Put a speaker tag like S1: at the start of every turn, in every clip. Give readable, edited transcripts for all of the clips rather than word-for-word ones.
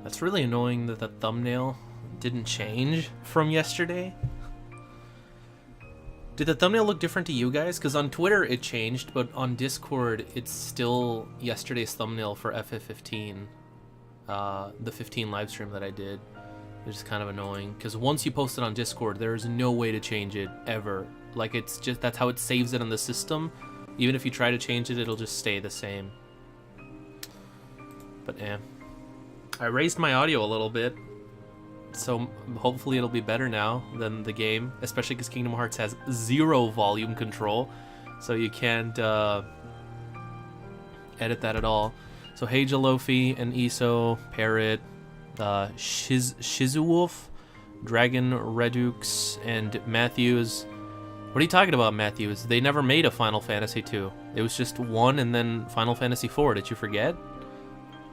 S1: That's really annoying that the thumbnail didn't change from yesterday. Did the thumbnail look different to you guys? Because on Twitter it changed, but on Discord it's still yesterday's thumbnail for FF15. The 15 live stream that I did. Which is kind of annoying, because once you post it on Discord, there is no way to change it, ever. Like, it's just, that's how it saves it on the system. Even if you try to change it, it'll just stay the same. But yeah. I raised my audio a little bit, so hopefully it'll be better now than the game, especially because Kingdom Hearts has 0 volume control, so you can't edit that at all. So hey Jalofi and Iso, Parrot, Shizuwolf, Dragon Redux, and Matthews. What are you talking about, Matthews? They never made a Final Fantasy II. It was just 1 and then Final Fantasy IV. Did you forget?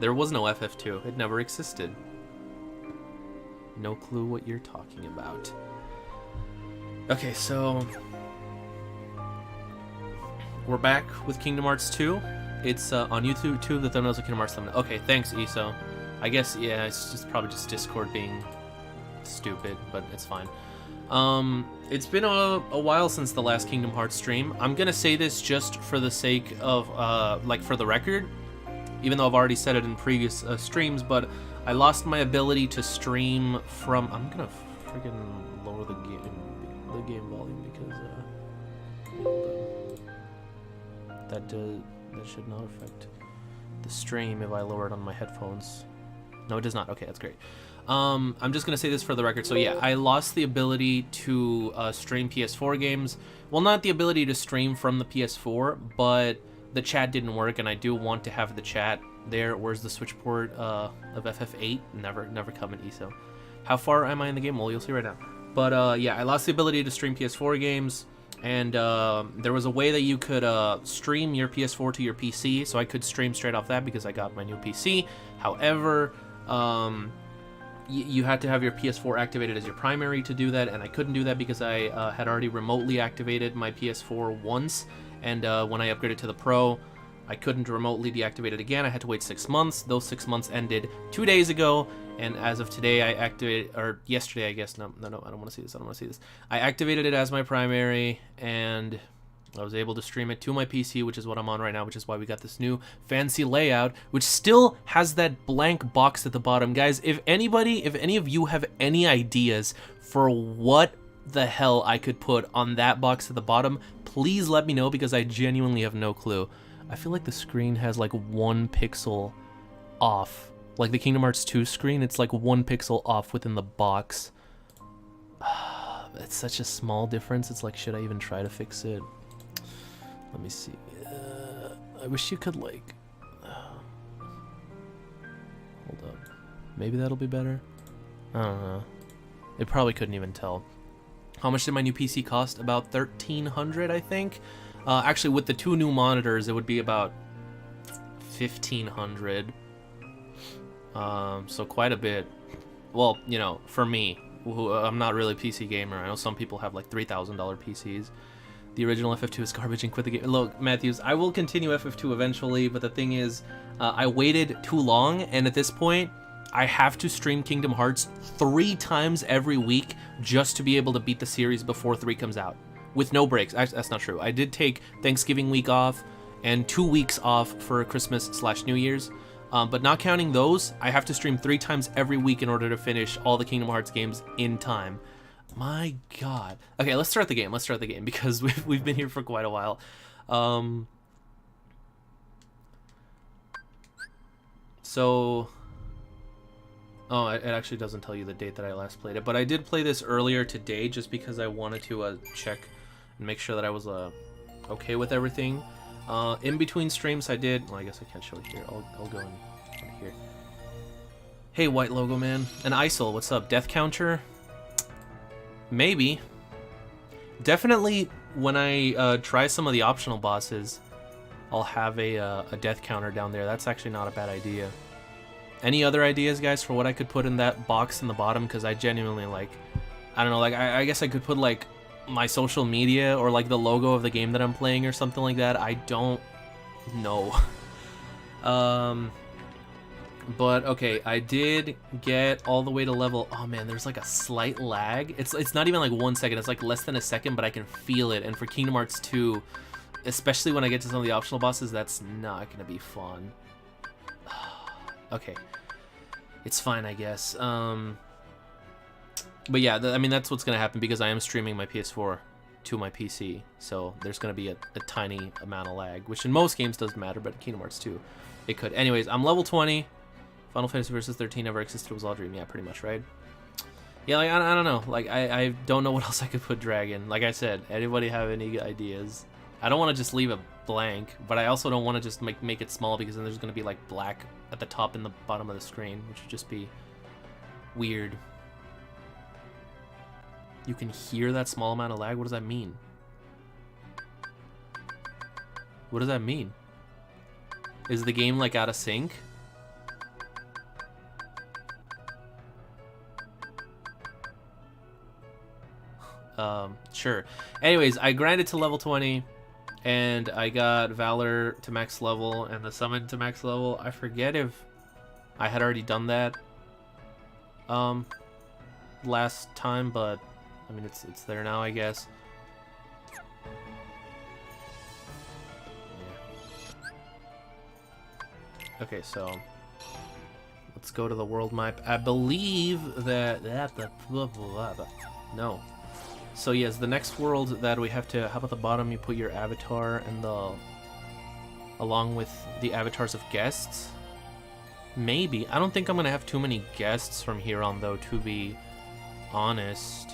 S1: There was no FF2. It never existed. No clue what you're talking about. Okay, so we're back with Kingdom Hearts 2. It's on YouTube too. The thumbnails of Kingdom Hearts thumbnail. Okay, thanks, Iso. I guess, yeah, it's just probably just Discord being stupid, but it's fine. It's been a while since the last Kingdom Hearts stream. I'm gonna say this just for the sake of, like, for the record, even though I've already said it in previous streams, but I lost my ability to stream from... I'm gonna freaking lower the game volume because, that should not affect the stream if I lower it on my headphones. No, it does not. Okay, that's great. I'm just gonna say this for the record. So yeah, I lost the ability to stream PS4 games. Well, not the ability to stream from the PS4, but the chat didn't work, and I do want to have the chat there. Where's the Switch port of FF8? Never coming, ESO. How far am I in the game? Well, you'll see right now. But yeah, I lost the ability to stream PS4 games, and there was a way that you could stream your PS4 to your PC, so I could stream straight off that because I got my new PC. However, you had to have your PS4 activated as your primary to do that, and I couldn't do that because I had already remotely activated my PS4 once, and when I upgraded to the Pro, I couldn't remotely deactivate it again. I had to wait 6 months. Those 6 months ended 2 days ago, and as of today, I activated, or yesterday, I guess. No, I don't want to see this. I don't want to see this. I activated it as my primary, and I was able to stream it to my PC, which is what I'm on right now, which is why we got this new fancy layout, which still has that blank box at the bottom. Guys, if any of you have any ideas for what the hell I could put on that box at the bottom, please let me know, because I genuinely have no clue. I feel like the screen has like 1 pixel off. Like the Kingdom Hearts 2 screen, it's like 1 pixel off within the box. It's such a small difference. It's like, should I even try to fix it? Let me see. I wish you could, like... hold up. Maybe that'll be better? I don't know. It probably couldn't even tell. How much did my new PC cost? About $1,300, I think. Actually, with the 2 new monitors, it would be about $1,500. So quite a bit. Well, you know, for me, who I'm not really a PC gamer. I know some people have like $3,000 PCs. The original FF2 is garbage and quit the game. Look, Matthews, I will continue FF2 eventually, but the thing is, I waited too long, and at this point, I have to stream Kingdom Hearts 3 times every week just to be able to beat the series before 3 comes out. With no breaks. Actually, that's not true. I did take Thanksgiving week off and 2 weeks off for Christmas/New Year's. But not counting those, I have to stream 3 times every week in order to finish all the Kingdom Hearts games in time. My God. Okay, let's start the game. Let's start the game because we've been here for quite a while. So, oh, it actually doesn't tell you the date that I last played it, but I did play this earlier today just because I wanted to check and make sure that I was okay with everything. In between streams, I did. Well, I guess I can't show it here. I'll go in here. Hey, White Logo Man and Isol, what's up? Death Counter? Maybe. Definitely, when I try some of the optional bosses, I'll have a death counter down there. That's actually not a bad idea. Any other ideas, guys, for what I could put in that box in the bottom? Because I genuinely, like, I don't know, like, I guess I could put, like, my social media or, like, the logo of the game that I'm playing or something like that. I don't know. But okay, I did get all the way to level. Oh man, there's like a slight lag. It's not even like 1 second. It's like less than a second, but I can feel it. And for Kingdom Hearts 2, especially when I get to some of the optional bosses, that's not gonna be fun. Okay, it's fine, I guess. But yeah, I mean that's what's gonna happen because I am streaming my PS4 to my PC, so there's gonna be a tiny amount of lag, which in most games doesn't matter, but in Kingdom Hearts 2, it could. Anyways, I'm level 20. Final Fantasy Versus 13 never existed, it was all dream. Yeah, pretty much, right? Yeah, like, I don't know. Like, I don't know what else I could put Dragon. Like I said, anybody have any ideas? I don't want to just leave it blank, but I also don't want to just make it small because then there's going to be, like, black at the top and the bottom of the screen, which would just be weird. You can hear that small amount of lag? What does that mean? What does that mean? Is the game, like, out of sync? Sure. Anyways, I grinded to level 20, and I got Valor to max level, and the Summon to max level. I forget if I had already done that, last time, but, I mean, it's there now, I guess. Yeah. Okay, so let's go to the world map. I believe that no. So yes, the next world that we have to, how about the bottom, you put your avatar and along with the avatars of guests. Maybe. I don't think I'm gonna have too many guests from here on though, to be honest.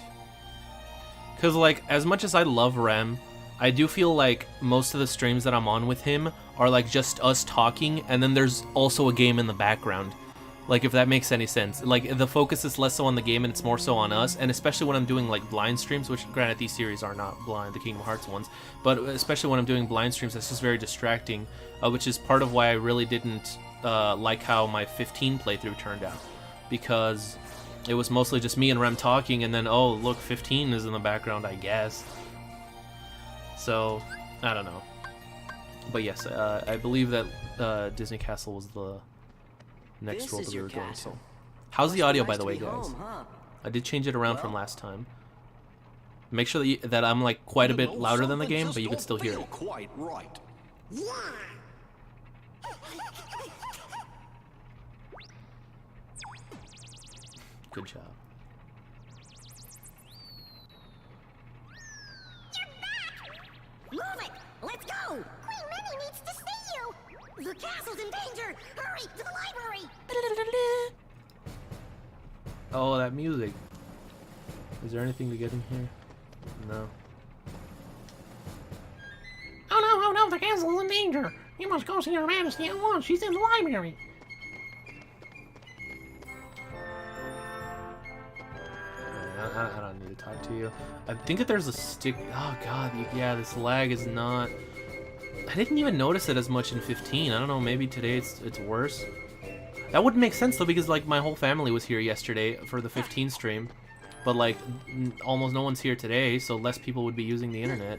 S1: Cause like, as much as I love Rem, I do feel like most of the streams that I'm on with him are like just us talking, and then there's also a game in the background. Like, if that makes any sense. Like, the focus is less so on the game and it's more so on us, and especially when I'm doing, like, blind streams, which, granted, these series are not blind, the Kingdom Hearts ones, but especially when I'm doing blind streams, that's just very distracting, which is part of why I really didn't like how my 15 playthrough turned out, because it was mostly just me and Rem talking, and then, oh, look, 15 is in the background, I guess. So, I don't know. But yes, I believe that Disney Castle was the next world that we were going. So, how's the audio, by the way, guys? I did change it around from last time. Make sure that I'm like quite a bit louder than the game, but you can still hear it.
S2: Quite right.
S1: Good job.
S3: Move it! Let's go! Queen Minnie needs to see you! The castle's in danger! Hurry, to the library!
S1: Oh, that music. Is there anything to get in here? No.
S4: Oh no, the castle's in danger! You must go see Her Majesty at once, she's in the library!
S1: I don't need to talk to you. I think that there's a stick. Oh god, yeah, this lag is not. I didn't even notice it as much in 15. I don't know, maybe today it's worse. That wouldn't make sense though, because like my whole family was here yesterday for the 15 stream, but like almost no one's here today, so less people would be using the internet.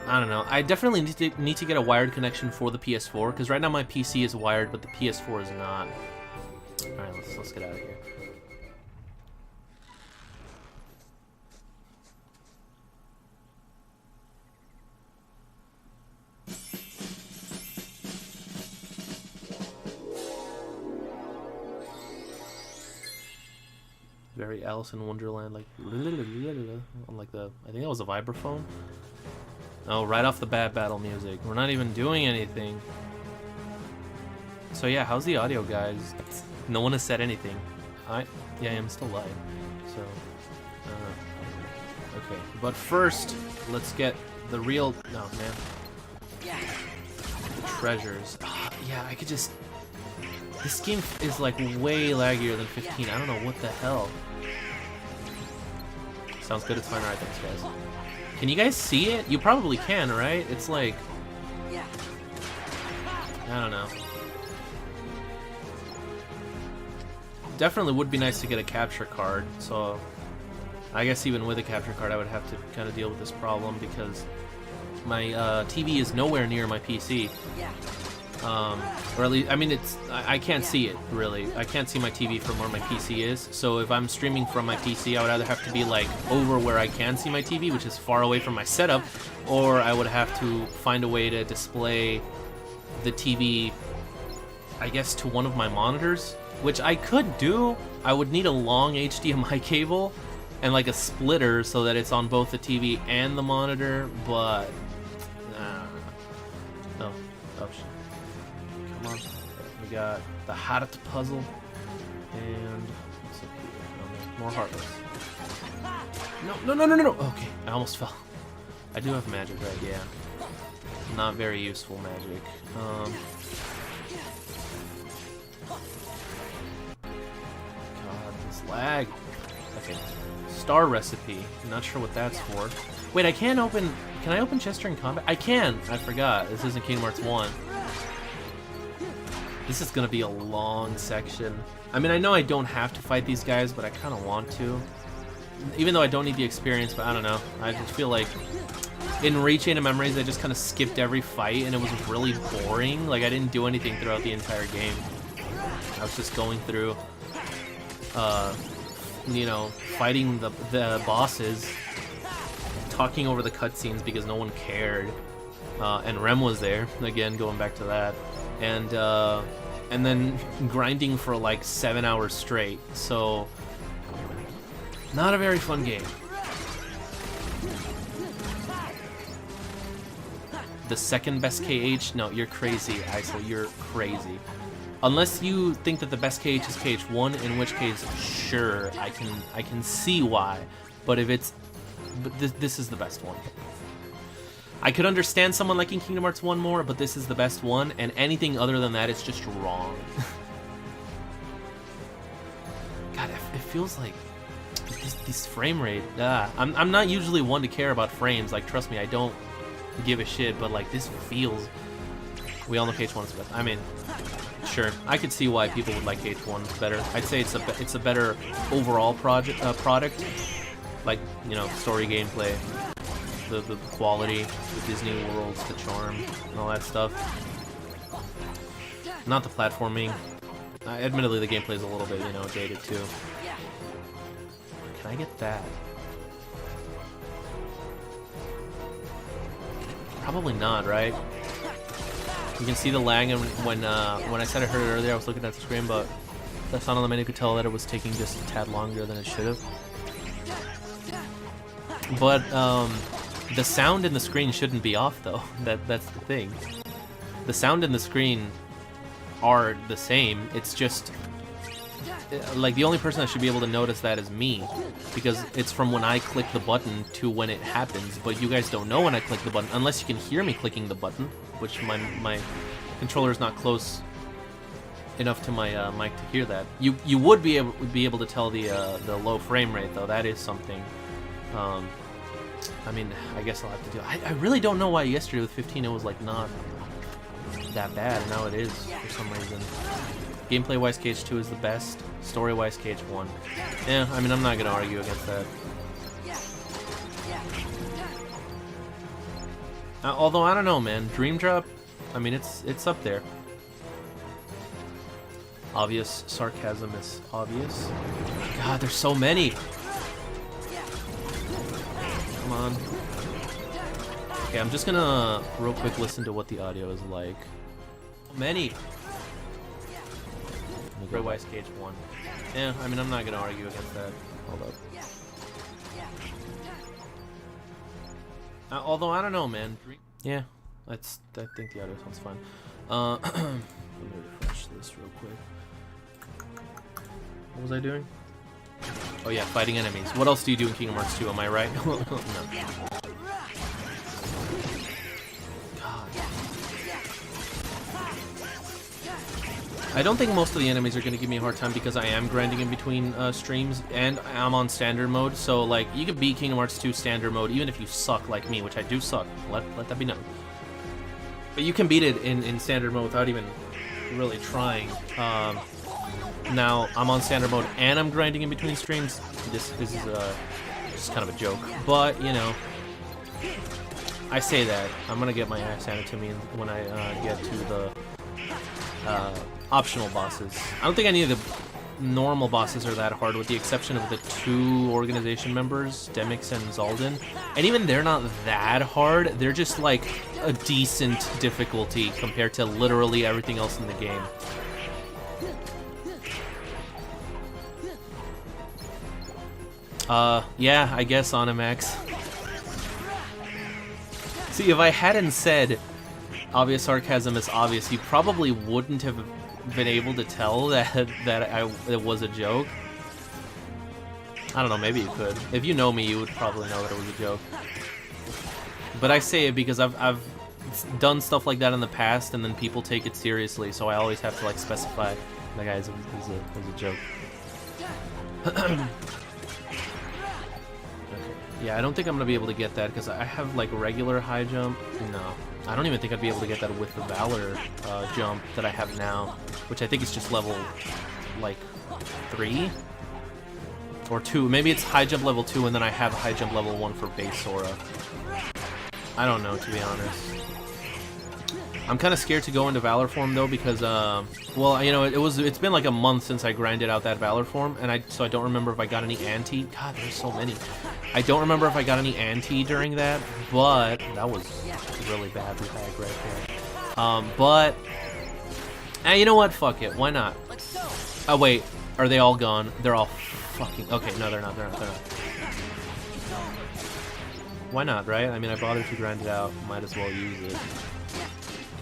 S1: I don't know. I definitely need to get a wired connection for the PS4, because right now my PC is wired, but the PS4 is not. All right, let's get out of here. Very Alice in Wonderland, like on like the, I think that was a vibraphone. Oh, right off the bat, battle music. We're not even doing anything. So yeah, how's the audio, guys? No one has said anything. Yeah, I'm still live. So, okay. But first, let's get the real. Oh man. Treasures. Yeah, I could just. This game is like way laggier than 15. I don't know what the hell. Sounds good. It's fine. Alright, thanks, guys. Can you guys see it? You probably can, right? It's like... I don't know. Definitely would be nice to get a capture card, so... I guess even with a capture card I would have to kind of deal with this problem because my TV is nowhere near my PC. Or at least, I mean, I can't see it, really. I can't see my TV from where my PC is, so if I'm streaming from my PC, I would either have to be, like, over where I can see my TV, which is far away from my setup, or I would have to find a way to display the TV, I guess, to one of my monitors, which I could do. I would need a long HDMI cable and, like, a splitter so that it's on both the TV and the monitor, but... Oh, shit. Come on. We got the Harat puzzle, and what's up here? More Heartless. No. Okay, I almost fell. I do have magic, right? Yeah. Not very useful magic. God, this lag. Okay. Star recipe. Not sure what that's for. Wait, I can open... Can I open Chester in combat? I can! I forgot. This isn't Kingdom Hearts 1. This is gonna be a long section. I mean, I know I don't have to fight these guys, but I kind of want to. Even though I don't need the experience, but I don't know. I just feel like in Rechain of Memories, I just kind of skipped every fight, and it was really boring. Like, I didn't do anything throughout the entire game. I was just going through, you know, fighting the bosses, talking over the cutscenes because no one cared. And Rem was there, again, going back to that. And then grinding for like 7 hours straight, so not a very fun game. The second best KH? No, you're crazy, Isol, you're crazy. Unless you think that the best KH is KH1, in which case, sure, I can see why. But if it's, this is the best one. I could understand someone liking Kingdom Hearts 1 more, but this is the best one, and anything other than that is just wrong. God, it feels like this frame rate. I'm not usually one to care about frames. Like, trust me, I don't give a shit. But like, this feels. We all know KH1 is better. I mean, sure, I could see why people would like KH1 better. I'd say it's a better overall product. Like, you know, story, gameplay. The quality, the Disney worlds, the charm, and all that stuff. Not the platforming. Admittedly, the gameplay is a little bit, you know, dated too. Can I get that? Probably not, right? You can see the lag, and when I said I heard it earlier, I was looking at the screen, but the sound on the menu could tell that it was taking just a tad longer than it should have. But the sound in the screen shouldn't be off, though. That's the thing. The sound in the screen are the same. It's just like the only person that should be able to notice that is me, because it's from when I click the button to when it happens. But you guys don't know when I click the button unless you can hear me clicking the button, which my controller is not close enough to my mic to hear that. You would be able to tell the low frame rate, though. That is something. I mean, I guess I'll have to do. I really don't know why yesterday with 15 it was like not that bad, and now it is for some reason. Gameplay-wise, KH2 is the best. Story-wise, KH1. Yeah, I mean, I'm not gonna argue against that. Although I don't know, man. Dream Drop, I mean, it's up there. Obvious sarcasm is obvious. God, there's so many. Come on. Okay, I'm just gonna real quick listen to what the audio is like. Many. Gray-wise KH1. Yeah, I mean, I'm not gonna argue against that. Hold up. Although I don't know, man. Yeah, I think the audio sounds fine. Let me refresh this real quick. What was I doing? Oh yeah, fighting enemies. What else do you do in Kingdom Hearts 2? Am I right? No. God. I don't think most of the enemies are going to give me a hard time because I am grinding in between streams, and I'm on standard mode. So like, you could beat Kingdom Hearts 2 standard mode even if you suck like me, which I do suck. Let that be known. But you can beat it in standard mode without even really trying. Now I'm on standard mode and I'm grinding in between streams. This is just kind of a joke, but you know, I say that I'm gonna get my ass handed to me when I get to optional bosses. I don't think any of the normal bosses are that hard, with the exception of the 2 organization members, Demix and Zaldin. And even they're not that hard. They're just like a decent difficulty compared to literally everything else in the game. Yeah, I guess Onimax. See, if I hadn't said obvious sarcasm is obvious, you probably wouldn't have been able to tell that it was a joke. I don't know, maybe you could. If you know me, you would probably know that it was a joke. But I say it because I've done stuff like that in the past, and then people take it seriously, so I always have to like specify, like, guys, it was a joke. Okay. Yeah, I don't think I'm gonna be able to get that because I have like regular high jump. No, I don't even think I'd be able to get that with the Valor jump that I have now, which I think is just level like 3 or 2. Maybe it's high jump level 2, and then I have high jump level 1 for base Sora. I don't know, to be honest. I'm kind of scared to go into Valor form though because, well, you know, it's been like a month since I grinded out that Valor form, and so I don't remember if I got any anti. God, there's so many. I don't remember if I got any anti during that, but that was really bad lag right there. But you know what? Fuck it. Why not? Oh wait, are they all gone? They're all fucking okay. No, they're not. They're not. Why not? Right? I mean, I bothered to grind it out. Might as well use it.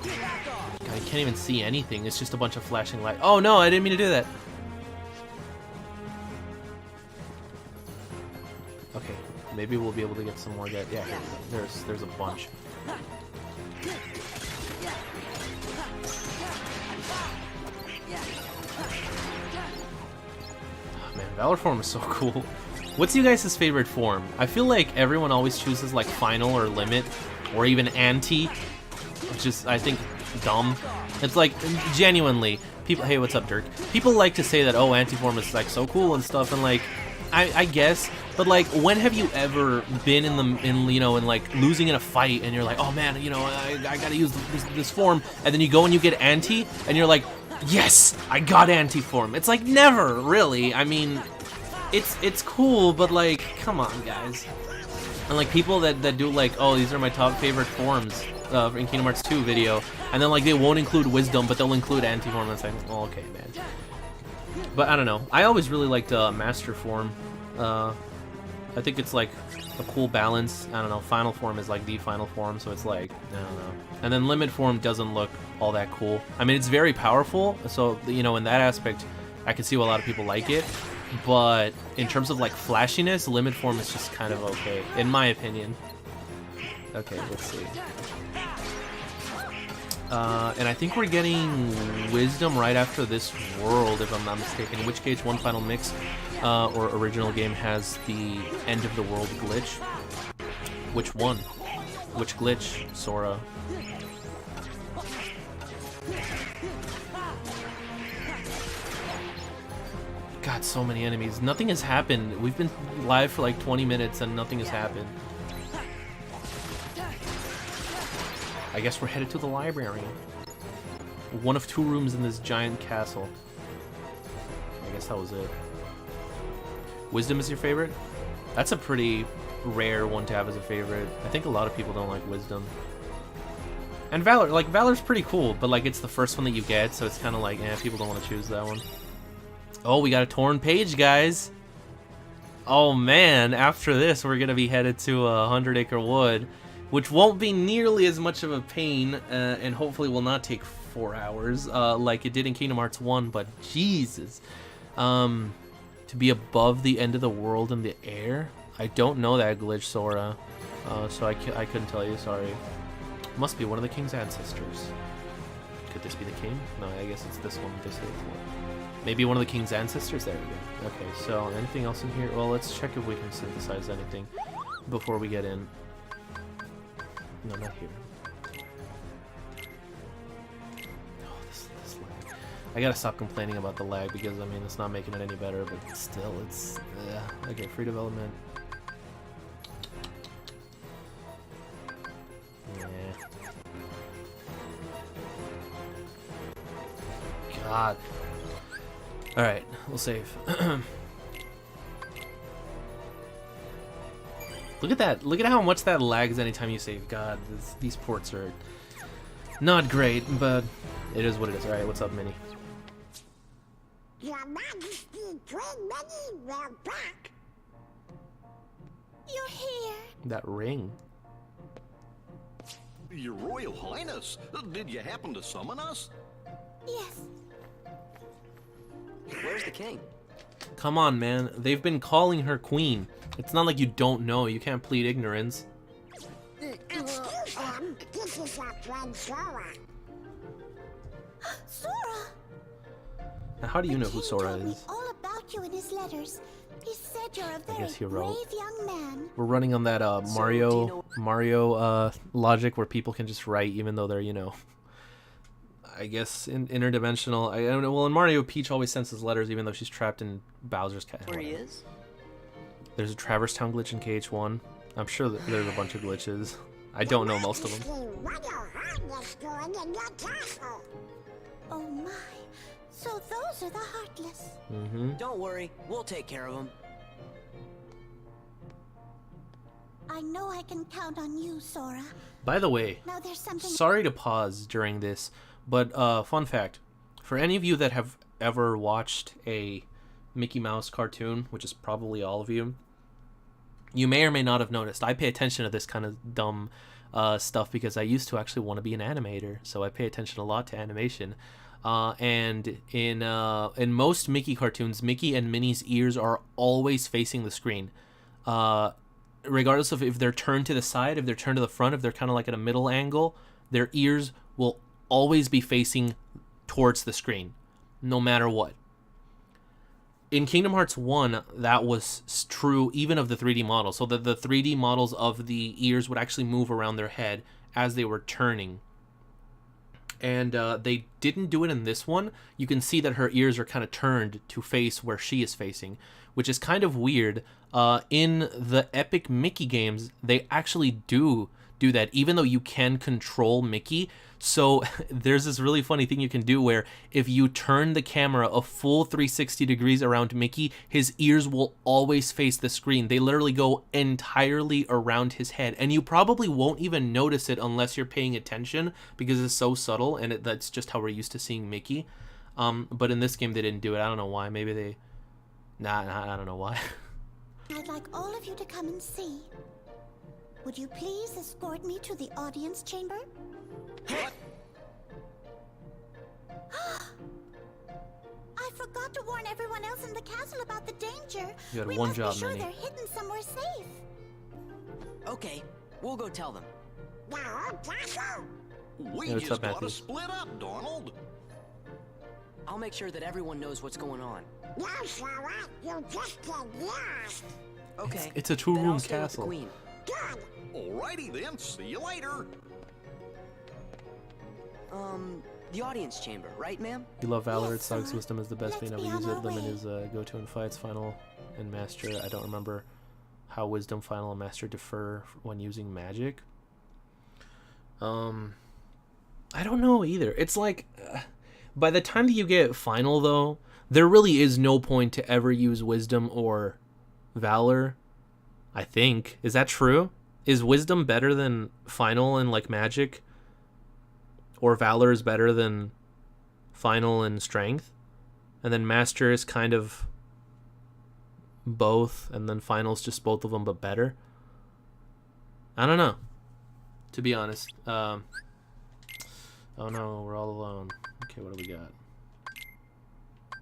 S1: God, I can't even see anything. It's just a bunch of flashing light. Oh no, I didn't mean to do that. Okay, maybe we'll be able to get some more guys. Yeah, there's a bunch. Oh, man, Valor form is so cool. What's you guys' favorite form? I feel like everyone always chooses like final or limit or even anti, which is, I think, dumb. It's like, genuinely, people, hey, what's up, Dirk? People like to say that, oh, anti-form is like so cool and stuff, and like, I guess, but like, when have you ever been in like losing in a fight and you're like, oh man, you know, I gotta use this form, and then you go and you get anti, and you're like, yes, I got anti-form. It's like, never, really. I mean, it's cool, but like, come on, guys. And like, people that do like, oh, these are my top favorite forms in Kingdom Hearts 2 video, and then like they won't include wisdom, but they'll include anti-form, and it's like, oh, okay, man. But I don't know. I always really liked master form. I think it's like a cool balance. I don't know. Final form is like the final form, so it's like, I don't know. And then limit form doesn't look all that cool. I mean, it's very powerful, so you know, in that aspect, I can see why a lot of people like it. But in terms of like flashiness, limit form is just kind of okay, in my opinion. Okay, let's see. And I think we're getting wisdom right after this world, if I'm not mistaken. In which case, one final mix or original game has the end of the world glitch. Which one? Which glitch? Sora. God, so many enemies. Nothing has happened. We've been live for like 20 minutes and nothing has happened. I guess we're headed to the library. One of 2 rooms in this giant castle. I guess that was it. Wisdom is your favorite? That's a pretty rare one to have as a favorite. I think a lot of people don't like Wisdom. And Valor, like, Valor's pretty cool, but like it's the first one that you get, so it's kind of like, people don't want to choose that one. Oh, we got a torn page, guys. Oh man, after this we're gonna be headed to 100 Acre Wood, which won't be nearly as much of a pain, and hopefully will not take 4 hours like it did in Kingdom Hearts 1, but Jesus. To be above the end of the world in the air? I don't know that glitch, Sora, so I couldn't tell you, sorry. Must be one of the king's ancestors. Could this be the king? No, I guess it's this one. Maybe one of the king's ancestors? There we go. Okay, so anything else in here? Well, let's check if we can synthesize anything before we get in. No, not here. Oh, this lag. I gotta stop complaining about the lag because, I mean, it's not making it any better, but still, it's... Okay, free development. Yeah. God. Alright, we'll save. Look at that. Look at how much that lags anytime you save. God, these ports are not great, but it is what it is. Alright, what's up, Minnie?
S3: Your Majesty, Queen Minnie will back. You're here.
S1: That ring.
S2: Your Royal Highness, did you happen to summon us?
S3: Yes.
S5: Where's the king?
S1: Come on, man. They've been calling her queen. It's not like you don't know. You can't plead ignorance.
S3: Excuse him. This is our friend Sora. Sora!
S1: Now, how do you know who
S3: King
S1: Sora
S3: told me
S1: is?
S3: all about you in his letters. He said you're a very
S1: guess he wrote.
S3: brave young man.
S1: We're running on that
S5: So, do you know-
S1: Mario logic where people can just write even though they're, you know, I guess interdimensional. I don't know. Well, in Mario, Peach always senses letters even though she's trapped in Bowser's cat.
S5: Where he is?
S1: There's a Traverse Town glitch in KH1. I'm sure that there's a bunch of glitches. I don't know most of them.
S3: What your Highness doing in your castle? Oh my. So those are the Heartless.
S1: Mm-hmm.
S5: Don't worry, we'll take care of him.
S3: I know I can count on you, Sora.
S1: By the way,
S3: Now there's something.
S1: sorry to pause during this, but fun fact. For any of you that have ever watched a Mickey Mouse cartoon, which is probably all of you, you may or may not have noticed. I pay attention to this kind of dumb stuff because I used to actually want to be an animator, so I pay attention a lot to animation. And in most Mickey cartoons, Mickey and Minnie's ears are always facing the screen. Regardless of if they're turned to the side, if they're turned to the front, if they're kind of like at a middle angle, their ears will always be facing towards the screen, no matter what. In Kingdom Hearts 1, that was true even of the 3D models. So that the 3D models of the ears would actually move around their head as they were turning. And they didn't do it in this one. You can see that her ears are kind of turned to face where she is facing, which is kind of weird. In the Epic Mickey games, they actually do that, even though you can control Mickey. So there's this really funny thing you can do where if you turn the camera a full 360 degrees around Mickey, his ears will always face the screen. They literally go entirely around his head, and you probably won't even notice it unless you're paying attention because it's so subtle, and that's just how we're used to seeing Mickey. But in this game they didn't do it. I don't know why. Maybe they... I don't know why.
S3: I'd like all of you to come and see. Would you please escort me to the audience chamber?
S2: What?
S3: I forgot to warn everyone else in the castle about the danger.
S1: You had
S3: We
S1: one
S3: must
S1: job,
S3: be sure
S1: Minnie.
S3: they're hidden somewhere safe.
S5: Okay, we'll go tell them.
S3: The whole castle?
S2: We
S1: Hey, what's
S2: just
S1: up,
S2: gotta
S1: Matthew?
S2: split up, Donald.
S5: I'll make sure that everyone knows what's going on.
S3: No, Sora. You just get lost.
S5: Okay.
S1: It's a
S5: then
S1: two-room
S5: I'll stay with the
S1: castle.
S5: queen.
S3: Good.
S2: Alrighty then, see you later.
S5: The audience chamber, right, ma'am?
S1: You love Valor,
S3: Yes,
S1: it sucks.
S3: Sora.
S1: Wisdom is the best. We
S3: Let's
S1: never
S3: be
S1: use
S3: on
S1: it.
S3: our
S1: Limit
S3: way.
S1: is go-to in fights. Final and Master. I don't remember how Wisdom, Final, and Master differ when using magic. I don't know either. It's like, by the time that you get Final, though, there really is no point to ever use Wisdom or Valor, I think. Is that true? Is Wisdom better than Final and, like, magic? Or Valor is better than Final and Strength? And then Master is kind of both, and then Final's just both of them, but better? I don't know, to be honest. Oh no, we're all alone. Okay, what do we got?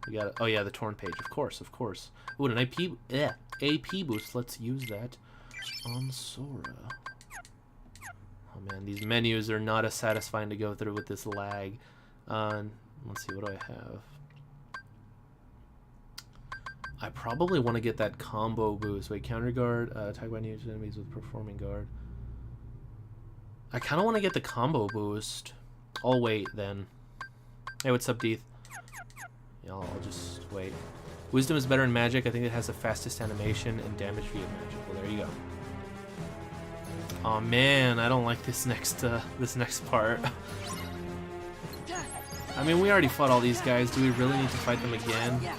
S1: We got, oh yeah, the torn page, of course. Ooh, an AP boost. Let's use that on Sora. Oh man, these menus are not as satisfying to go through with this lag. Let's see, what do I have? I probably want to get that combo boost. Wait, counter guard, attack by new enemies with performing guard. I kind of want to get the combo boost. I'll wait then. Hey, what's up, Deeth? Yeah, I'll just wait. Wisdom is better in magic. I think it has the fastest animation and damage via magic. Well, there you go. Oh man, I don't like this next part. I mean, we already fought all these guys. Do we really need to fight them again?
S5: Yeah.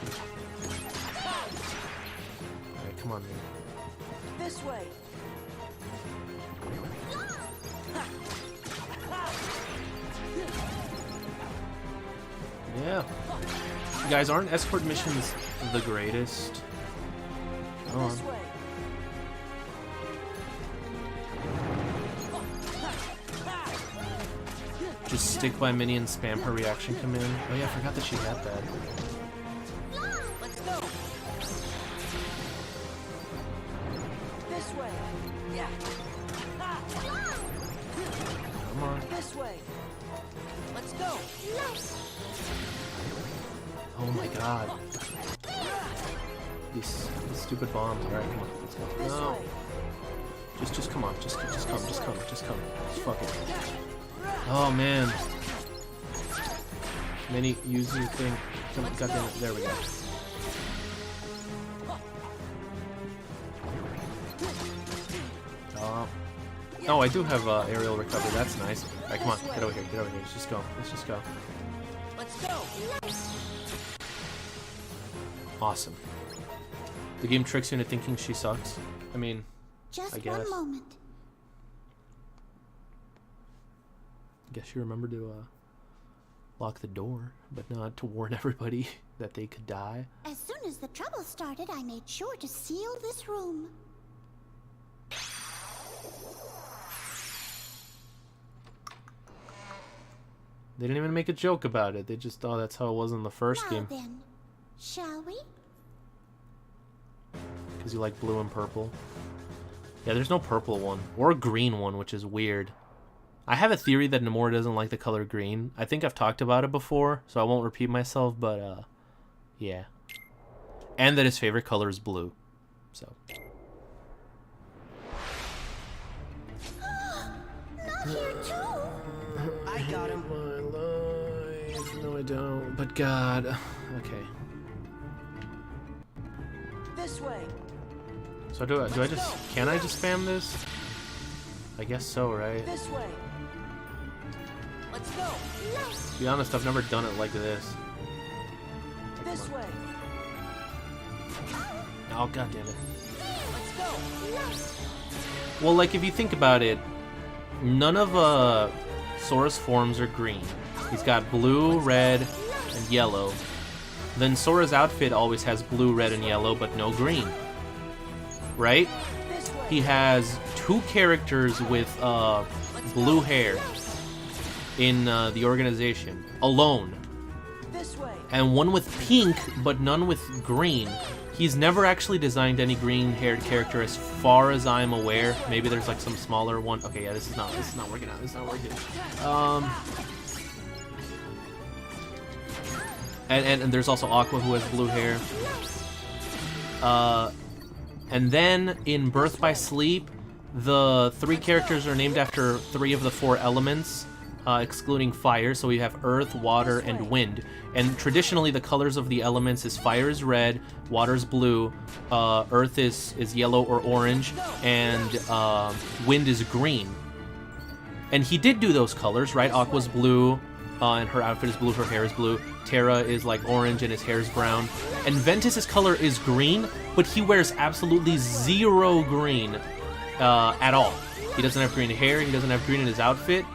S1: Alright, come on, man.
S5: This way.
S1: Yeah. You guys, aren't escort missions the greatest? Come on.
S5: This way.
S1: Just stick by Minnie and spam her reaction command. Oh yeah, I forgot that she had that.
S5: Let's go. This way. Yeah.
S1: Come on.
S5: This way. Let's go.
S1: Oh my god. These stupid bombs. Alright, come on. Let's go.
S5: This
S1: No.
S5: way.
S1: Just come on. Just come. Just come. Just fuck it. Oh man. Minnie, use your thing. Come, God damn it. There we go. Oh, I do have aerial recovery. That's nice. Alright, come on. Get over here. Get over here. Let's just go. Let's just go.
S5: Let's go.
S1: Awesome. The game tricks you into thinking she sucks. I mean,
S3: Just
S1: I guess.
S3: one moment.
S1: Guess you remember to lock the door, but not to warn everybody that they could die.
S3: As soon as the trouble started, I made sure to seal this room.
S1: They didn't even make a joke about it. They just thought that's how it was in the first
S3: Now
S1: game.
S3: then, shall we?
S1: Because you like blue and purple. Yeah, there's no purple one. Or a green one, which is weird. I have a theory that Nomura doesn't like the color green. I think I've talked about it before, so I won't repeat myself, but, yeah. And that his favorite color is blue. So.
S3: Not here too.
S5: I got him.
S1: My life. No, I don't. But God. Okay.
S5: This way.
S1: So do I just... Can I just spam this? I guess so, right?
S5: This way. Let's go.
S1: To be honest, I've never done it like this.
S5: This way.
S1: Oh, God damn it.
S5: Let's go.
S1: Well, like, if you think about it, none of Sora's forms are green. He's got blue, red, and yellow. Then Sora's outfit always has blue, red, and yellow, but no green. Right?
S5: This way.
S1: He has two characters with blue hair in the organization, alone.
S5: This way.
S1: And one with pink, but none with green. He's never actually designed any green-haired character as far as I'm aware. Maybe there's like some smaller one. Okay, yeah, this is not working out. This is not working. And there's also Aqua who has blue hair. And then in Birth by Sleep, the three characters are named after three of the four elements, excluding fire. So we have earth, water, and wind. And traditionally, the colors of the elements is fire is red, water is blue, earth is yellow or orange, and wind is green. And he did do those colors, right? Aqua's blue, and her outfit is blue, her hair is blue. Terra is like orange and his hair is brown. And Ventus's color is green, but he wears absolutely zero green at all. He doesn't have green hair, he doesn't have green in his outfit.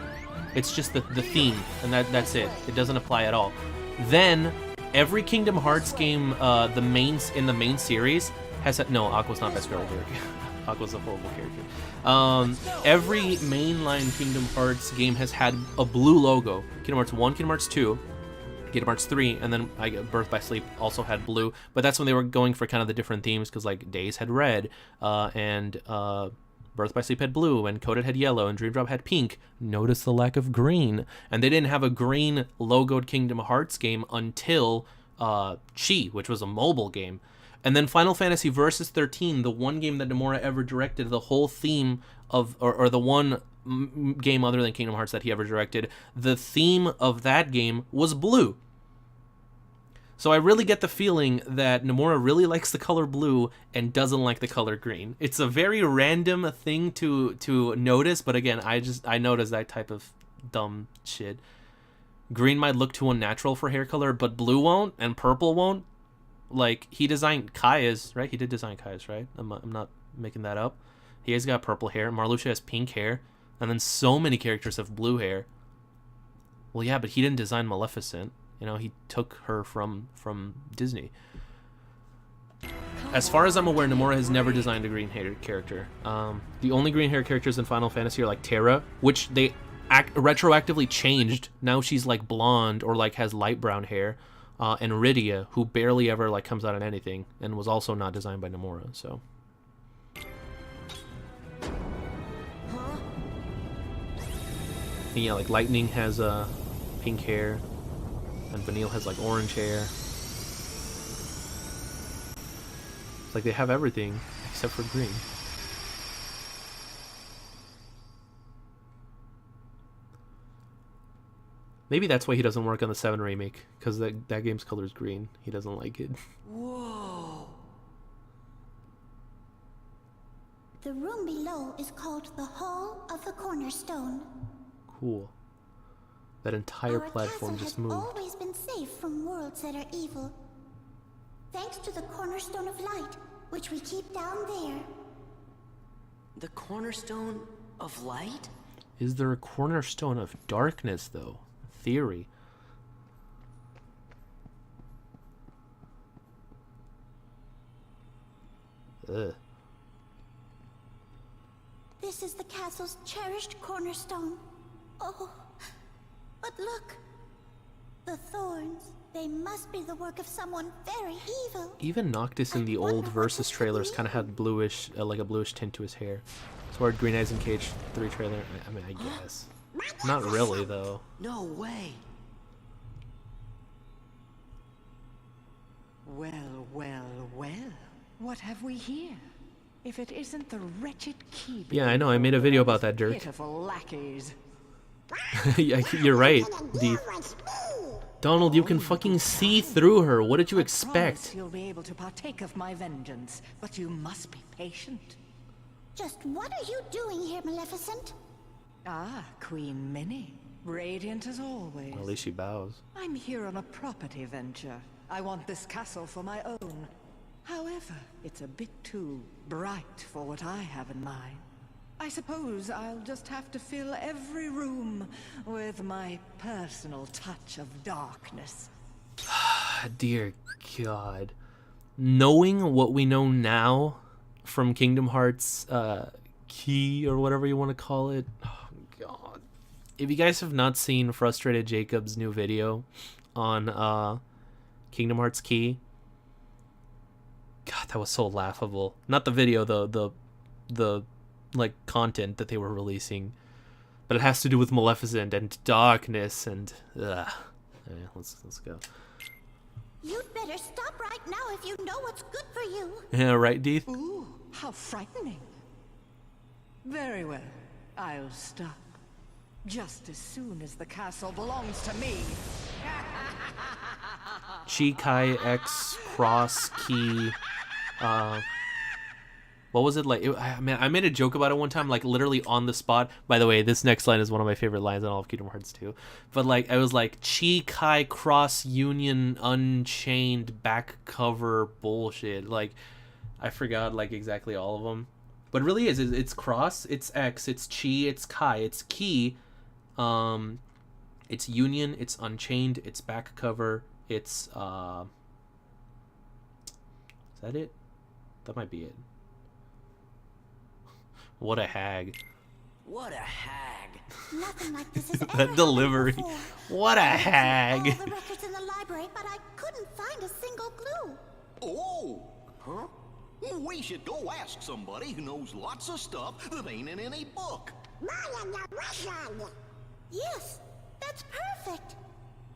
S1: It's just the theme, and that's it. It doesn't apply at all. Then, every Kingdom Hearts game in the main series has... No, Aqua's not best girl character. Aqua's a horrible character. Every mainline Kingdom Hearts game has had a blue logo. Kingdom Hearts 1, Kingdom Hearts 2, Kingdom Hearts 3, and then Birth by Sleep also had blue. But that's when they were going for kind of the different themes, because like Days had red, and Birth by Sleep had blue, and Coded had yellow, and Dream Drop had pink. Notice the lack of green. And they didn't have a green logoed Kingdom Hearts game until Chi, which was a mobile game. And then Final Fantasy Versus 13, the one game that Nomura ever directed, the whole theme of, or the one game other than Kingdom Hearts that he ever directed, the theme of that game was blue. So I really get the feeling that Nomura really likes the color blue and doesn't like the color green. It's a very random thing to notice, but again, I notice that type of dumb shit. green might look too unnatural for hair color, but blue won't and purple won't. Like, he designed Kaya's, right? He did design Kaya's, right? I'm not making that up. He has got purple hair. Marluxia has pink hair. And then so many characters have blue hair. Well, yeah, but he didn't design Maleficent. You know, he took her from Disney. As far as I'm aware, Nomura has never designed a green hair character. The only green hair characters in Final Fantasy are like Terra, which they retroactively changed. Now she's like blonde or like has light brown hair. And Rydia, who barely ever like comes out in anything, and was also not designed by Nomura. So. And yeah, like Lightning has pink hair, and Vanille has like orange hair. It's like they have everything except for green. Maybe that's why he doesn't work on the 7 remake, because that game's color is green. He doesn't like it.
S5: Whoa.
S3: The room below is called the Hall of the Cornerstone.
S1: Cool. That entire platform just moved.
S3: Our castle has always been safe from worlds that are evil. Thanks to the Cornerstone of Light, which we keep down there.
S5: The cornerstone of light?
S1: Is there a cornerstone of darkness, though? Theory. Ugh.
S3: This is the castle's cherished cornerstone. Oh, but look. The thorns. They must be the work of someone very evil.
S1: Even Noctis in the old Versus trailers kind of had bluish, like a bluish tint to his hair. So our Green Eyes in Cage 3 trailer, I mean, I guess. Not really, though.
S5: No way.
S6: Well, well, well. What have we here? If it isn't the wretched key.
S1: Yeah, I know. I made a video about that, Dirk.
S6: Pitiful lackeys.
S1: Yeah, you're right, Deep. Donald, you can fucking see through her. What did you expect?
S6: You'll be able to partake of my vengeance, but you must be patient.
S3: Just what are you doing here, Maleficent?
S6: Ah, Queen Minnie. Radiant as always.
S1: At least she bows.
S6: I'm here on a property venture. I want this castle for my own. However, it's a bit too bright for what I have in mind. I suppose I'll just have to fill every room with my personal touch of darkness.
S1: Dear God. Knowing what we know now from Kingdom Hearts Key, or whatever you want to call it. Oh, God. If you guys have not seen Frustrated Jacob's new video on Kingdom Hearts Key, God, that was so laughable. Not the video, the like content that they were releasing, but it has to do with Maleficent and darkness and yeah, let's go.
S3: You'd better stop right now if you know what's good for you.
S1: Yeah, right, Deeth?
S6: Ooh, how frightening. Very well, I'll stop. Just as soon as the castle belongs to me.
S1: Chi Kai X Cross Key. What was it like? I made a joke about it one time, like literally on the spot. By the way, this next line is one of my favorite lines in all of Kingdom Hearts 2. But like, I was like, Chi Kai Cross Union Unchained back cover bullshit. Like, I forgot like exactly all of them. But it really is. It's Cross, it's X, it's Chi, it's Kai, it's Key. It's Union, it's Unchained, it's back cover, it's is that it? That might be it. What a hag.
S5: What a hag.
S3: Nothing like this has ever
S1: That
S3: happened
S1: delivery.
S3: before.
S1: What a
S3: I looked through
S1: hag.
S3: all the records in the library, but I couldn't find a single clue.
S2: Oh, huh? We should go ask somebody who knows lots of stuff that ain't in any book.
S3: Yes, that's perfect.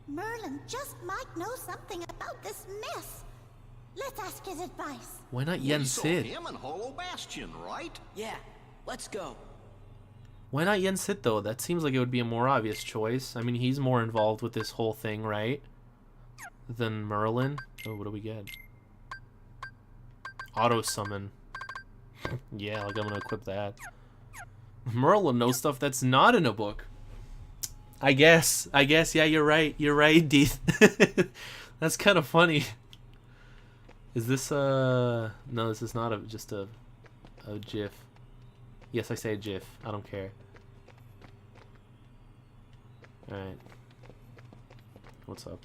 S3: Merlin just might know something about this mess. Let's ask his advice.
S1: Why not
S2: We
S1: Yen
S2: saw
S1: Sid?
S2: him in Hollow Bastion, right?
S5: Yeah, let's go.
S1: Why not Yen Sid though? That seems like it would be a more obvious choice. I mean, he's more involved with this whole thing, right? Than Merlin. Oh, what do we get? Auto summon. Yeah, like I'm gonna equip that. Merlin knows stuff that's not in a book. I guess. Yeah, you're right. You're right, Deeth. That's kind of funny. Is this no? This is not just a GIF. Yes, I say GIF. I don't care. All right. What's up?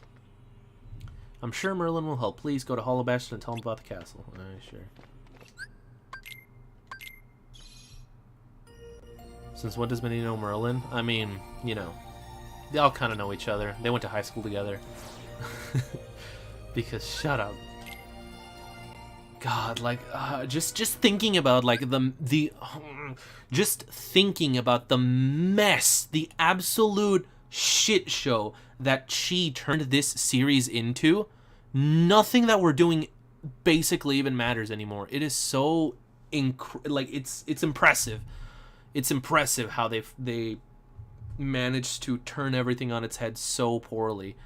S1: I'm sure Merlin will help. Please go to Hollow Bastion and tell him about the castle. Alright, sure. Since when does Minnie know Merlin? I mean, you know, they all kind of know each other. They went to high school together. Because shut up. God, like, just thinking about like just thinking about the mess, the absolute shit show that Chi turned this series into. Nothing that we're doing basically even matters anymore. It is so it's impressive. It's impressive how they managed to turn everything on its head so poorly.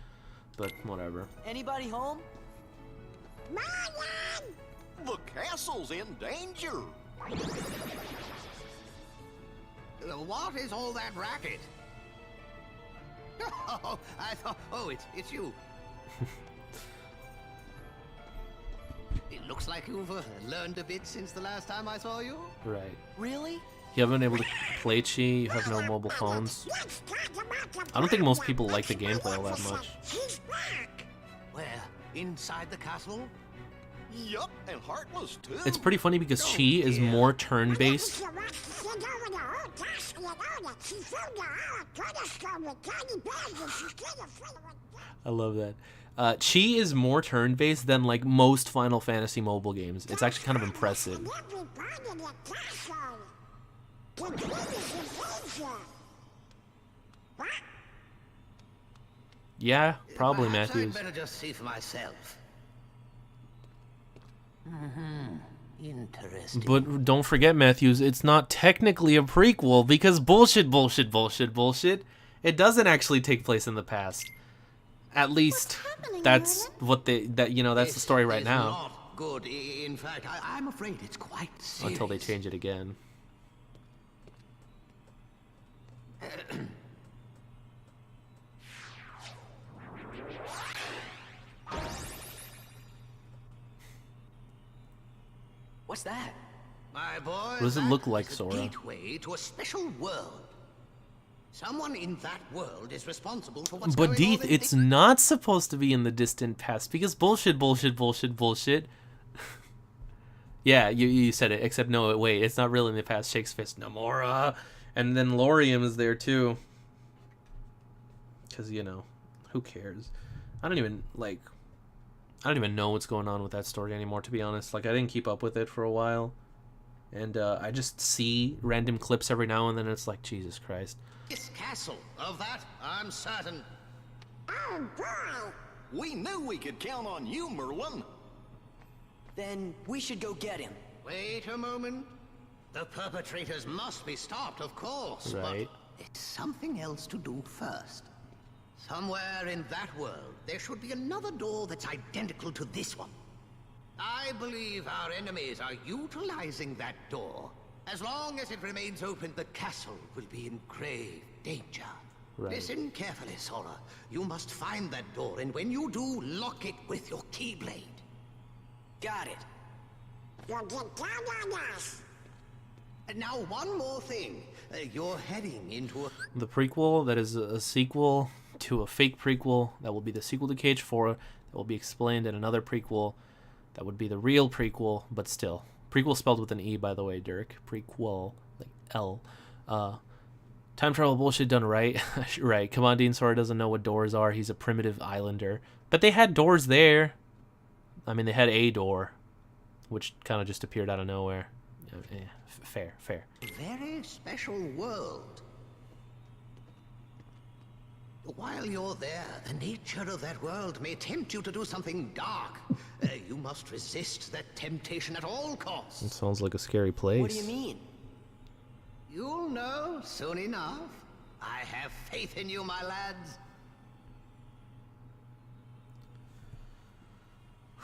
S1: But whatever.
S5: Anybody home?
S2: The castle's in danger.
S7: What is all that racket? Oh, I thought. Oh, it's you. It looks like you've learned a bit since the last time I saw you.
S1: Right.
S5: Really?
S1: You haven't been able to play Chi. You have no mobile phones. I don't think most people like the gameplay all that much.
S7: Where? Inside the castle?
S2: Yup, and Heartless too.
S1: It's pretty funny because Chi is more turn-based. I love that. Chi is more turn-based than like most Final Fantasy mobile games. It's actually kind of impressive. Yeah, probably,
S7: Perhaps
S1: Matthews.
S7: I'd better just see for myself. Interesting.
S1: But don't forget, Matthews, it's not technically a prequel because bullshit. It doesn't actually take place in the past. At least that's what that's the story right
S7: It's
S1: now.
S7: not good. In fact, I'm afraid it's quite serious.
S1: Until they change it again.
S5: What's that?
S7: My boy,
S1: What does it look like,
S7: that's
S1: Sora?
S7: a gateway to a special world. Someone in that world is responsible for what's
S1: But
S7: going
S1: Deeth,
S7: on in
S1: it's not supposed to be in the distant past because bullshit. Yeah, you said it. Except no, wait, it's not really in the past. Shakes fist, Namora, and then Lorium is there too. Because who cares? I don't even know what's going on with that story anymore. To be honest, like I didn't keep up with it for a while, and I just see random clips every now and then. It's like Jesus Christ.
S7: this castle. Of that, I'm certain.
S2: Oh boy! We knew we could count on you, Merlin.
S5: Then we should go get him.
S7: Wait a moment. The perpetrators must be stopped, of course.
S1: Right.
S7: But it's something else to do first. Somewhere in that world, there should be another door that's identical to this one. I believe our enemies are utilizing that door. As long as it remains open, the castle will be in grave danger.
S1: Right.
S7: Listen carefully, Sora. You must find that door, and when you do, lock it with your keyblade.
S5: Got it.
S7: You'll get down on us. And now, one more thing. You're heading into a...
S1: The prequel that is a sequel to a fake prequel that will be the sequel to Cage 4 that will be explained in another prequel that would be the real prequel, but still. Prequel spelled with an E, by the way, Dirk. Prequel, like L. Time travel bullshit done right. Right. Come on, Dean Sora doesn't know what doors are. He's a primitive islander. But they had doors there. I mean, they had a door, which kind of just appeared out of nowhere. Fair.
S7: very special world. While you're there, the nature of that world may tempt you to do something dark. You must resist that temptation at all costs.
S1: It sounds like a scary place.
S5: What do you mean?
S7: You'll know soon enough. I have faith in you, my lads.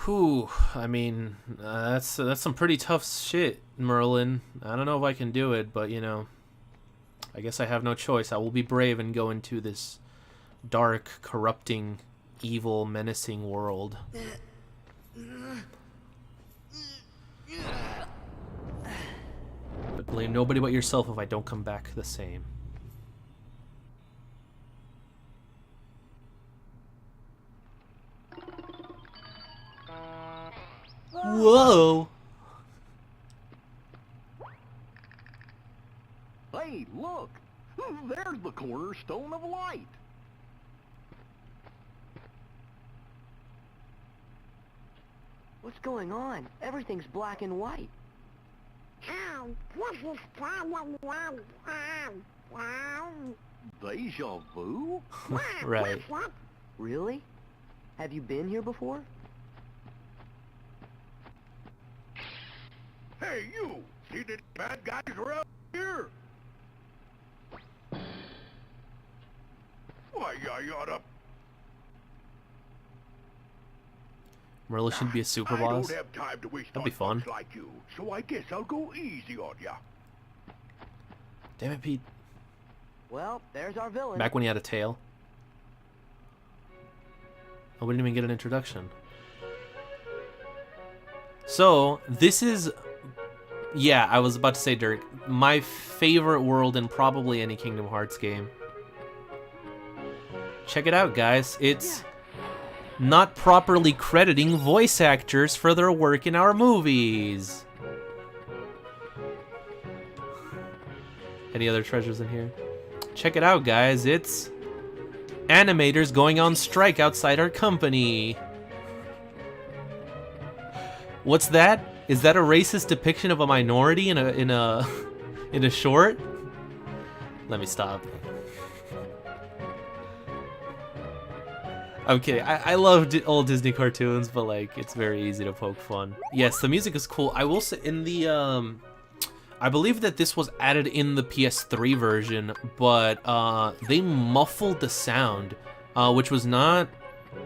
S1: Whew, I mean, that's some pretty tough shit, Merlin. I don't know if I can do it, but I guess I have no choice. I will be brave and go into this dark, corrupting, evil, menacing world. But blame nobody but yourself if I don't come back the same. Whoa!
S2: Hey, look! There's the cornerstone of light!
S5: What's going on? Everything's black and white.
S2: Deja vu?
S1: Right.
S5: Really? Have you been here before?
S2: Hey, you! See the bad guys around here? Why, I oughta...
S1: Merle should be a super
S2: I
S1: boss.
S2: don't have time to waste
S1: That'd be fun.
S2: folks like you, so I guess I'll go easy on ya.
S1: Damn it, Pete.
S5: Well, there's our villain.
S1: Back when he had a tail. Oh, we didn't even get an introduction. So, this is... Yeah, I was about to say, Dirk, my favorite world in probably any Kingdom Hearts game. Check it out, guys. It's not properly crediting voice actors for their work in our movies. Any other treasures in here? Check it out, guys. It's animators going on strike outside our company. What's that? Is that a racist depiction of a minority in a short? Let me stop. I'm kidding. I love old Disney cartoons, but like it's very easy to poke fun. Yes, the music is cool. I will say in the I believe that this was added in the PS3 version, but they muffled the sound, which was not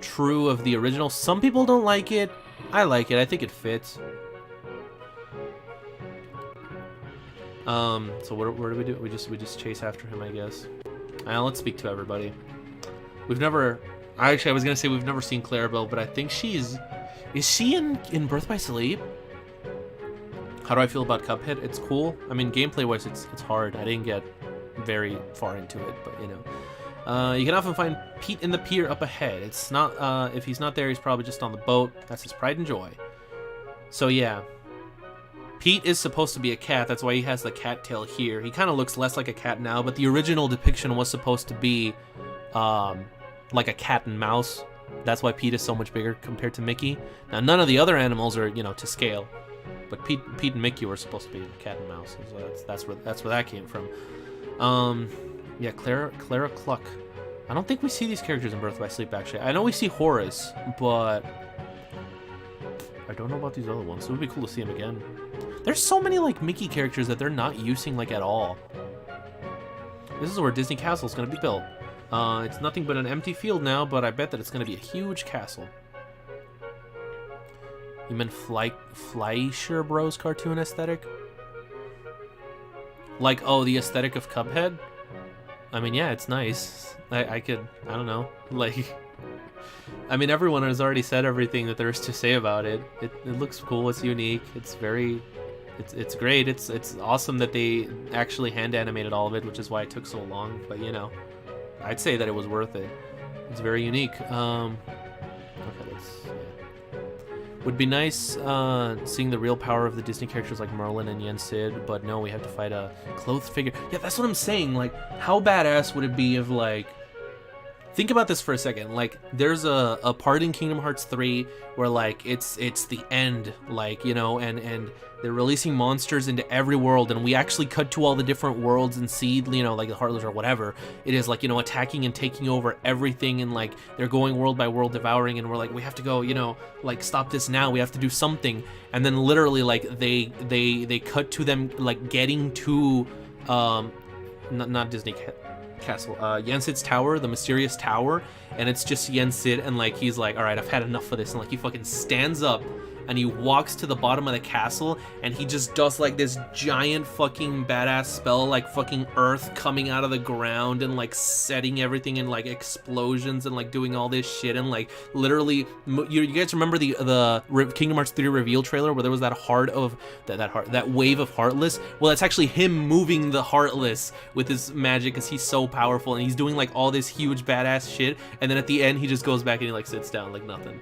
S1: true of the original. Some people don't like it. I like it. I think it fits. So what do we do? We just chase after him, I guess. Let's speak to everybody. We've never... Actually, I was gonna say we've never seen Clarabelle, but I think she's... Is she in Birth by Sleep? How do I feel about Cuphead? It's cool. I mean, gameplay-wise, it's hard. I didn't get very far into it, but you know. You can often find Pete in the pier up ahead. It's not... if he's not there, he's probably just on the boat. That's his pride and joy. So yeah. Pete is supposed to be a cat. That's why he has the cat tail here. He kind of looks less like a cat now, but the original depiction was supposed to be... like a cat and mouse. That's why Pete is so much bigger compared to Mickey. Now, none of the other animals are, you know, to scale, but Pete and Mickey were supposed to be a cat and mouse. So that's where that came from. Yeah, Clara Cluck. I don't think we see these characters in Birth by Sleep. Actually, I know we see Horace, but I don't know about these other ones. So it would be cool to see him again. There's so many like Mickey characters that they're not using like at all. This is where Disney Castle is going to be built. It's nothing but an empty field now, but I bet that it's going to be a huge castle. You meant Fleischer Bros cartoon aesthetic? Like, oh, the aesthetic of Cuphead? I mean, yeah, it's nice. I don't know. Like, I mean, everyone has already said everything that there is to say about it. It looks cool, it's unique, it's very... It's great, it's awesome that they actually hand animated all of it, which is why it took so long, but you know. I'd say that it was worth it. It's very unique. Okay, would be nice seeing the real power of the Disney characters like Merlin and Yen Sid, but no, we have to fight a clothed figure. Yeah, that's what I'm saying. Like, how badass would it be if, like... Think about this for a second. Like, there's a part in Kingdom Hearts 3 where, like, it's the end, like, you know, and they're releasing monsters into every world, and we actually cut to all the different worlds and see, you know, like the Heartless or whatever it is, like, you know, attacking and taking over everything, and like they're going world by world, devouring, and we're like, we have to go, you know, like, stop this now, we have to do something. And then literally, like, they cut to them, like, getting to not Disney Castle, Yen Sid's tower, the mysterious tower, and it's just Yen Sid, and like he's like, all right, I've had enough of this, and like he fucking stands up and he walks to the bottom of the castle, and he just does like this giant fucking badass spell, like fucking earth coming out of the ground and like setting everything in like explosions and like doing all this shit, and like literally, you guys remember the Kingdom Hearts 3 reveal trailer where there was that heart of that wave of Heartless? Well, that's actually him moving the Heartless with his magic, because he's so powerful, and he's doing like all this huge badass shit, and then at the end he just goes back and he like sits down like nothing.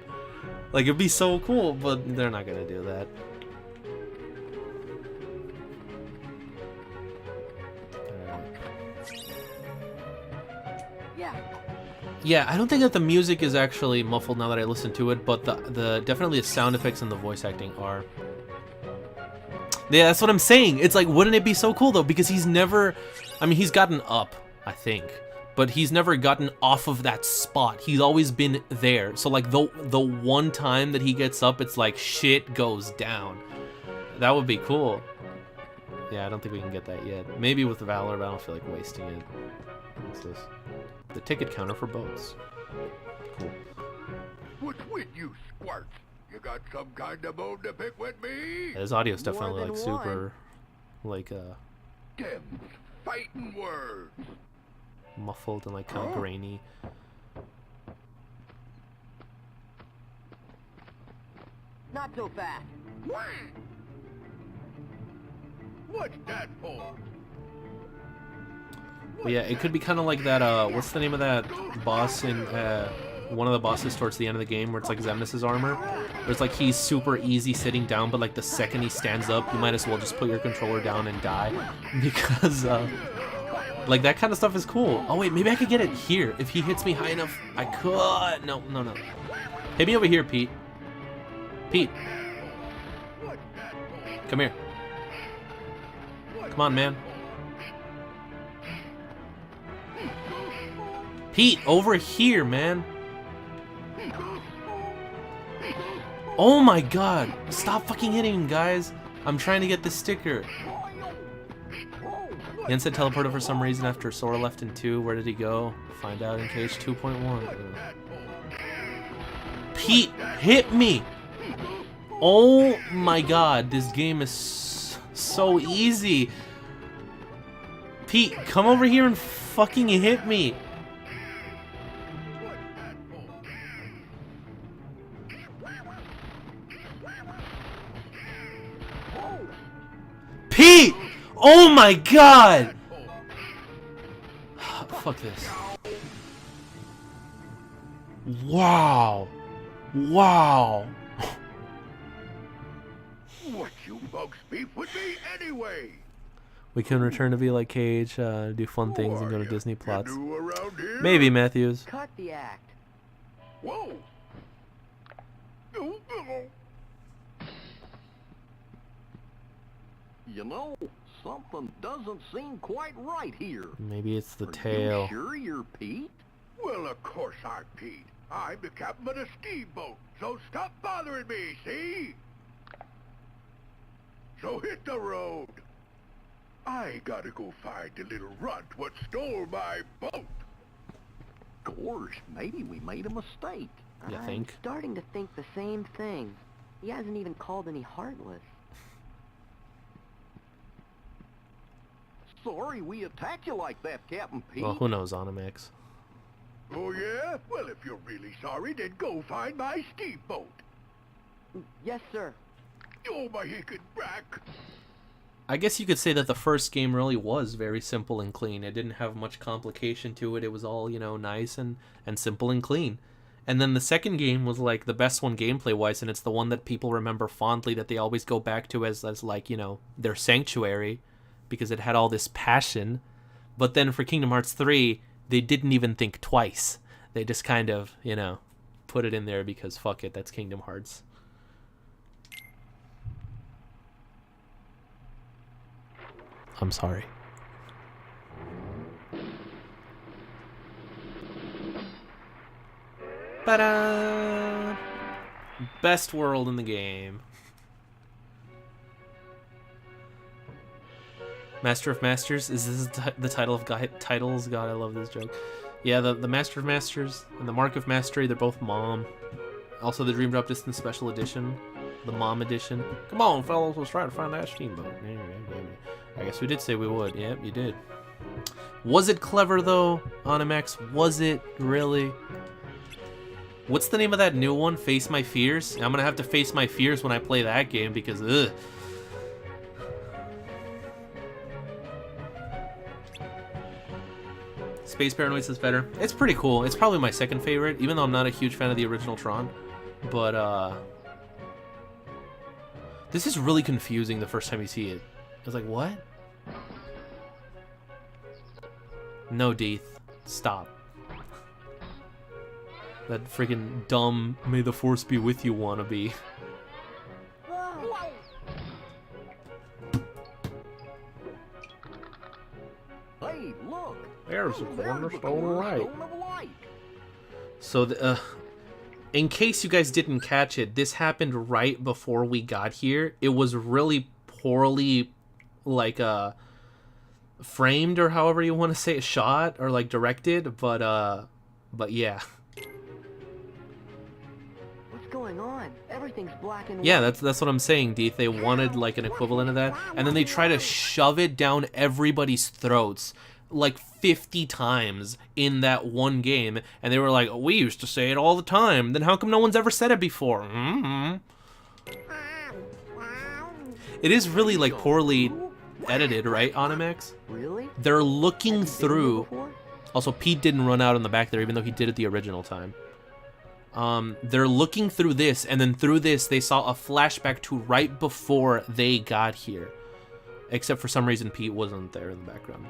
S1: Like, it'd be so cool, but they're not gonna do that. Yeah, I don't think that the music is actually muffled now that I listen to it, but the definitely the sound effects and the voice acting are. Yeah, that's what I'm saying. It's like, wouldn't it be so cool though? Because he's never, I mean, he's gotten up, I think, but he's never gotten off of that spot. He's always been there. So like the one time that he gets up, it's like shit goes down. That would be cool. Yeah, I don't think we can get that yet. Maybe with Valor, but I don't feel like wasting it. What's this? The ticket counter for boats. Cool.
S8: What's with you, squirts? You got some kind of bone to pick with me?
S1: Yeah, his audio's definitely like super, like
S8: Them fighting words.
S1: muffled and like kind of grainy.
S5: Not so fast.
S8: What's that for?
S1: But yeah, it could be kind of like that, what's the name of that boss in, one of the bosses towards the end of the game where it's like Xemnas' armor? Where it's like he's super easy sitting down, but like the second he stands up, you might as well just put your controller down and die. Because, like, that kind of stuff is cool. Oh wait, maybe I could get it here. If he hits me high enough, I could. No. Hit me over here, Pete. Pete. Come here. Come on, man. Pete, over here, man. Oh my god. Stop fucking hitting him, guys. I'm trying to get the sticker. Yen said teleported for some reason after Sora left in 2. Where did he go? Find out in cage 2.1. Pete, hit me! Oh my god, this game is so easy. Pete, come over here and fucking hit me. Pete! Oh my god! Fuck this. Wow. Wow.
S8: What you folks beef with me anyway?
S1: We can return to be like Cage, do fun things, and go to Disney plots.
S8: You new around here?
S1: Maybe, Matthews.
S5: Cut the act.
S8: Whoa.
S2: You know, something doesn't seem quite right here.
S1: Maybe it's the
S2: Are
S1: tail.
S2: you sure you're Pete?
S8: Well, of course I'm Pete. I'm the captain of the steamboat, so stop bothering me, see? So hit the road. I gotta go find the little runt what stole my boat.
S2: Gosh, maybe we made a mistake.
S1: You
S5: I'm
S1: think?
S5: starting to think the same thing. He hasn't even called any Heartless.
S2: Sorry we attacked you like that, Captain Pete.
S1: Well, who knows, Onimax.
S8: Oh yeah? Well, if you're really sorry, then go find my steamboat.
S5: Yes, sir.
S8: Oh, my hickey back.
S1: I guess you could say that the first game really was very simple and clean. It didn't have much complication to it. It was all, you know, nice and simple and clean. And then the second game was like the best one gameplay-wise, and it's the one that people remember fondly, that they always go back to as like, you know, their sanctuary, because it had all this passion. But then for Kingdom Hearts 3, they didn't even think twice. They just kind of, you know, put it in there because fuck it, that's Kingdom Hearts. I'm sorry. Ta-da! Best world in the game. Master of Masters? Is this the title of titles? God, I love this joke. Yeah, the Master of Masters and the Mark of Mastery, they're both Mom. Also the Dream Drop Distance Special Edition. the mom edition. Come on, fellas, let's try to find that steamboat. I guess we did say we would. Yep, you did. Was it clever though, Onimex? Was it really? What's the name of that new one? Face My Fears? I'm gonna have to face my fears when I play that game because ugh. Space Paranoid is better. It's pretty cool. It's probably my second favorite, even though I'm not a huge fan of the original Tron. But this is really confusing the first time you see it. I was like, what? No, Deeth. Stop. That freaking dumb "May the Force be with you" wannabe.
S2: Hey, look!
S4: There's the cornerstone of light.
S1: So, in case you guys didn't catch it, this happened right before we got here. It was really poorly, like, framed, or however you want to say it, shot, or, like, directed, but yeah.
S5: What's going on? Everything's black and white.
S1: Yeah, that's what I'm saying, Deeth. They wanted, like, an equivalent of that, and then they try to shove it down everybody's throats, like 50 times in that one game, and they were like, we used to say it all the time, then how come no one's ever said it before? It is really, like, poorly edited, right, Onimex?
S5: Really?
S1: They're looking
S5: Have you seen
S1: through...
S5: them before?
S1: Also, Pete didn't run out in the back there, even though he did it the original time. They're looking through this, and then through this, they saw a flashback to right before they got here. Except for some reason, Pete wasn't there in the background.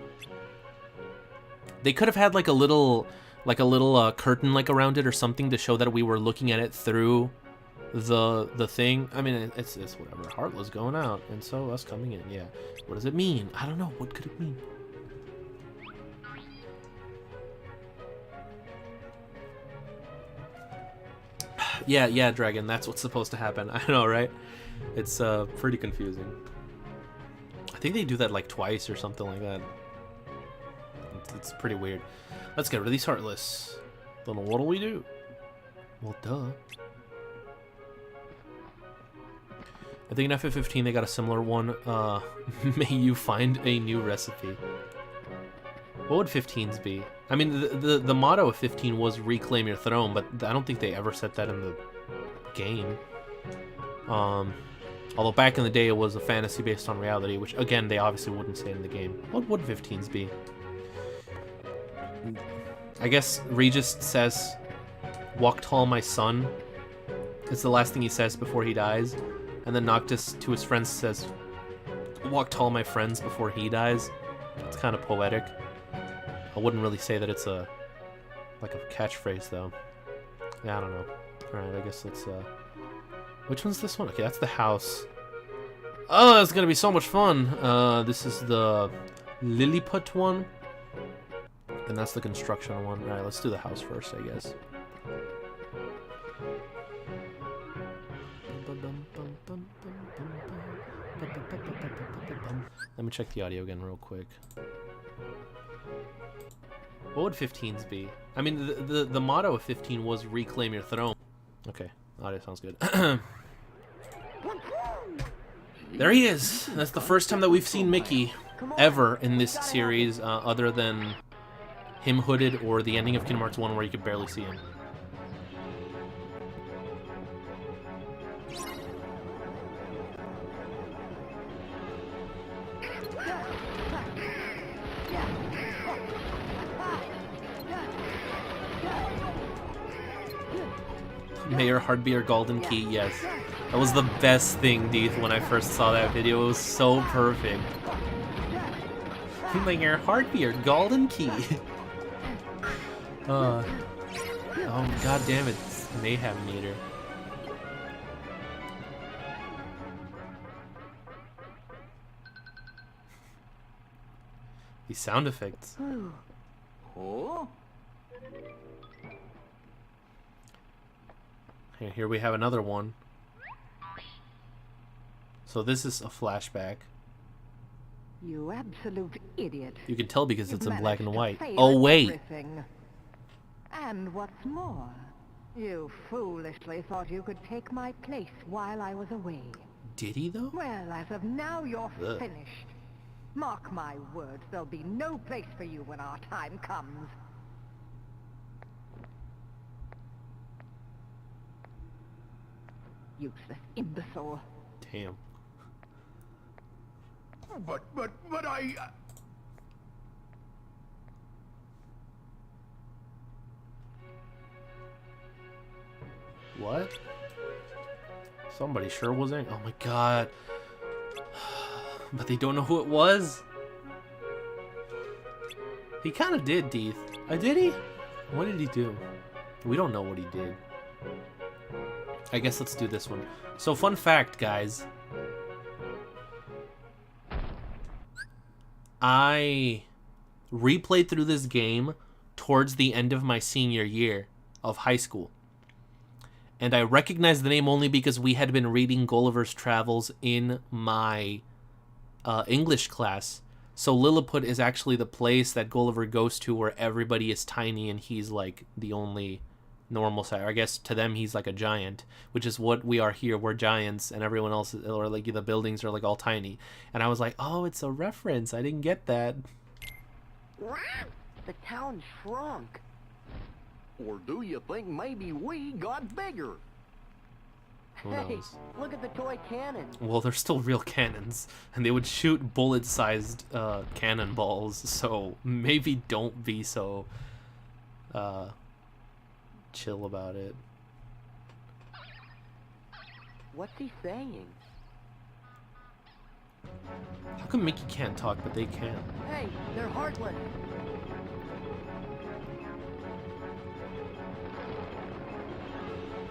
S1: They could have had like a little curtain like around it or something to show that we were looking at it through the thing. I mean, it's whatever. Heartless going out, and so us coming in. Yeah. What does it mean? I don't know. What could it mean? Yeah, Dragon. That's what's supposed to happen. I know, right? It's pretty confusing. I think they do that like twice or something like that. It's pretty weird. Let's get rid of these Heartless. Then what'll we do? Well, duh. I think in FF15 they got a similar one. May you find a new recipe. What would 15's be? I mean, the motto of 15 was reclaim your throne, but I don't think they ever said that in the game. Although back in the day it was a fantasy based on reality, which again they obviously wouldn't say in the game. What would 15's be? I guess Regis says, "Walk tall, my son." It's the last thing he says before he dies, and then Noctis to his friends says, "Walk tall, my friends," before he dies. It's kind of poetic. I wouldn't really say that it's a catchphrase though. Yeah, I don't know. All right, I guess let's. Which one's this one? Okay, that's the house. Oh, that's gonna be so much fun. This is the Lilliput one. And that's the construction one. Alright, let's do the house first, I guess. Let me check the audio again real quick. What would 15's be? I mean, the motto of 15 was reclaim your throne. Okay, audio sounds good. There he is! That's the first time that we've seen Mickey ever in this series, other than him hooded or the ending of Kingdom Hearts 1 where you could barely see him. May your heart be your golden key, yes. That was the best thing, Deeth, when I first saw that video. It was so perfect. May your heart be your golden key. Oh, god damn it, Mayhem Meter. These sound effects.
S2: Oh?
S1: Here we have another one. So this is a flashback.
S5: You absolute idiot.
S1: You can tell because it's in black and white.
S5: Fail
S1: Oh
S5: at
S1: wait.
S5: everything. And what's more, You foolishly thought you could take my place while I was away.
S1: Did he, though?
S5: Well, as of now, you're
S1: Ugh.
S5: finished. Mark my words, there'll be no place for you when our time comes. Useless imbecile.
S1: Damn.
S8: But I...
S1: What? Somebody sure wasn't. Oh my god. But they don't know who it was? He kind of did, Deeth. Did he? What did he do? We don't know what he did. I guess let's do this one. So, fun fact, guys. I replayed through this game towards the end of my senior year of high school. And I recognized the name only because we had been reading Gulliver's Travels in my English class. So Lilliput is actually the place that Gulliver goes to where everybody is tiny and he's like the only normal size. I guess to them he's like a giant, which is what we are here. We're giants and everyone else, or like the buildings are like all tiny. And I was like, oh, it's a reference. I didn't get that.
S5: The town shrunk.
S2: Or do you think maybe we got bigger?
S1: Who
S5: Hey,
S1: knows?
S5: look at the toy cannon.
S1: Well, they're still real cannons, and they would shoot bullet-sized cannonballs, so maybe don't be so chill about it.
S5: What's he saying?
S1: How come Mickey can't talk, but they can?
S5: Hey, they're heartless.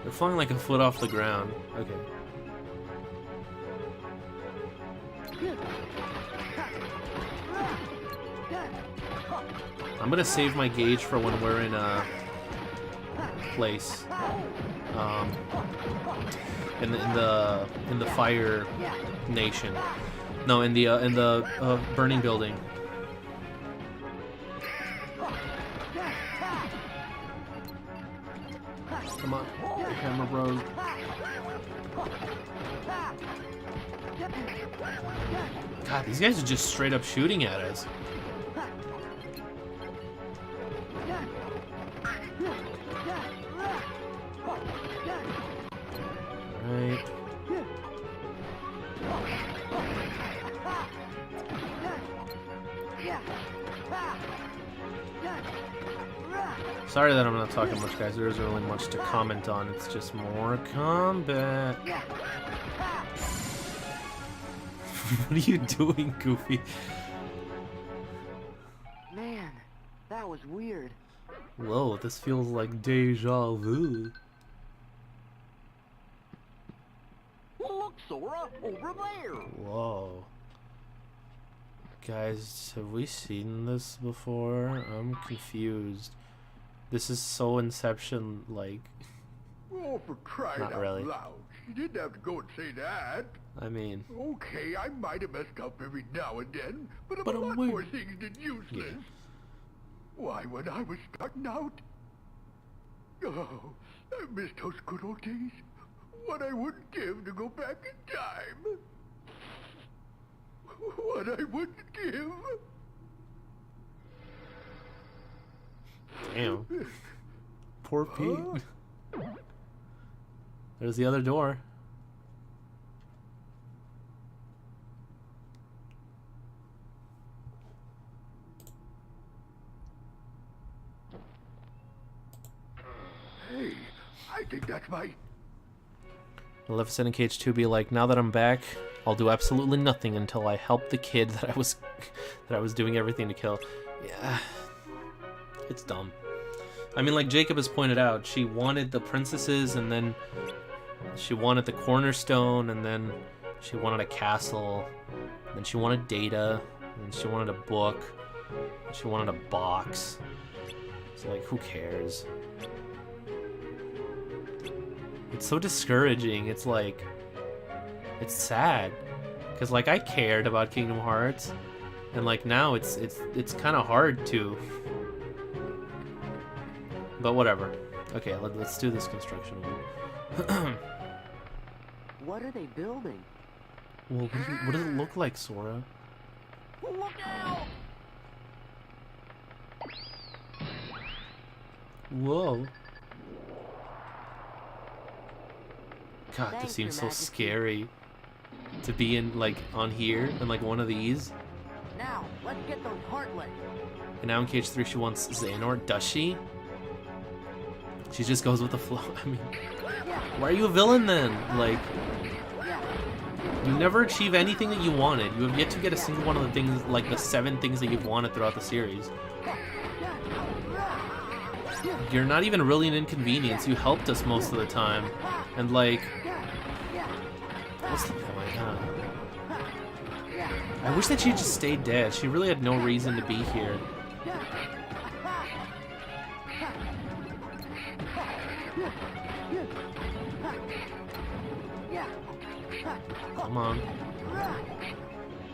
S1: They're flying like a foot off the ground. Okay. I'm gonna save my gauge for when we're in a place. In the Fire Nation. No, in the burning building. Come on, camera bros. God, these guys are just straight up shooting at us. Right. Sorry that I'm not talking much, guys. There isn't really much to comment on. It's just more combat. What are you doing, Goofy?
S5: Man, that was weird.
S1: Whoa, this feels like deja vu.
S2: Look, Sora, over there.
S1: Whoa. Guys, have we seen this before? I'm confused. This is so Inception-like.
S8: Oh, for crying
S1: Not
S8: out
S1: really.
S8: loud. You didn't have to go and say that.
S1: I mean,
S8: Okay, I might have messed up every now and then, but I'm
S1: But
S8: a
S1: I'm
S8: lot
S1: weird.
S8: more things than useless.
S1: Yeah.
S8: Why, when I was starting out... Oh, I miss those good old days. What I wouldn't give to go back in time. What I wouldn't give.
S1: damn. Poor Pete. There's the other door.
S8: Hey, I think that's my...
S1: Maleficent and Cage 2 be like, now that I'm back, I'll do absolutely nothing until I help the kid that I was doing everything to kill. Yeah, it's dumb. I mean, like Jacob has pointed out, she wanted the princesses, and then she wanted the cornerstone, and then she wanted a castle, and then she wanted data, and then she wanted a book, and she wanted a box. So like, who cares? It's so discouraging. It's like, it's sad, because like I cared about Kingdom Hearts, and like now it's kind of hard to. But whatever. Okay, let's do this construction one.
S5: What are they building?
S1: Well, what does it look like, Sora?
S5: Look out!
S1: Whoa. God,
S5: Thanks,
S1: this seems
S5: Your
S1: so
S5: Majesty.
S1: scary. To be in, like, on here, in, like, one of these.
S5: Now, let's get those heartless.
S1: And now in Cage 3 she wants Xehanort. Does she? She just goes with the flow. I mean, why are you a villain then? Like, you never achieve anything that you wanted. You have yet to get a single one of the things, like the 7 things that you've wanted throughout the series. You're not even really an inconvenience. You helped us most of the time. And like, what's the point, huh? I wish that she just stayed dead. She really had no reason to be here. Come on.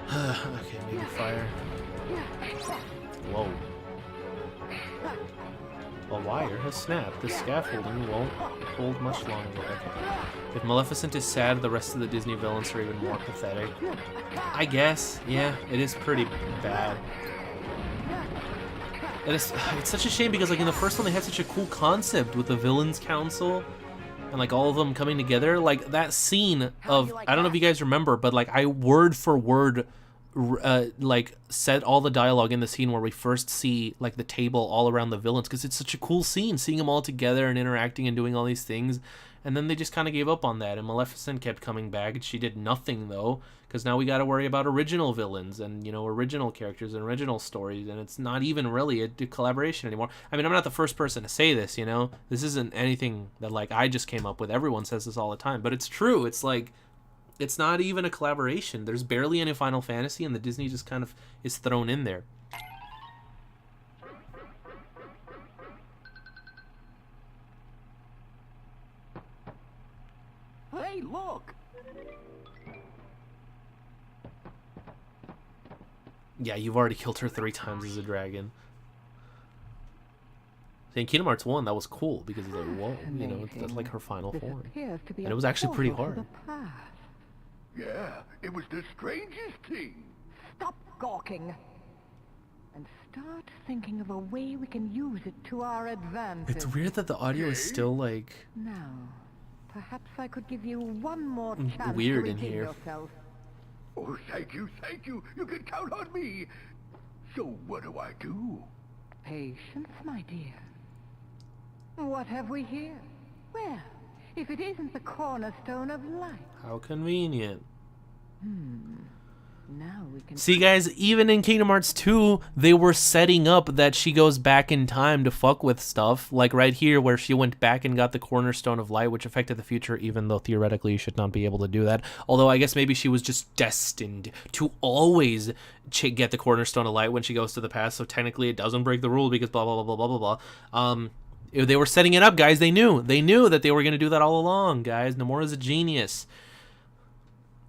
S1: Okay, maybe fire. Whoa. A wire has snapped. The scaffolding won't hold much longer. Okay. If Maleficent is sad, the rest of the Disney villains are even more pathetic. I guess. Yeah, it is pretty bad. It's such a shame because, like, in the first one they had such a cool concept with the Villains Council and, like, all of them coming together. Like, that scene of, I don't know if you guys remember, but, like, I word for word like said all the dialogue in the scene where we first see, like, the table all around the villains, because it's such a cool scene seeing them all together and interacting and doing all these things. And then they just kind of gave up on that, and Maleficent kept coming back, and she did nothing though, because now we got to worry about original villains and, you know, original characters and original stories, and it's not even really a collaboration anymore. I mean, I'm not the first person to say this, you know, this isn't anything that, like, I just came up with. Everyone says this all the time, but it's true. It's like, it's not even a collaboration. There's barely any Final Fantasy, and the Disney just kind of is thrown in there.
S5: Hey, look!
S1: Yeah, you've already killed her 3 times as a dragon. In Kingdom Hearts 1, that was cool, because it's like, whoa, you know, that's like her final form. And it was actually pretty hard.
S8: Yeah, it was the strangest thing.
S6: Stop gawking. And start thinking of a way we can use it to our advantage.
S1: It's weird that the audio is still, like,
S6: Now, perhaps I could give you one more chance
S1: weird
S6: to
S1: in
S6: redeem
S1: here.
S6: yourself.
S8: Oh, thank you, thank you. You can count on me. So what do I do?
S6: Patience, my dear. What have we here? Well, if it isn't the cornerstone of life.
S1: How convenient.
S6: Now we can...
S1: See, guys, even in Kingdom Hearts 2, they were setting up that she goes back in time to fuck with stuff. Like right here, where she went back and got the Cornerstone of Light, which affected the future, even though theoretically you should not be able to do that. Although I guess maybe she was just destined to always get the Cornerstone of Light when she goes to the past, so technically it doesn't break the rule because blah, blah, blah, blah, blah, blah, blah. They were setting it up, guys. They knew that they were going to do that all along, guys. Nomura's a genius.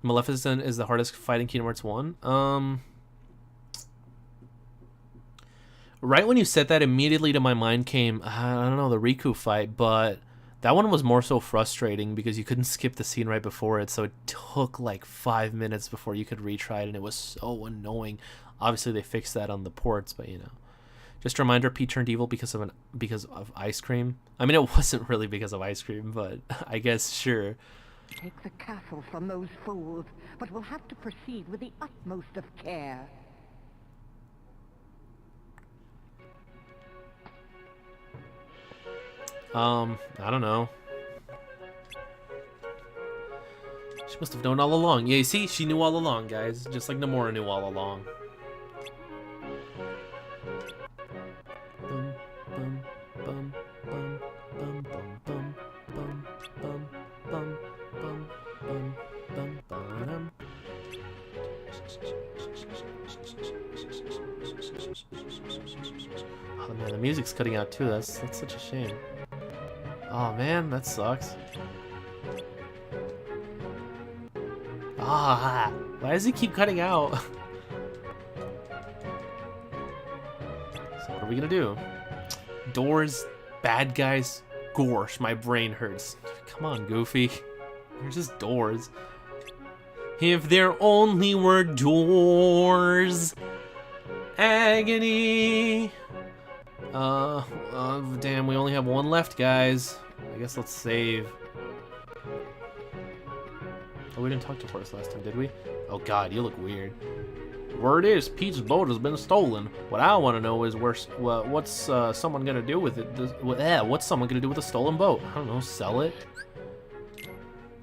S1: Maleficent is the hardest fight in Kingdom Hearts 1. Right when you said that, immediately to my mind came, I don't know, the Riku fight, but that one was more so frustrating because you couldn't skip the scene right before it, so it took like 5 minutes before you could retry it, and it was so annoying. Obviously, they fixed that on the ports, but you know. Just a reminder, Pete turned evil because of ice cream. I mean, it wasn't really because of ice cream, but I guess sure.
S6: Take the castle from those fools, but we'll have to proceed with the utmost of care.
S1: I don't know. She must have known all along. Yeah, you see, she knew all along, guys. Just like Nomura knew all along. Oh man, the music's cutting out too. That's such a shame. Oh man, that sucks. Ah, why does it keep cutting out? So what are we gonna do? Doors, bad guys, Gosh, my brain hurts. Come on, Goofy. They're just doors. If there only were doors. Agony. Damn, we only have one left, guys. I guess let's save. Oh, we didn't talk to Horace last time, did we? Oh god, you look weird. Word is, Pete's boat has been stolen. What I want to know is what's someone gonna do with it? What's someone gonna do with a stolen boat? I don't know, sell it?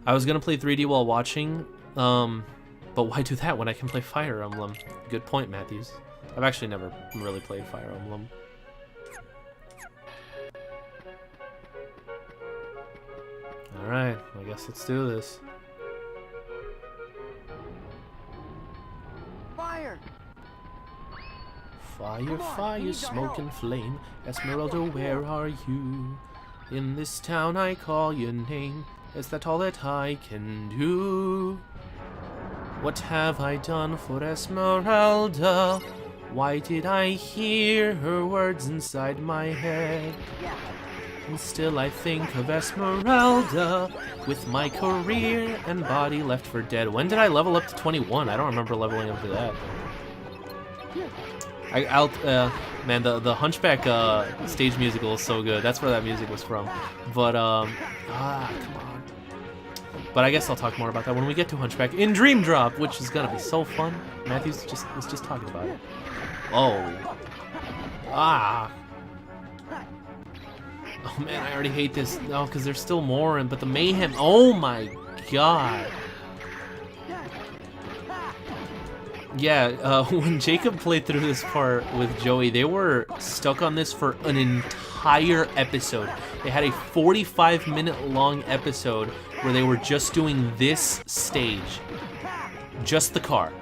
S1: I was gonna play 3D while watching, but why do that when I can play Fire Emblem? Good point, Matthews. I've actually never really played Fire Emblem. Alright, I guess let's do this.
S5: Fire!
S1: Fire, fire, smoke and flame. Esmeralda, where are you? In this town I call your name. Is that all that I can do? What have I done for Esmeralda? Why did I hear her words inside my head? And still I think of Esmeralda, with my career and body left for dead. When did I level up to 21? I don't remember leveling up to that. Man, the Hunchback stage musical is so good. That's where that music was from. But come on. But I guess I'll talk more about that when we get to Hunchback in Dream Drop, which is gonna be so fun. Matthews was just talking about it. Oh. Ah. Oh man, I already hate this. No, because there's still more, but the mayhem. Oh my god. Yeah, when Jacob played through this part with Joey, they were stuck on this for an entire episode. They had a 45-minute long episode where they were just doing this stage. Just the car.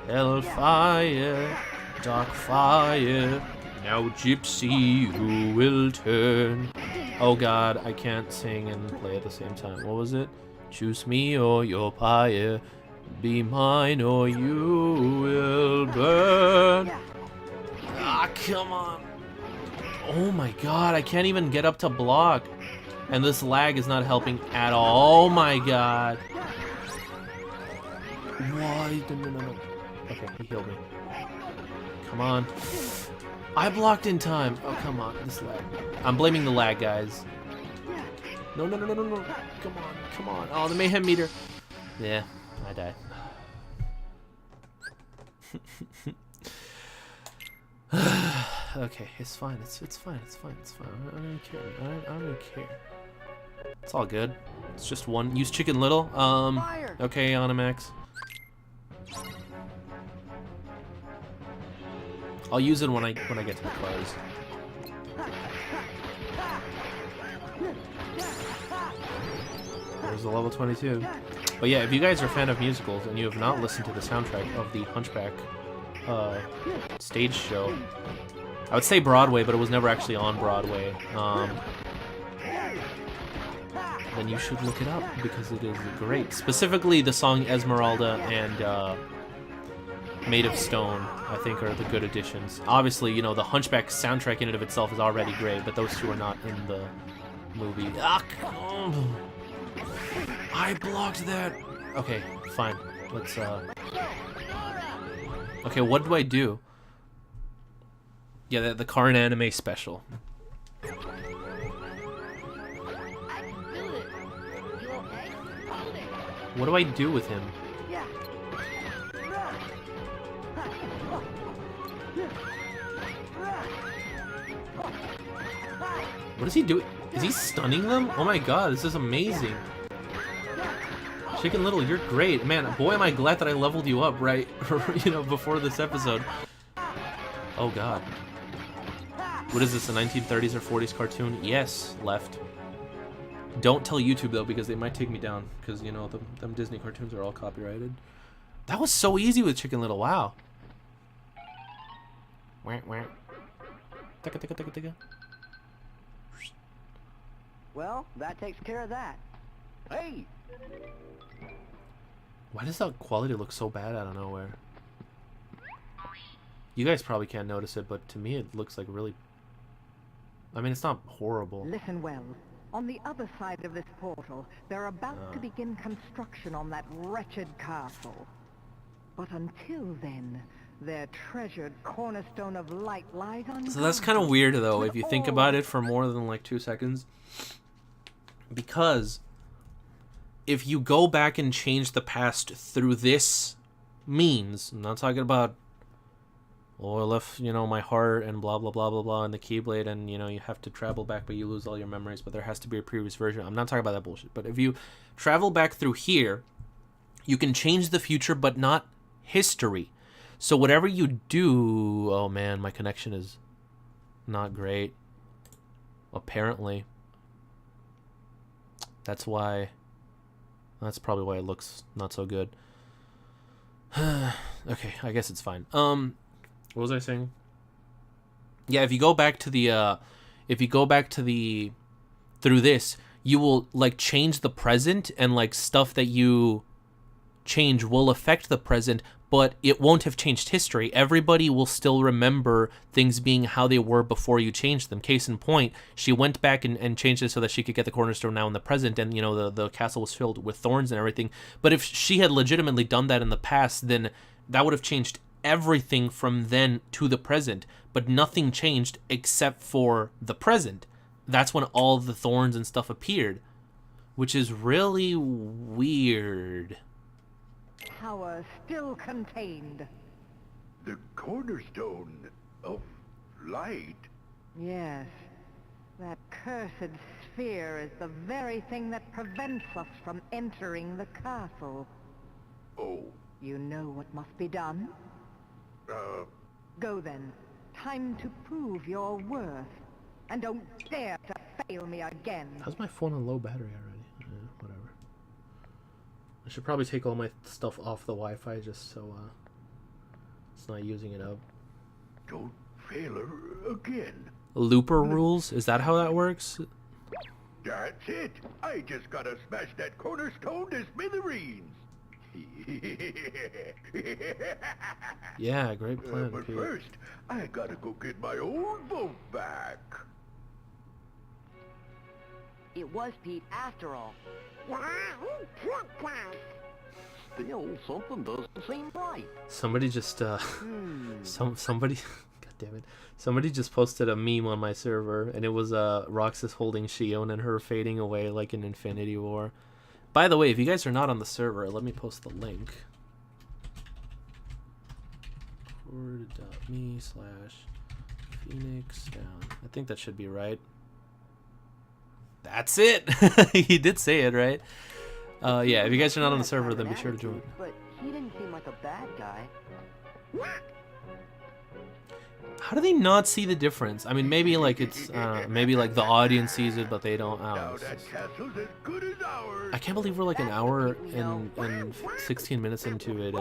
S1: Hellfire, dark fire, now gypsy who will turn. Oh god, I can't sing and play at the same time. What was it? Choose me or your pyre, be mine or you will burn. Ah, come on. Oh my god, I can't even get up to block. And this lag is not helping at all. Oh my god. Why? No. Okay, he healed me. Come on. I blocked in time. Oh, come on. This lag. I'm blaming the lag, guys. No. Come on. Oh, the mayhem meter. Yeah, I died. Okay, it's fine. It's fine. I don't care. I don't care. It's all good. It's just one. Use Chicken Little. Okay, Animax. I'll use it when I get to the cars. There's the level 22. But yeah, if you guys are a fan of musicals and you have not listened to the soundtrack of the Hunchback stage show, I would say Broadway, but it was never actually on Broadway. Then you should look it up because it is great. Specifically, the song Esmeralda and Made of Stone, I think, are the good additions. Obviously, you know, the Hunchback soundtrack in and of itself is already great, but those two are not in the movie. Ah, I blocked that. Okay, fine. Let's, Okay, what do I do? Yeah, the Karn anime special. What do I do with him? What is he doing? Is he stunning them? Oh my god, this is amazing. Chicken Little, you're great. Man, boy, am I glad that I leveled you up right, you know, before this episode. Oh god. What is this, a 1930s or 40s cartoon? Yes, left. Don't tell YouTube, though, because they might take me down. Because, you know, them Disney cartoons are all copyrighted. That was so easy with Chicken Little, wow.
S5: Well, that takes care of that.
S2: Hey,
S1: Why does that quality look so bad out of nowhere? You guys probably can't notice it, but to me it looks like really... I mean, it's not horrible.
S5: Listen well. On the other side of this portal, they're about to begin construction on that wretched castle. But until then, their treasured cornerstone of light lies on.
S1: So that's kind of weird, though, if you think about it for more than like 2 seconds. Because if you go back and change the past through this means, I'm not talking about, oh, I left, you know, my heart and blah, blah, blah, blah, blah, and the Keyblade, and, you know, you have to travel back, but you lose all your memories, but there has to be a previous version. I'm not talking about that bullshit. But if you travel back through here, you can change the future, but not history. So whatever you do... Oh, man, my connection is not great. Apparently. That's why... That's probably why it looks not so good. Okay, I guess it's fine. What was I saying? Yeah, if you go back to the... Through this, you will, like, change the present, and, like, stuff that you change will affect the present, but it won't have changed history. Everybody will still remember things being how they were before you changed them. Case in point, she went back and changed it so that she could get the cornerstone now in the present, and, you know, the castle was filled with thorns and everything. But if she had legitimately done that in the past, then that would have changed everything from then to the present. But nothing changed except for the present. That's when all the thorns and stuff appeared, which is really weird.
S5: Tower still contained.
S8: The cornerstone of light?
S5: Yes. That cursed sphere is the very thing that prevents us from entering the castle.
S8: Oh,
S5: You know what must be done? Go then. Time to prove your worth. And don't dare to fail me again.
S1: How's my phone on low battery already? Whatever. I should probably take all my stuff off the Wi-Fi just so it's not using it up.
S8: don't fail her again.
S1: Looper rules? Is that how that works?
S8: That's it. I just gotta smash that cornerstone to smithereens.
S1: Yeah, great plan,
S8: But
S1: Pete.
S8: first, I gotta go get my old boat back.
S5: It was Pete after all.
S2: Still, something doesn't seem right.
S1: Somebody just somebody God damn it. Somebody just posted a meme on my server, and it was Roxas holding Shion and her fading away like in Infinity War. By the way, if you guys are not on the server, let me post the link. Forward.me/Phoenix down. I think that should be right. That's it. He did say it, right? Yeah, if you guys are not on the server, then be sure to join.
S5: But he didn't seem like a bad guy.
S1: How do they not see the difference? I mean, maybe like it's maybe like the audience sees it, but they don't. I don't
S8: Now
S1: know.
S8: that castle's as good as ours.
S1: I can't believe we're like an hour and 16 minutes into it,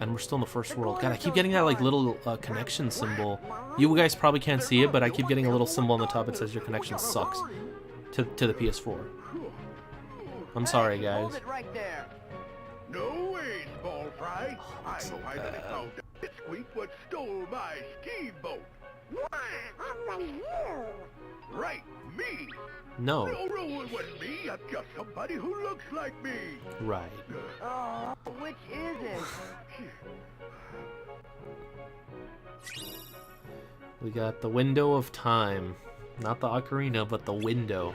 S1: and we're still in the first world. God, I keep getting that like little connection symbol. You guys probably can't see it, but I keep getting a little symbol on the top that says your connection sucks to the PS4. I'm sorry, guys.
S5: Hold it right there.
S8: No way, Small Fry. I
S1: that's so
S8: finally
S1: bad.
S8: found the squeak what stole my ski boat. Right, me.
S1: No,
S8: No, it wasn't me. I'm just somebody who looks like me.
S1: right.
S5: Oh, which is it?
S1: We got the window of time, not the ocarina, but the window.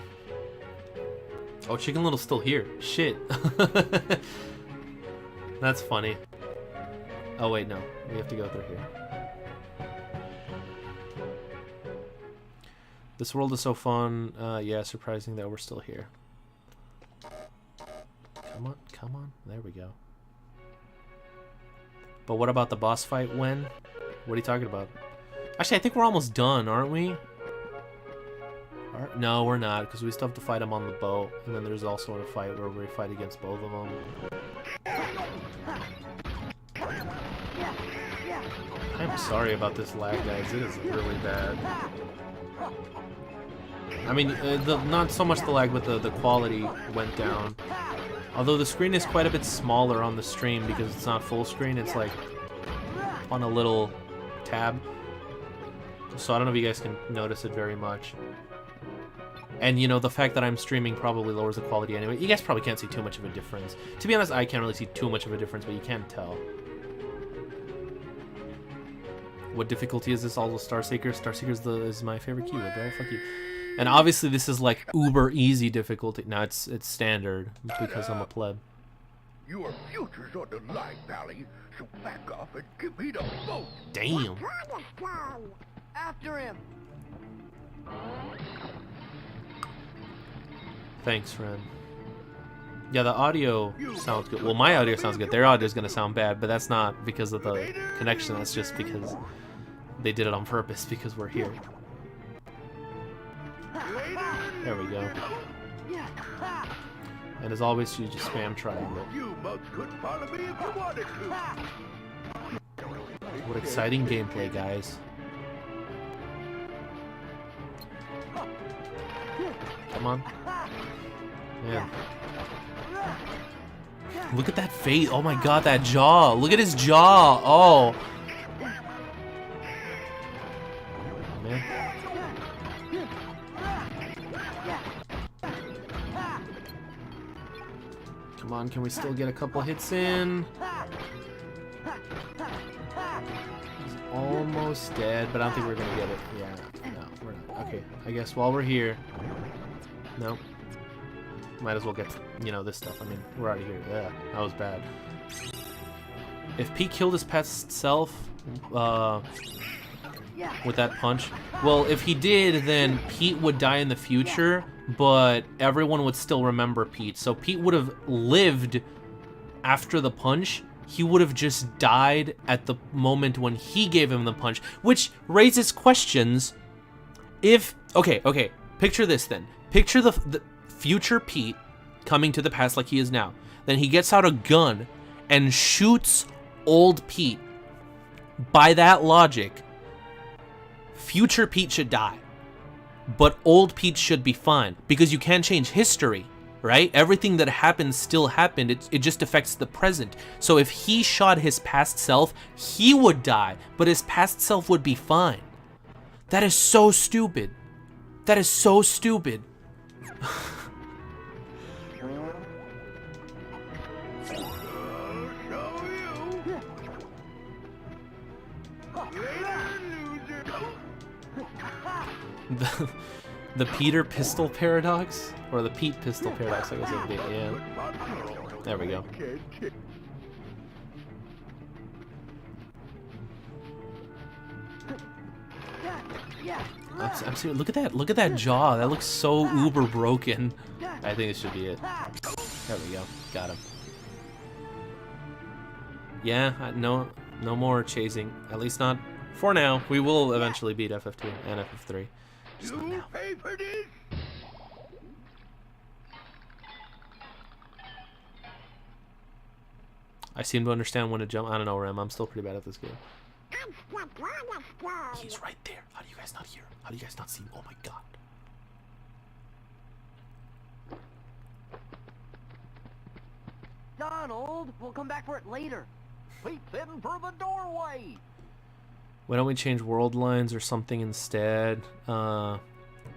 S1: Oh, Chicken Little's still here. Shit. That's funny. Oh wait, no. We have to go through here. This world is so fun. Yeah, surprising that we're still here. Come on, come on. There we go. But what about the boss fight when? What are you talking about? Actually, I think we're almost done, aren't we? No, we're not, because we still have to fight him on the boat. And then there's also a fight where we fight against both of them. I'm sorry about this lag, guys. It is really bad. I mean, not so much the lag, but the quality went down. Although the screen is quite a bit smaller on the stream because it's not full screen. It's like on a little tab. So I don't know if you guys can notice it very much. And, you know, the fact that I'm streaming probably lowers the quality anyway. You guys probably can't see too much of a difference. To be honest, I can't really see too much of a difference, but you can tell. What difficulty is this? Also Starseeker? Starseeker is my favorite keyword, bro. Fuck you. And obviously this is like uber easy difficulty. No, it's standard because I'm a pleb.
S8: Your future's on the line, Valley. So back off and give me the vote.
S1: Damn.
S5: After him.
S1: Thanks, friend. Yeah, the audio sounds good. Well, my audio sounds good. Their audio is gonna sound bad, but that's not because of the connection. That's just because they did it on purpose because we're here. There we go. And as always, you just spam triangle.
S8: You mugs could follow me if you wanted to.
S1: What exciting gameplay, guys. Come on. Man. Look at that face. Oh my god, that jaw. Look at his jaw. Oh. Man. Come on, can we still get a couple hits in? He's almost dead, but I don't think we're gonna get it. Yeah, no, we're not. Okay, I guess while we're here. No. Might as well get, you know, this stuff. I mean, we're already here. Yeah, that was bad. If Pete killed his past self with that punch, well, if he did, then Pete would die in the future, but everyone would still remember Pete. So Pete would have lived after the punch. He would have just died at the moment when he gave him the punch, which raises questions. If, okay, picture this then. Picture the future Pete coming to the past like he is now. Then he gets out a gun and shoots old Pete. By that logic, future Pete should die. But old Pete should be fine. Because you can't change history, right? Everything that happened still happened. It just affects the present. So if he shot his past self, he would die. But his past self would be fine. That is so stupid. That is so stupid. The Peter pistol paradox? Or the Pete pistol paradox, I guess it would be. Yeah. There we go. I'm serious. Look at that. Look at that jaw. That looks so uber broken. I think this should be it. There we go. Got him. Yeah, no more chasing. At least not for now. We will eventually beat FF2 and FF3. Just not now.
S8: Pay for this.
S1: I seem to understand when to jump. I don't know, Rem. I'm still pretty bad at this game. He's right there. How do you guys not hear? How do you guys not see him? Oh my god.
S9: Donald, we'll come back for it later. Keep heading for the doorway.
S1: Why don't we change world lines or something instead? To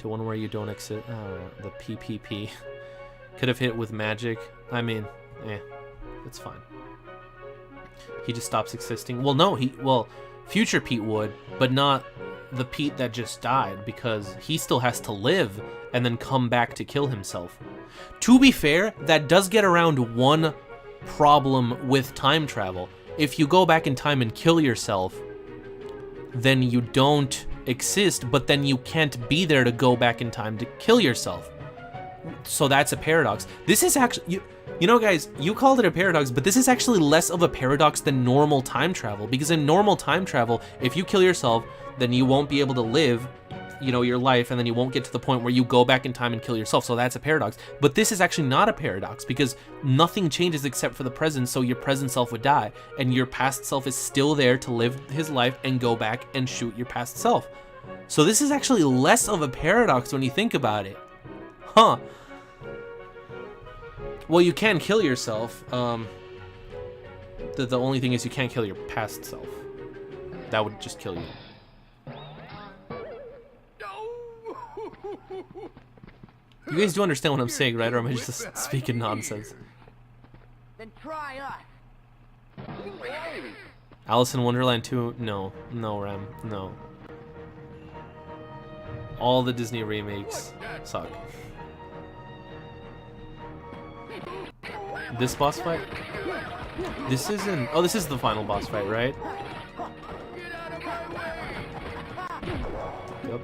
S1: one where you don't exit. The PPP. Could have hit with magic. I mean, it's fine. He just stops existing. Well, no, future Pete would, but not the Pete that just died, because he still has to live and then come back to kill himself. To be fair, that does get around one problem with time travel. If you go back in time and kill yourself, then you don't exist, but then you can't be there to go back in time to kill yourself. So that's a paradox. This is actually, you know guys, you called it a paradox, but this is actually less of a paradox than normal time travel, because in normal time travel, if you kill yourself, then you won't be able to live, your life, and then you won't get to the point where you go back in time and kill yourself. So that's a paradox. But this is actually not a paradox, because nothing changes except for the present, so your present self would die, and your past self is still there to live his life and go back and shoot your past self. So this is actually less of a paradox when you think about it. Huh. Well, you can kill yourself. The only thing is you can't kill your past self. That would just kill you. You guys do understand what I'm saying, right? Or am I just speaking nonsense?
S9: Then try us.
S1: Alice in Wonderland 2? No. No, Rem. No. All the Disney remakes suck. This boss fight? This isn't... Oh, this is the final boss fight, right? Yep.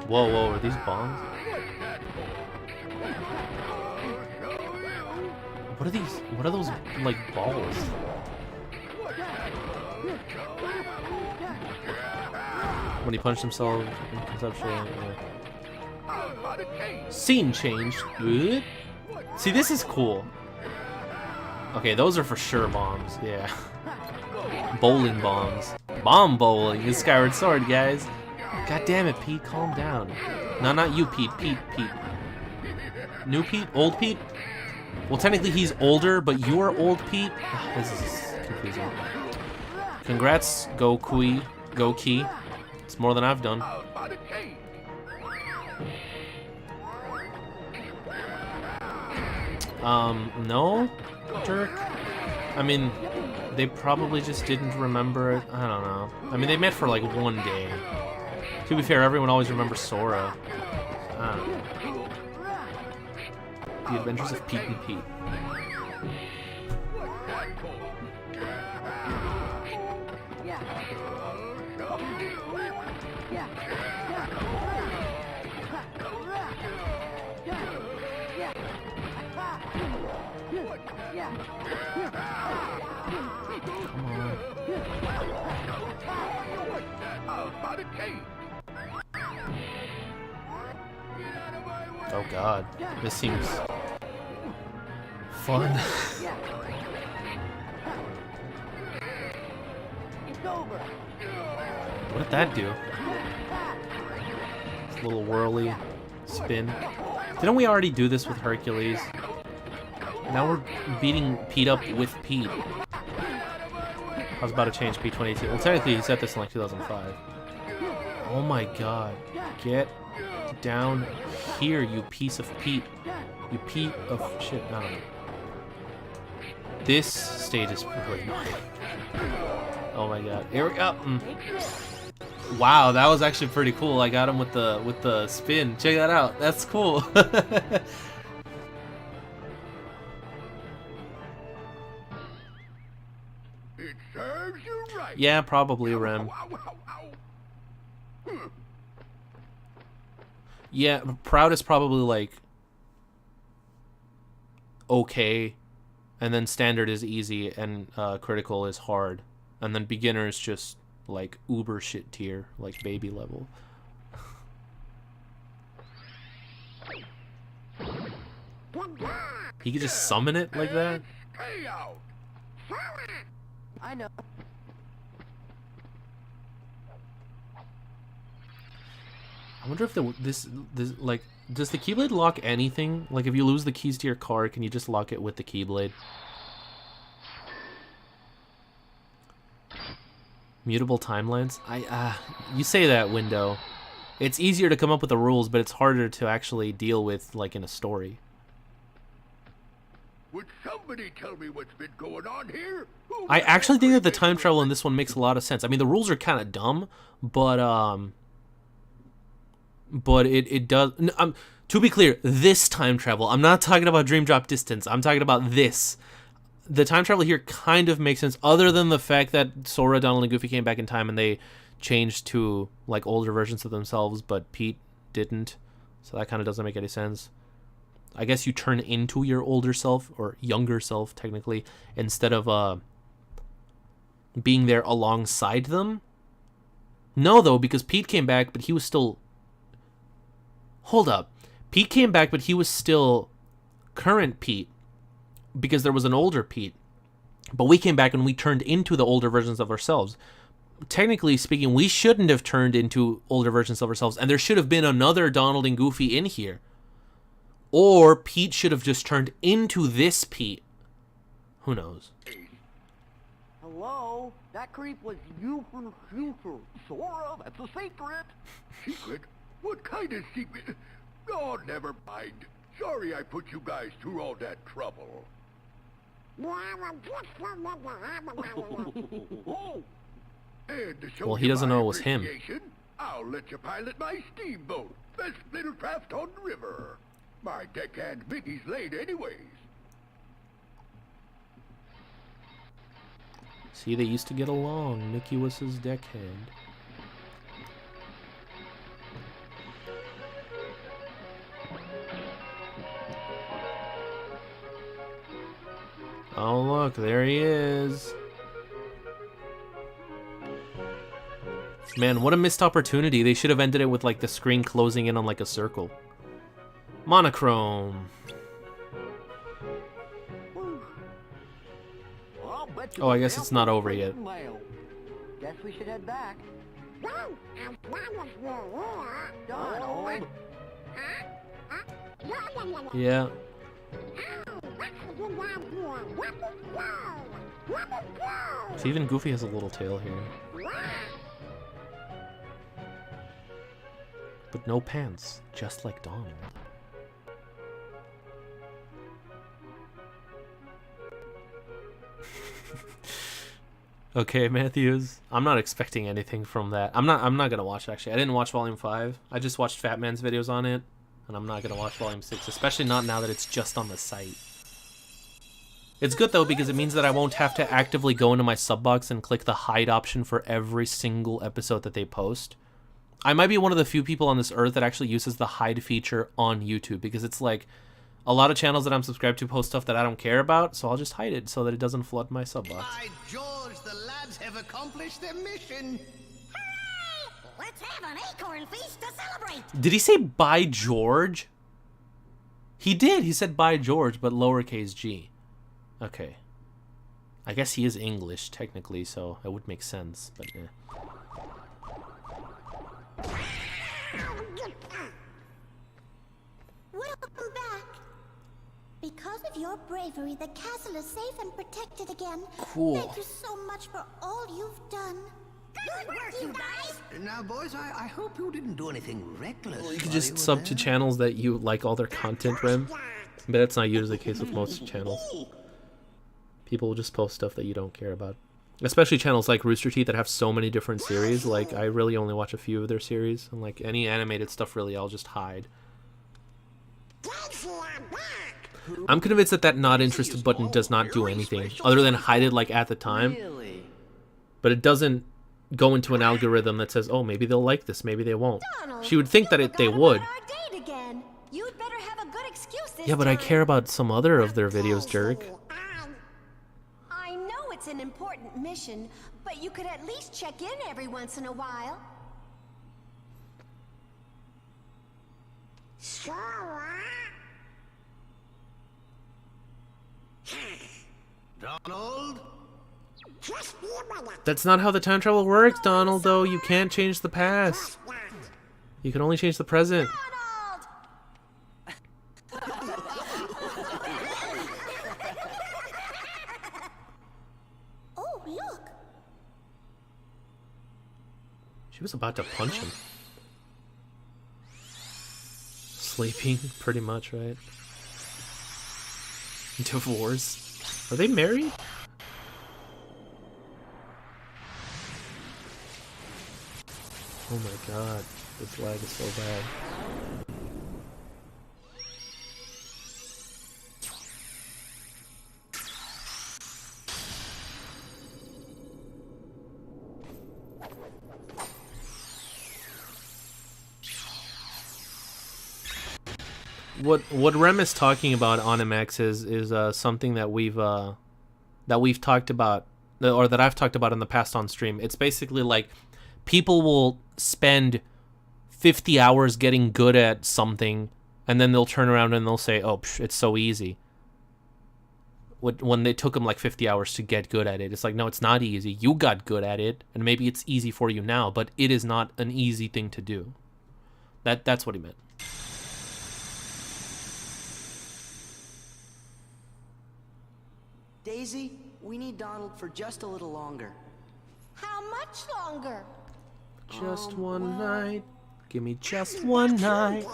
S1: Whoa, whoa, are these bombs? What are these? What are those, like, balls? When he punched himself in conceptual... Scene changed. Good. See, this is cool. Okay, those are for sure bombs, yeah. Bowling bombs. Bomb bowling is Skyward Sword, guys. God damn it, Pete, calm down. No, not you, Pete. Pete. New Pete? Old Pete? Well, technically he's older, but you're old Pete? Ugh, this is confusing. Congrats, Goki. It's more than I've done. No? Jerk? I mean, they probably just didn't remember it. I don't know. I mean, they met for like one day. To be fair, everyone always remembers Sora. I don't know. The Adventures of Pete and Pete. Come on. Oh god, this seems fun. What did that do? This little whirly spin. Didn't we already do this with Hercules? Now we're beating Pete up with Pete. I was about to change P22. Well, technically he said this in like 2005. Oh my god. Get down here, you piece of Pete. You Pete of shit. I don't know. This stage is really annoying. Oh my god. Here we go. Wow, that was actually pretty cool. I got him with the spin. Check that out. That's cool.
S8: It serves you right.
S1: Yeah, probably, Rem. Yeah, Proud is probably like okay, and then Standard is easy, and Critical is hard, and then Beginner is just like uber shit tier, like baby level. He could just summon it like that?
S9: I know.
S1: I wonder if this like, does the Keyblade lock anything? Like, if you lose the keys to your car, can you just lock it with the Keyblade? Mutable timelines? You say that, Window. It's easier to come up with the rules, but it's harder to actually deal with, like, in a story.
S8: Would somebody tell me what's been going on here?
S1: I actually think that the time travel in this one makes a lot of sense. I mean, the rules are kind of dumb, but it does. To be clear, this time travel. I'm not talking about Dream Drop Distance. I'm talking about this. The time travel here kind of makes sense, other than the fact that Sora, Donald, and Goofy came back in time and they changed to like older versions of themselves, but Pete didn't. So that kind of doesn't make any sense. I guess you turn into your older self, or younger self, technically, instead of being there alongside them. No, though, because Pete came back, but he was still... Hold up. Pete came back, but he was still current Pete, because there was an older Pete. But we came back and we turned into the older versions of ourselves. Technically speaking, we shouldn't have turned into older versions of ourselves, and there should have been another Donald and Goofy in here. Or Pete should have just turned into this Pete. Who knows?
S9: Hello? That creep was you from the future. Sora, that's a secret.
S8: Secret? What kind of secret? Oh, never mind. Sorry I put you guys through all that trouble. And to show
S1: Well, he
S8: you
S1: doesn't
S8: my
S1: know it was him.
S8: appreciation, I'll let you pilot my steamboat. Best little craft on the river. My deckhand Mickey's late anyways.
S1: See, they used to get along. Mickey was his deckhand. Oh, look, there he is. Man, what a missed opportunity. They should have ended it with, like, the screen closing in on, like, a circle. Monochrome. Oh, I guess it's not over yet.
S9: Guess we should head back.
S1: Yeah. See, even Goofy has a little tail here. But no pants, just like Donald. Okay, Matthews. I'm not expecting anything from that. I'm not gonna watch, actually. I didn't watch Volume 5. I just watched Fat Man's videos on it, and I'm not gonna watch Volume 6, especially not now that it's just on the site. It's good though, because it means that I won't have to actively go into my sub box and click the hide option for every single episode that they post. I might be one of the few people on this earth that actually uses the hide feature on YouTube, because it's like a lot of channels that I'm subscribed to post stuff that I don't care about, so I'll just hide it so that it doesn't flood my sub box.
S7: By George, the lads have accomplished their mission.
S3: Hooray! Let's have an acorn feast to celebrate!
S1: Did he say by George? He did. He said by George, but lowercase g. Okay. I guess he is English, technically, so it would make sense, but eh.
S3: Welcome back. Because of your bravery, the castle is safe and protected again.
S1: Cool.
S3: Thank you so much for all you've done. Good work, you guys!
S7: Now, boys, I hope you didn't do anything reckless.
S1: You could
S7: while
S1: just
S7: were
S1: sub to
S7: there.
S1: channels that you like all their content, Rem. But that's not usually the case with most channels. People will just post stuff that you don't care about. Especially channels like Rooster Teeth that have so many different series. Like, I really only watch a few of their series. And, like, any animated stuff, really, I'll just hide. I'm convinced that that not interested button does not do anything other than hide it, like, at the time. But it doesn't go into an algorithm that says, oh, maybe they'll like this, maybe they won't. She would think that they would.
S3: You'd better have a good excuse this
S1: Yeah, but I
S3: time.
S1: care about some other of their videos, jerk.
S3: I know it's an important mission, but you could at least check in every once in a while.
S7: Donald?
S1: That's not how the time travel works, Donald, though. You can't change the past. You can only change the present.
S3: Oh, look.
S1: She was about to punch him. Sleeping, pretty much, right? Divorce. Are they married? Oh my god, this lag is so bad. What Rem is talking about on MX is something that we've talked about, or that I've talked about in the past on stream. It's basically like people will spend 50 hours getting good at something, and then they'll turn around and they'll say, "Oh, it's so easy." When they took them like 50 hours to get good at it, it's like, no, it's not easy. You got good at it, and maybe it's easy for you now, but it is not an easy thing to do. That's what he meant.
S10: Daisy, we need Donald for just a little longer.
S3: How much longer?
S1: Just one night. Give me just one night.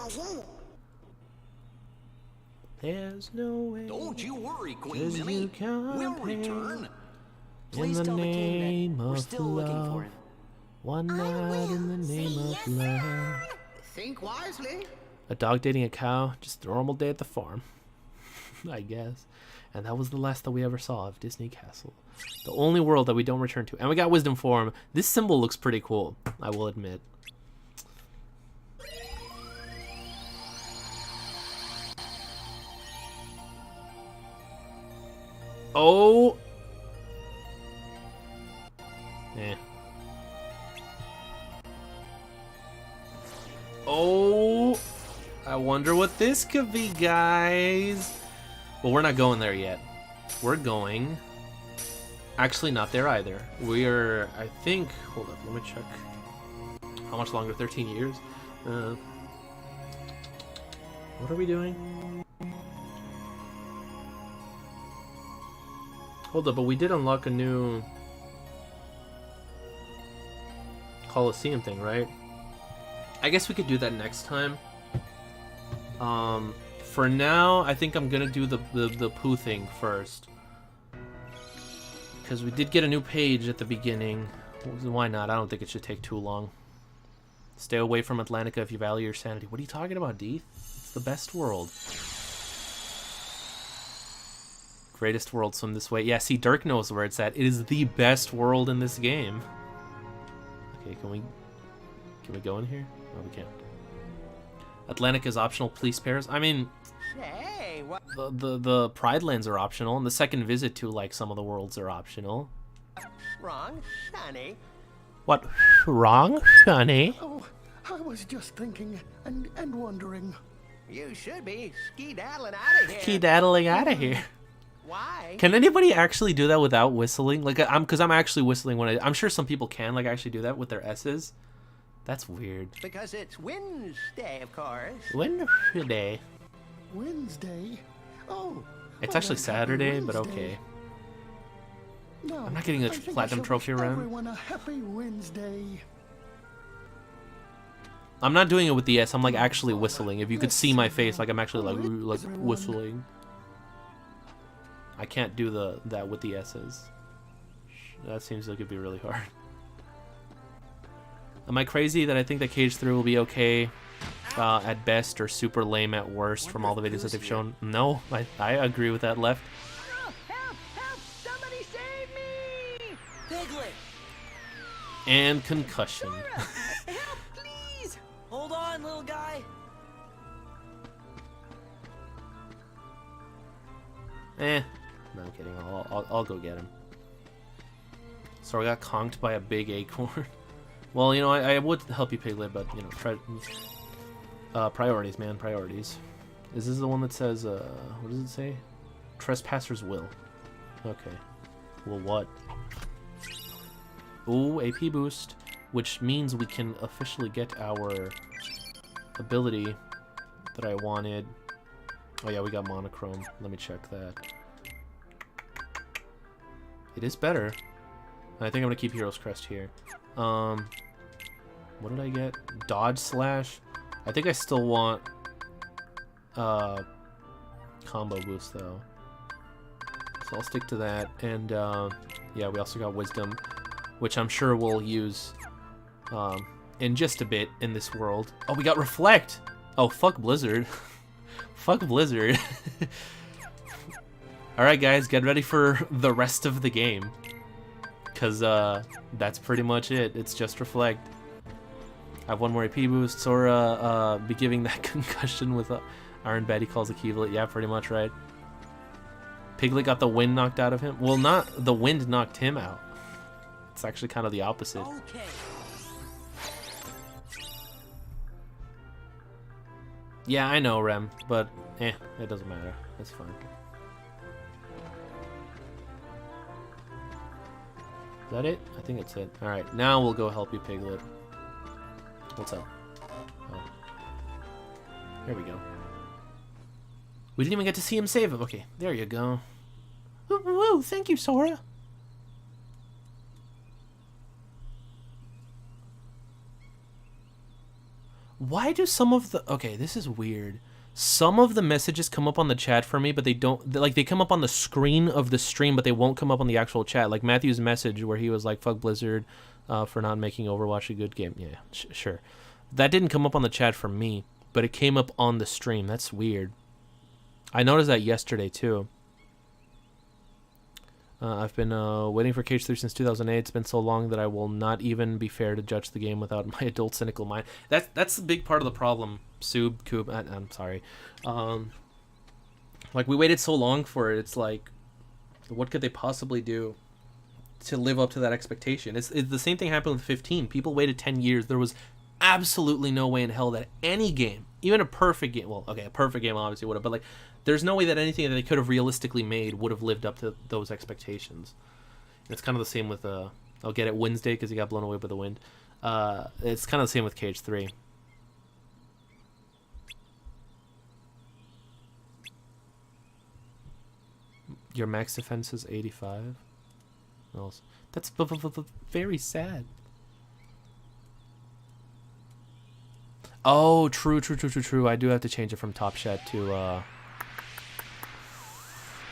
S1: There's no way.
S2: Don't you worry, Queen
S1: 'cause
S2: Minnie.
S1: you can't
S2: We'll
S1: pay.
S2: return.
S10: Please
S1: In the
S10: tell the king
S1: name
S10: that we're
S1: of
S10: still looking for
S1: love.
S10: him.
S1: One night in the name of love.
S7: Think wisely.
S1: A dog dating a cow, just a normal day at the farm, I guess. And that was the last that we ever saw of Disney Castle. The only world that we don't return to. And we got Wisdom Form. This symbol looks pretty cool, I will admit. Oh! Eh. Oh! I wonder what this could be, guys. Well, we're not going there yet. We're going... Actually, not there either. We're, I think... Hold up, let me check. How much longer? 13 years? What are we doing? Hold up, but we did unlock a new... Coliseum thing, right? I guess we could do that next time. For now, I think I'm gonna do the poo thing first. Because we did get a new page at the beginning. Why not? I don't think it should take too long. Stay away from Atlantica if you value your sanity. What are you talking about, Deeth? It's the best world. Greatest world swim this way. Yeah, see, Dirk knows where it's at. It is the best world in this game. Okay, can we go in here? No, we can't. Atlantic is optional. Police pairs. I mean,
S9: Hey, what?
S1: the Pride lands are optional, and the second visit to like some of the worlds are optional.
S9: Wrong, Sonny.
S1: What wrong, Sonny?
S8: Oh, I was just thinking and wondering.
S9: You should be skedaddling out of here.
S1: Skedaddling out of here.
S9: Why?
S1: Can anybody actually do that without whistling? Like, because I'm actually whistling when I'm sure some people can like actually do that with their S's. That's weird.
S9: Because it's Wednesday, of course.
S1: Wednesday.
S8: Wednesday? Oh.
S1: It's
S8: well,
S1: actually
S8: then,
S1: Saturday,
S8: happy
S1: but
S8: Wednesday.
S1: okay.
S8: No,
S1: I'm not getting a
S8: I think I
S1: platinum
S8: shall
S1: trophy
S8: wish
S1: around.
S8: everyone a happy Wednesday.
S1: I'm not doing it with the S. I'm like actually whistling. If you could see my face, like I'm actually like whistling. I can't do that with the S's. That seems like it'd be really hard. Am I crazy that I think that Cage 3 will be okay at best or super lame at worst from all the videos that they've shown? No, I agree with that, Left.
S10: Help! Help! Somebody save me! Piglet!
S1: And concussion.
S10: Help, please! Hold on, little guy.
S1: No, I'm kidding. I'll go get him. So I got conked by a big acorn. Well, you know, I would help you, Piglet, but, you know, priorities, man, priorities. Is this the one that says, what does it say? Trespassers will. Okay. Well, what? Ooh, AP boost, which means we can officially get our ability that I wanted. Oh yeah, we got monochrome. Let me check that. It is better. I think I'm gonna keep Hero's Crest here. What did I get? Dodge Slash. I think I still want combo boost though. So I'll stick to that. And yeah, we also got Wisdom, which I'm sure we'll use in just a bit in this world. Oh, we got Reflect. Oh, fuck Blizzard. Fuck Blizzard. Alright guys, get ready for the rest of the game. Because that's pretty much it. It's just Reflect. I have one more AP boost. Sora be giving that concussion with Iron Betty calls a Keyblade. Yeah, pretty much right. Piglet got the wind knocked out of him. Well, not the wind knocked him out. It's actually kind of the opposite.
S10: Okay.
S1: Yeah, I know, Rem, but it doesn't matter. It's fine. Is that it? I think it's it. Alright, now we'll go help you, Piglet. What's up? Oh. There we go. We didn't even get to see him save him. Okay, there you go. Woo, woo, Oh, thank you, Sora. Why do some of the... Okay, this is weird. Some of the messages come up on the chat for me, but they don't... Like, they come up on the screen of the stream, but they won't come up on the actual chat. Like Matthew's message where he was like, fuck Blizzard for not making Overwatch a good game. Yeah, sure. That didn't come up on the chat for me, but it came up on the stream. That's weird. I noticed that yesterday, too. I've been waiting for Cage 3 since 2008. It's been so long that I will not even be fair to judge the game without my adult cynical mind. That's the big part of the problem, Coop. I'm sorry. Like, we waited so long for it. It's like, what could they possibly do to live up to that expectation? It's the same thing happened with 15. People waited 10 years. There was absolutely no way in hell that any game, even a perfect game, well, okay, a perfect game obviously would have, but like, there's no way that anything that they could have realistically made would have lived up to those expectations. It's kind of the same with I'll get it Wednesday because he got blown away by the wind. It's kind of the same with Cage 3. Your max defense is 85. Well, that's very sad. Oh, true. I do have to change it from Top Chat to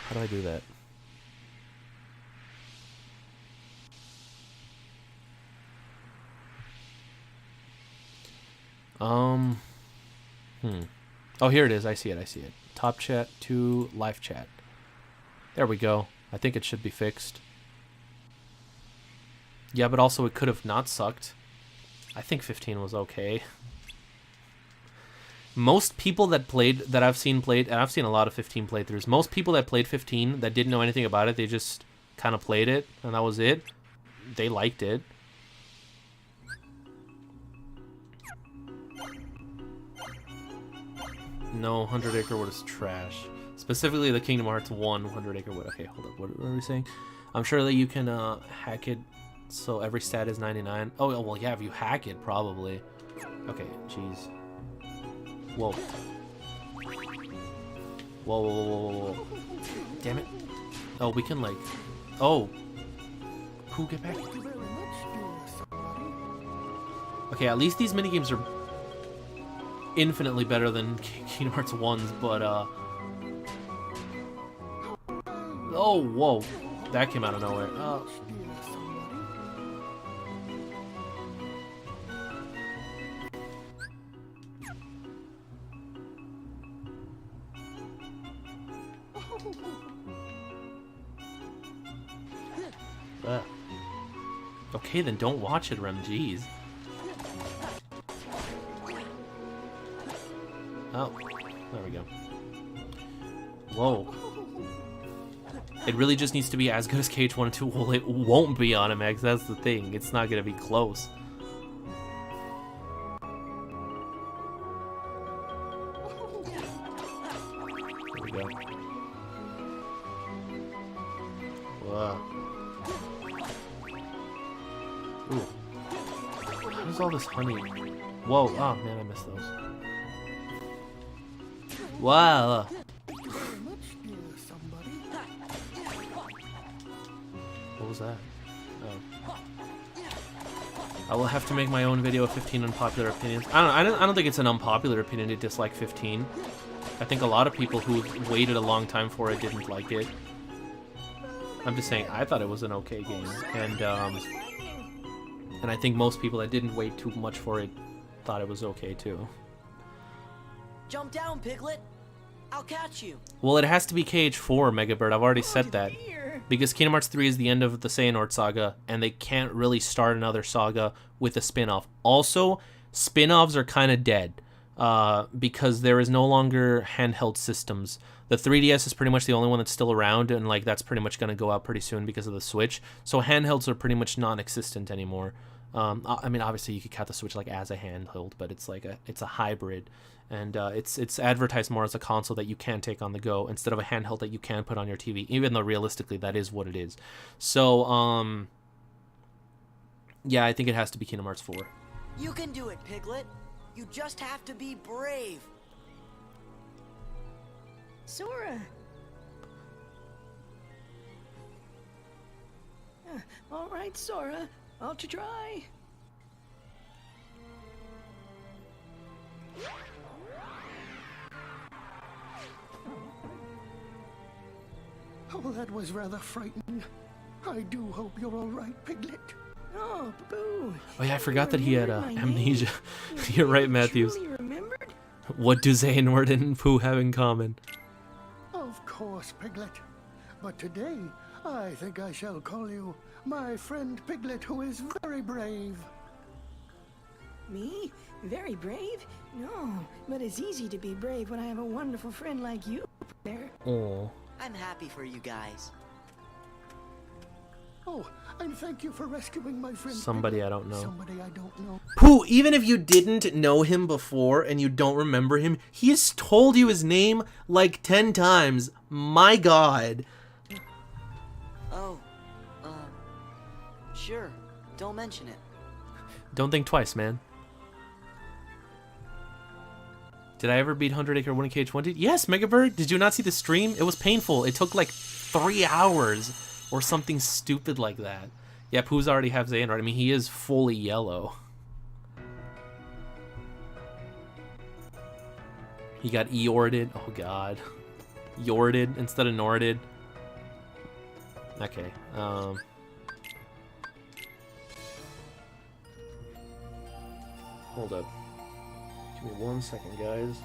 S1: how do I do that? Oh, here it is. I see it. Top Chat to Live Chat. There we go. I think it should be fixed. Yeah, but also it could have not sucked. I think 15 was okay. Most people that I've seen played, and I've seen a lot of 15 playthroughs, most people that played 15 that didn't know anything about it, they just kind of played it, and that was it. They liked it. No, 100 Acre Wood is trash. Specifically the Kingdom Hearts 1 100 Acre Wood. Okay, hold up. What are we saying? I'm sure that you can hack it so every stat is 99. Oh, well, yeah, if you hack it, probably. Okay, jeez. Whoa. Whoa. Damn it. Oh, we can, like... Oh. Who get back? Okay, at least these minigames are infinitely better than Kingdom Hearts 1's, but, Oh, whoa. That came out of nowhere. Okay, then don't watch it, Rem. Jeez. Oh, there we go. Whoa. It really just needs to be as good as Cage 1 and 2. Well, it won't be on MX, that's the thing. It's not gonna be close. There we go. Wow. Ooh. Where's all this honey? Whoa, oh man, I missed those. Wow. What was that? Oh. I will have to make my own video of 15 unpopular opinions. I don't think it's an unpopular opinion to dislike 15. I think a lot of people who waited a long time for it didn't like it. I'm just saying, I thought it was an okay game, and I think most people that didn't wait too much for it thought it was okay too.
S10: Jump down, Piglet. I'll catch you.
S1: Well, it has to be Cage 4, Megabird. I've already said that. Because Kingdom Hearts 3 is the end of the Xehanort saga, and they can't really start another saga with a spin-off. Also, spin-offs are kind of dead, because there is no longer handheld systems. The 3DS is pretty much the only one that's still around, and like that's pretty much going to go out pretty soon because of the Switch. So handhelds are pretty much non-existent anymore. I mean, obviously you could count the Switch like as a handheld, but it's like it's a hybrid, and it's advertised more as a console that you can take on the go instead of a handheld that you can put on your TV. Even though realistically that is what it is. So yeah, I think it has to be Kingdom Hearts 4.
S10: You can do it, Piglet. You just have to be brave.
S3: Sora.
S10: All right, Sora. I'll try.
S8: Oh, that was rather frightening. I do hope you're all right, Piglet.
S10: Oh, Boo.
S1: Oh yeah, I forgot that he had amnesia. You're right, Matthews.
S10: Truly remembered?
S1: What do Xehanort and Pooh have in common?
S8: Of course, Piglet. But today, I think I shall call you my friend Piglet, who is very brave.
S10: Me? Very brave? No, but it's easy to be brave when I have a wonderful friend like you there.
S1: Oh.
S11: I'm happy for you guys.
S8: Oh, and thank you for rescuing my friend.
S1: Somebody
S8: Piglet.
S1: I don't know.
S8: Somebody I don't know.
S1: Pooh, even if you didn't know him before and you don't remember him, he has told you his name like 10 times. My God.
S11: Oh, sure. Don't mention it.
S1: Don't think twice, man. Did I ever beat 100 Acre Wooden Cage 1? Yes, Megabird. Did you not see the stream? It was painful. It took like 3 hours or something stupid like that. Yeah, Pooh's already have Xehanort. I mean, he is fully yellow. He got Eorted. Oh, God. Yorded instead of Norded. Okay. Hold up. Give me 1 second, guys.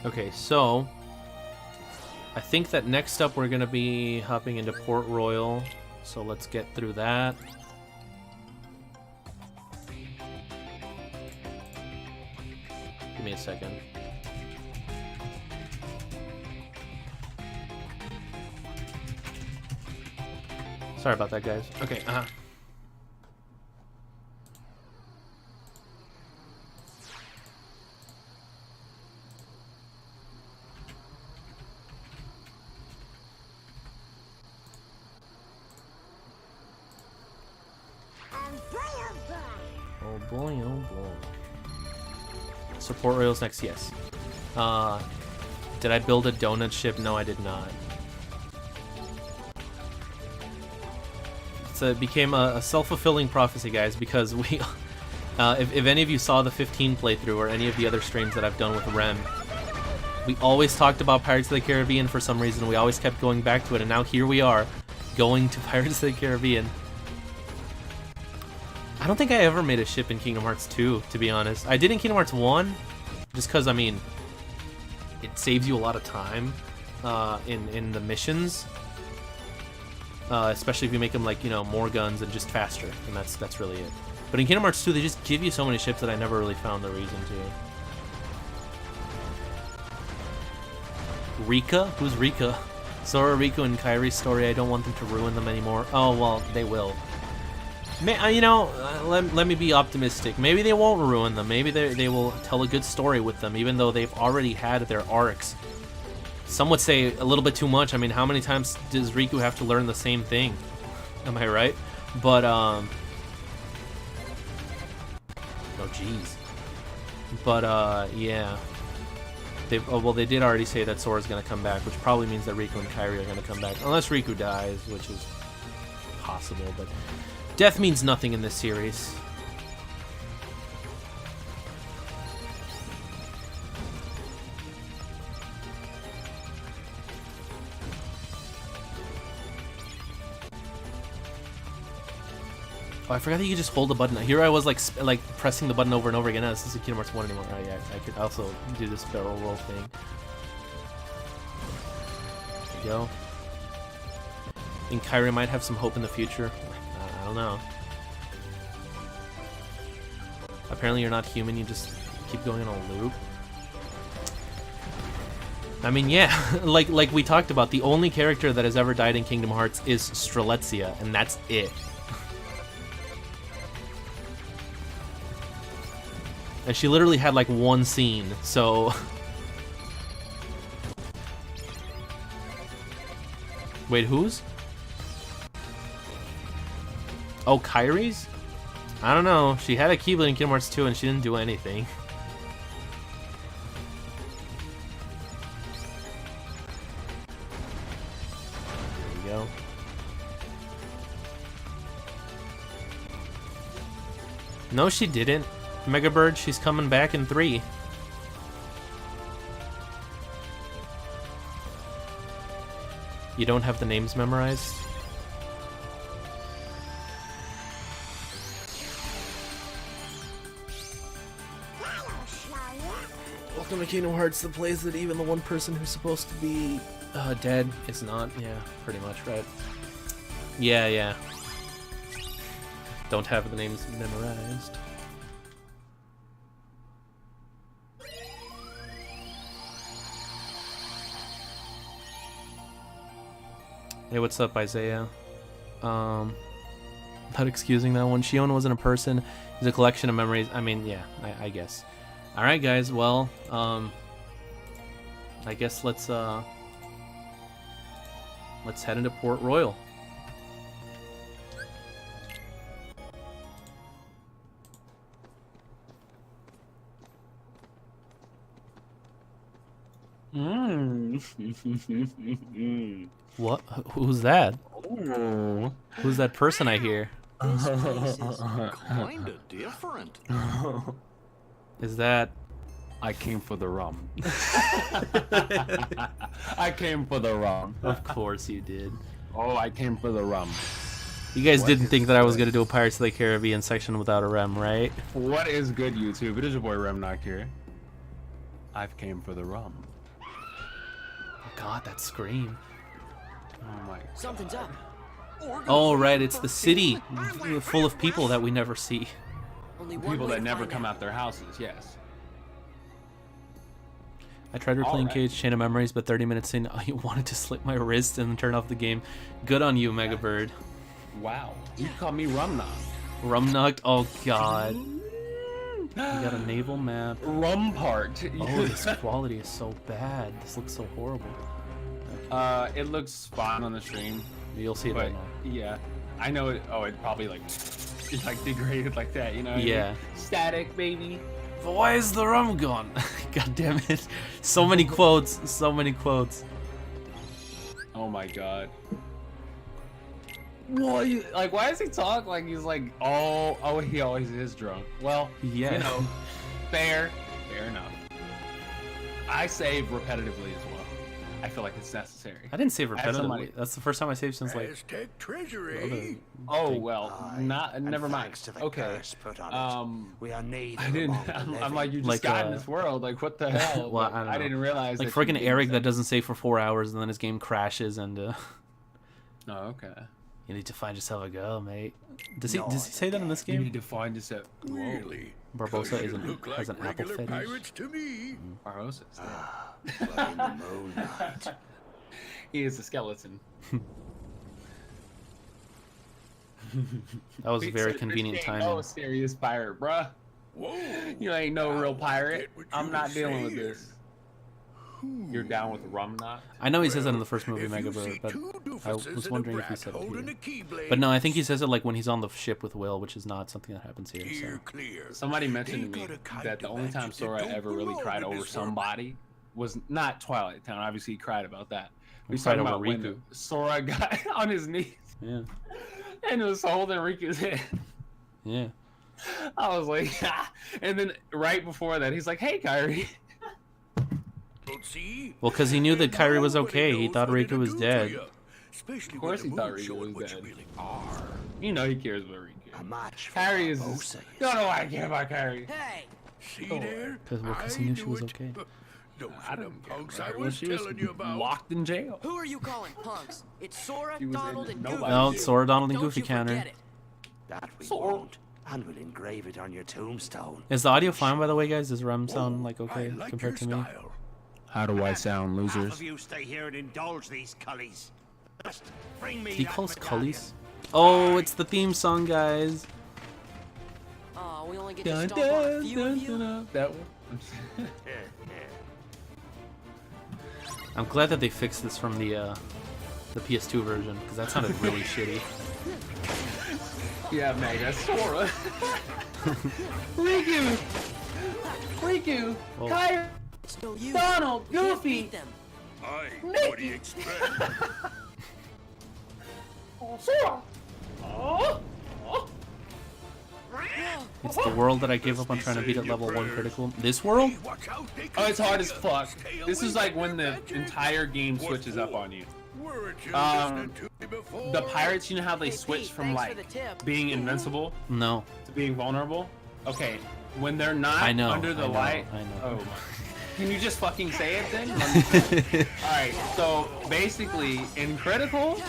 S1: Okay, so I think that next up we're gonna be hopping into Port Royal. So let's get through that. Give me a second. Sorry about that, guys. Okay, Oh boy, oh boy. Support Royals next, yes. Did I build a donut ship? No, I did not. So it became a self-fulfilling prophecy, guys, because we... if any of you saw the 15 playthrough or any of the other streams that I've done with Rem, we always talked about Pirates of the Caribbean for some reason. We always kept going back to it, and now here we are, going to Pirates of the Caribbean. I don't think I ever made a ship in Kingdom Hearts 2, to be honest. I did in Kingdom Hearts 1, just because, I mean, it saves you a lot of time in the missions. Especially if you make them, like, you know, more guns and just faster, and that's really it. But in Kingdom Hearts 2, they just give you so many ships that I never really found the reason to. Rika? Who's Rika? Sora, Riku, and Kairi's story, I don't want them to ruin them anymore. Oh, well, they will. You know, let me be optimistic. Maybe they won't ruin them. Maybe they will tell a good story with them, even though they've already had their arcs. Some would say a little bit too much. I mean, how many times does Riku have to learn the same thing? Am I right? But, oh, jeez. But, yeah. Well, they did already say that Sora's gonna come back, which probably means that Riku and Kairi are gonna come back. Unless Riku dies, which is possible, but... Death means nothing in this series. Oh, I forgot that you could just hold the button. Here I was like pressing the button over and over again. No, this isn't Kingdom Hearts 1 anymore. Oh yeah, I could also do this barrel roll thing. There you go. And Kairi might have some hope in the future. I don't know. Apparently you're not human, you just keep going on a loop. I mean, yeah, like we talked about, the only character that has ever died in Kingdom Hearts is Strelitzia, and that's it. And she literally had like one scene, so... Wait, whose? Oh, Kairi's? I don't know. She had a Keyblade in Kingdom Hearts 2 and she didn't do anything. go. No, she didn't. Mega Bird, she's coming back in 3. You don't have the names memorized? Welcome to Kingdom Hearts, the place that even the one person who's supposed to be dead is not. Yeah, pretty much, right? Yeah. Don't have the names memorized. Hey, what's up, Isaiah? Not excusing that one. Shion wasn't a person. It's a collection of memories. I mean, yeah, I guess. All right, guys. Well, I guess let's head into Port Royal. What? Who's that?
S2: Oh.
S1: Who's that person I hear?
S2: This place is kinda different.
S1: Is that?
S12: I came for the rum. I came for the rum.
S1: Of course you did.
S12: Oh, I came for the rum.
S1: You guys didn't think that I was gonna do a Pirates of the Caribbean section without a rem, right?
S12: What is good, YouTube? It is your boy Remnoct here. I've came for the rum.
S1: Oh God, that scream.
S12: Oh my God.
S11: Something's up.
S1: Oh right, it's the city full of people that we never see.
S11: Only one
S12: People
S11: way
S12: that
S11: to
S12: never
S11: find
S12: come
S11: out.
S12: out their houses, yes.
S1: I tried replaying
S12: Alright.
S1: Cage Chain of Memories, but 30 minutes in, I wanted to slit my wrist and turn off the game. Good on you, Mega Bird.
S12: Wow. You call me Remnoct.
S1: Remnoct? Oh God. You got a naval map.
S12: Rum part.
S1: Oh, this quality is so bad. This looks so horrible.
S12: It looks fine on the stream.
S1: You'll see it
S12: But
S1: right now.
S12: yeah, I know it. Oh, it probably it's like degraded like that, you know? What I
S1: Yeah.
S12: mean? Static, baby.
S1: But why is the rum gone? God damn it. So many quotes. So many quotes.
S12: Oh my God. Well, like, why does he talk like he's like, oh, he always is drunk? Well,
S1: Yeah.
S12: you know, fair enough. I save repetitively as well. I feel like it's necessary.
S1: I didn't save
S12: I have somebody-
S1: repetitively. That's the first time I saved since like.
S8: Aztec treasury.
S12: Oh well, never mind. Okay.
S9: We are neither
S12: I didn't.
S9: among the
S12: I'm
S9: living.
S12: like, you just
S1: Like,
S12: got in this world. Like, what the hell?
S1: Well,
S12: Like,
S1: I don't know.
S12: didn't realize.
S1: Like
S12: that you
S1: friggin'
S12: didn't
S1: Eric that
S12: save-
S1: doesn't save for 4 hours and then his game crashes and
S12: Oh, okay.
S1: you need to find yourself a girl, mate. Does he say that in this
S12: You
S1: game?
S12: need to find yourself.
S8: Really?
S1: Barbosa
S8: You look
S1: has
S8: like
S1: an apple
S8: regular
S1: fetish.
S8: pirates to me.
S12: Barbosa.
S9: But in the moonlight.
S12: He is a skeleton.
S1: That was a very
S12: Bitch,
S1: convenient
S12: ain't
S1: timing.
S12: No serious pirate, bruh.
S8: Whoa.
S12: You ain't no real pirate.
S8: get what
S12: I'm
S8: you
S12: not
S8: were
S12: dealing with
S8: saying.
S12: this. You're down with Remnoct?
S1: I know he says that in the first movie,
S8: If
S1: Mega
S8: you
S1: Bird,
S8: see
S1: but
S8: two
S1: I
S8: doofuses
S1: was
S8: and a
S1: wondering if he
S8: brat
S1: said it
S8: holding
S1: here.
S8: a keyblade,
S1: But no, I think he says it like when he's on the ship with Will, which is not something that happens here. So.
S8: Steer clear.
S12: Somebody mentioned
S8: They
S12: to me
S8: got a kind
S12: that the
S8: of
S12: only time
S8: magic that
S12: Sora
S8: don't
S12: ever really
S8: belong
S12: cried
S8: in
S12: over
S8: this world.
S12: somebody was not Twilight Town. Obviously, he cried about that.
S1: He
S12: He's
S1: cried
S12: talking
S1: over
S12: about when
S1: Riku.
S12: Sora got on his knees
S1: Yeah.
S12: and was holding Riku's hand.
S1: Yeah.
S12: I was like, ah. And then right before that, he's like, "Hey, Kyrie."
S8: Don't see?
S1: Well, because he knew that Kyrie was
S8: Nobody
S1: okay. He
S8: knows
S1: thought
S8: what
S1: Riku
S8: it'll
S1: was
S8: do to
S1: dead.
S8: you, especially
S12: Of course
S8: when
S12: he
S8: the
S12: thought
S8: moon's
S12: Riku
S8: showing
S12: was
S8: what you
S12: dead.
S8: really are.
S12: You know he cares about Riku.
S9: A match for
S12: Kyrie is.
S9: Barbosa,
S12: Don't know why I care about Kyrie.
S11: Hey!
S8: See there?
S1: Because he knew she was okay.
S8: Those
S12: I
S8: are the
S12: don't
S8: punks
S12: care
S8: I
S12: about her.
S8: was
S12: She was
S8: telling you about.
S12: locked in jail.
S11: Who are you calling punks? It's Sora,
S12: She was
S11: Donald,
S12: in
S11: and
S12: Nobodies.
S11: Goofy.
S1: No, it's Sora, Donald, and
S11: Don't
S1: Goofy
S11: you
S1: counter.
S11: forget it.
S9: That we
S12: Sora.
S9: won't, and we'll engrave it on your tombstone.
S1: Is the audio fine, by the way, guys? Does Rem sound
S8: Oh,
S1: like
S8: I
S1: okay
S8: like
S1: compared to
S8: your
S1: me?
S8: style.
S12: How do I sound,
S9: Half
S12: losers?
S9: of you stay here and indulge these cullies. Just bring me
S1: He
S9: that
S1: calls
S9: medallion.
S1: Cullies? Oh, it's the theme song, guys.
S11: Oh, we only get to stomp on a few of you?
S12: That one.
S1: I'm glad that they fixed this from the PS2 version, because that sounded really shitty.
S12: Yeah, Meg, that's Sora. Riku! Riku!
S1: Whoa.
S12: Kyrie!
S11: So you,
S12: Donald!
S11: you can't
S12: Goofy!
S11: beat them.
S8: Aye, what do you expect?
S4: Sora!
S1: It's the world that I gave up on trying to beat at level 1 critical. This world?
S12: Oh, it's hard as fuck. This is like when the entire game switches up on you. The pirates, you know how they switch from like being invincible
S1: No.
S12: to being vulnerable? Okay, when they're not under the light.
S1: I know.
S12: Oh my. Can you just fucking say it then? Alright, so basically in critical,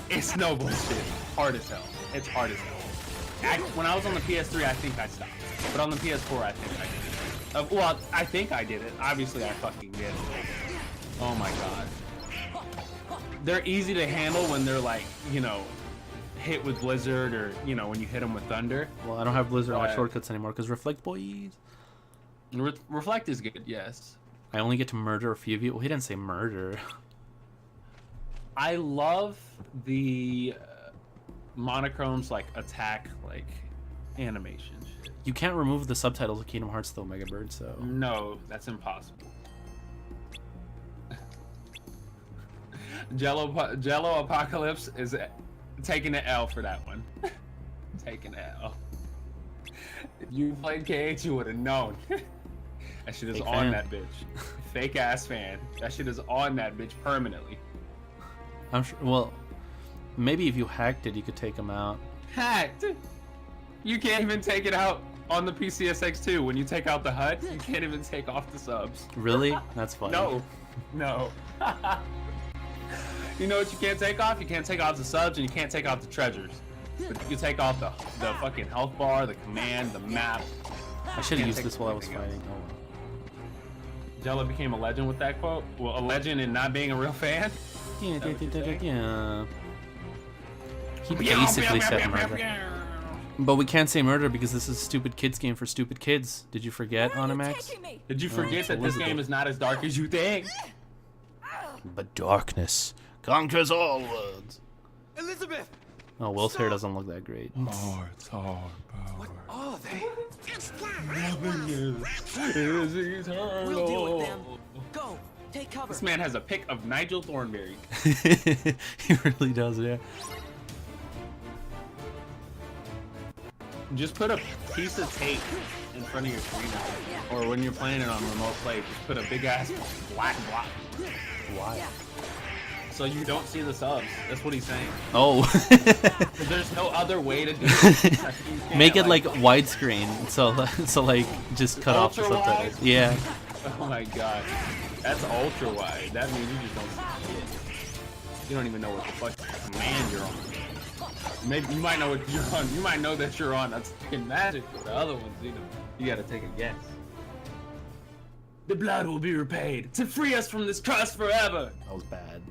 S12: it's no bullshit. Hard as hell. It's hard as hell. When I was on the PS3, I think I stopped. But on the PS4, I think I did it. Well, I think I did it. Obviously, I fucking did it. Oh my god. They're easy to handle when they're like, you know, hit with Blizzard or, you know, when you hit them with Thunder.
S1: Well, I don't have Blizzard on my shortcuts anymore because Reflect, boys.
S12: Reflect is good, yes.
S1: I only get to murder a few of you. Well, he didn't say murder.
S12: I love the monochromes, like attack, like animation shit.
S1: You can't remove the subtitles of Kingdom Hearts though, Mega Bird, so.
S12: No, that's impossible. Jello Apocalypse is taking an L for that one. Taking an L. If you played KH, you would have known. That shit is
S1: Fake
S12: on
S1: fan.
S12: that bitch. Fake ass fan. That shit is on that bitch permanently.
S1: I'm sure. Well, maybe if you hacked it, you could take them out.
S12: Hacked? You can't even take it out on the PCSX2. When you take out the HUD, you can't even take off the subs.
S1: Really? That's funny.
S12: No. No. You know what you can't take off? You can't take off the subs and you can't take off the treasures. But you can take off the fucking health bar, the command, the map.
S1: I should have used this while I was fighting. Oh, well.
S12: Jello became a legend with that quote? Well, a legend in not being a real fan?
S1: Yeah. He basically said murder. But we can't say murder because this is a stupid kids game for stupid kids. Did you forget, Onimax?
S12: Did you forget that this game is not as dark as you think?
S1: But darkness conquers all worlds.
S11: Elizabeth!
S1: Oh, Will's hair doesn't look that great.
S12: Oh, it's hard power.
S11: What are they?
S12: Is eternal.
S11: We'll deal with them. Go, take cover.
S12: This man has a pic of Nigel Thornberry.
S1: He really does, yeah.
S12: Just put a piece of tape in front of your screen, or when you're playing it on remote play, just put a big ass black block.
S1: Why?
S12: So you don't see the subs. That's what he's saying.
S1: Oh.
S12: There's no other way to do it.
S1: Make it like widescreen, so like just cut off the
S12: Ultra
S1: subtitles.
S12: wide?
S1: Yeah.
S12: Oh my god, that's ultra wide. That means you just don't see shit. You don't even know what the fuck command you're on. Maybe you might know what you're on. You might know that you're on. That's fucking magic. But the other ones, you know, you gotta take a guess. The blood will be repaid to free us from this curse forever.
S1: That was bad.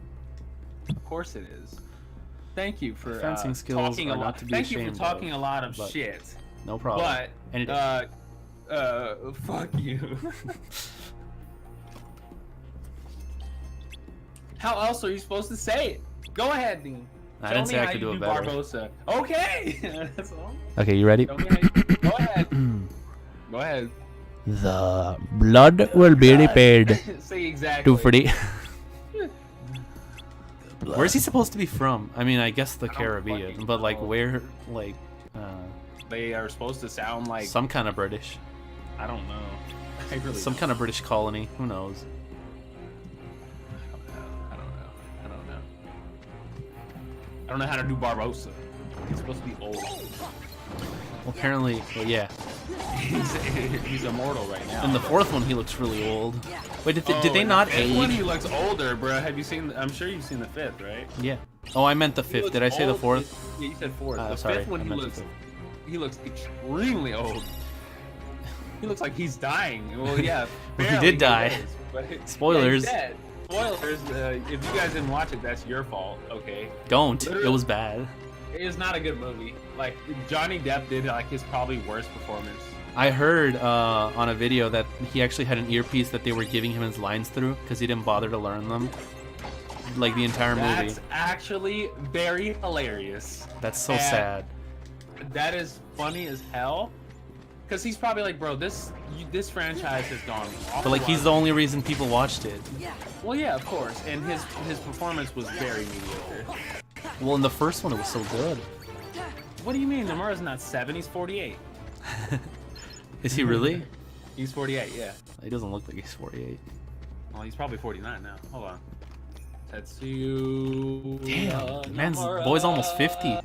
S12: Of course it is. Thank you for
S1: Fencing skills
S12: talking
S1: are
S12: a lot.
S1: not to be
S12: Thank you
S1: ashamed
S12: for talking
S1: of,
S12: a lot of
S1: but
S12: shit.
S1: No problem.
S12: But
S1: Any day.
S12: fuck you. How else are you supposed to say it? Go ahead, Dean.
S1: I didn't say I could do it better.
S12: Barbosa. Okay. That's all.
S1: Okay, you ready?
S12: Go ahead. Go ahead.
S1: The blood will be repaid.
S12: Say exactly.
S1: To free. Where's he supposed to be from? I mean, I guess the Caribbean, but like where, like,
S12: they are supposed to sound like
S1: some kind of British.
S12: I don't know. I really
S1: some kind of British colony. Who knows?
S12: I don't know how to do Barbosa. He's supposed to be old.
S1: Well, apparently, well, yeah.
S12: He's immortal right now.
S1: In the fourth one, he looks really old. Wait, did they not age?
S12: One he looks older, bro. Have you seen? I'm sure you've seen the fifth, right?
S1: Yeah. Oh, I meant the fifth. Did I say the fourth?
S12: Yeah, you said fourth. The
S1: sorry,
S12: fifth one, he looks extremely old. He looks like he's dying. Well, yeah.
S1: Well, he did die.
S12: Is, but
S1: Spoilers.
S12: Yeah, spoilers. If you guys didn't watch it, that's your fault. Okay.
S1: Don't.
S12: Literally,
S1: it was bad.
S12: It is not a good movie. Like Johnny Depp did like his probably worst performance.
S1: I heard on a video that he actually had an earpiece that they were giving him his lines through because he didn't bother to learn them. Like the entire movie.
S12: That's actually very hilarious.
S1: That's so sad.
S12: That is funny as hell. Because he's probably like, bro, this franchise has gone off.
S1: But like, he's the only reason people watched it.
S12: Well, yeah, of course. And his performance was very mediocre.
S1: Well, in the first one, it was so good.
S12: What do you mean? Nomura's not 7, he's 48.
S1: Is he really?
S12: He's 48, yeah.
S1: He doesn't look like he's 48.
S12: Well, he's probably 49 now. Hold on. Tetsuya.
S1: Damn, man's boy's almost 50.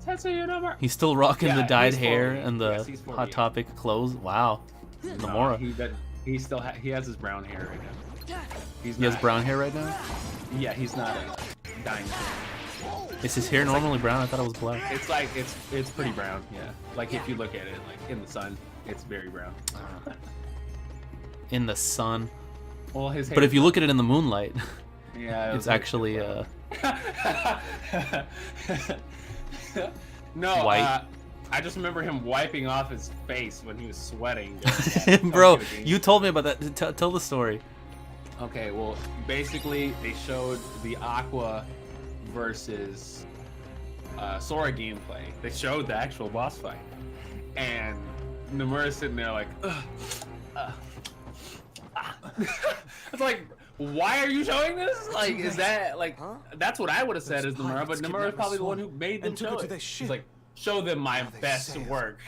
S12: Tetsuya Nomura.
S1: He's still rocking the dyed
S12: he's
S1: hair
S12: 48.
S1: and the
S12: Yes, he's 48.
S1: Hot Topic clothes. Wow. Nomura.
S12: He still he has his brown hair right now.
S1: He has brown hair right now?
S12: Yeah, he's not dying.
S1: Is his hair normally brown? I thought it was black.
S12: It's like it's pretty brown, yeah. Like if you look at it like in the sun, it's very brown.
S1: In the sun.
S12: Well, his hair.
S1: But if you look at it in the moonlight,
S12: yeah,
S1: it's actually
S12: no,
S1: white.
S12: I just remember him wiping off his face when he was sweating.
S1: Bro, you told me about that. Tell the story.
S12: Okay, well, basically they showed the Aqua versus Sora gameplay. They showed the actual boss fight, and Nomura's sitting there like, it's like, why are you showing this? Like, is that like, that's what I would have said as Nomura, but Nomura's probably the one who made them show it. He's like, show them my best work.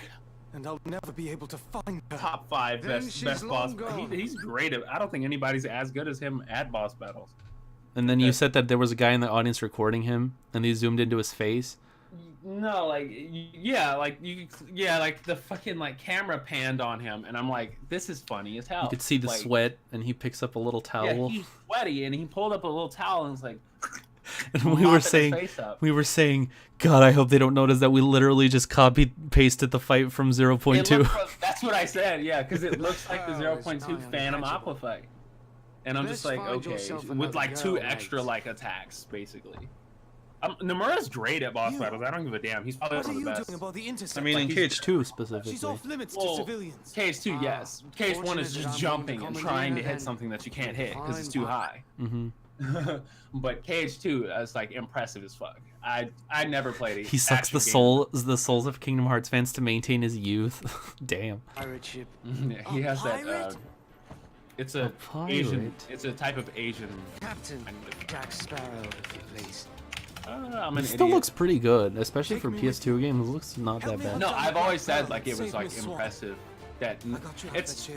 S13: And I'll never be able to find her.
S12: Top 5 best boss. He's great at. I don't think anybody's as good as him at boss battles.
S1: And then you said that there was a guy in the audience recording him, and they zoomed into his face.
S12: No, like like the fucking like camera panned on him, and I'm like, this is funny as hell.
S1: You could see the
S12: like,
S1: sweat, and he picks up a little towel.
S12: Yeah, he's sweaty, and he pulled up a little towel, and was like.
S1: And we were saying, God, I hope they don't notice that we literally just copy pasted the fight from 0.2.
S12: That's what I said, yeah, because it looks like the 0.2 Phantom Aqua fight. And I'm just like, okay, with like 2 extra like attacks, basically. Nomura's great at boss battles. I don't give a damn. He's probably one of the best.
S1: I mean, in KH2 specifically.
S13: She's off limits to civilians.
S12: KH2, yes. KH1 is just jumping and trying to hit something that you can't hit because it's too high.
S1: Mm-hmm.
S12: But KH2 is like impressive as fuck. I never played it.
S1: He sucks the souls of Kingdom Hearts fans to maintain his youth. Damn.
S13: Pirate ship.
S12: Yeah, he has that. It's a Asian. It's a type of Asian.
S13: Captain Jack Sparrow, if you please.
S1: It still looks pretty good, especially for PS2 games. It looks not that bad.
S12: No, I've always said like it was like impressive. That it's.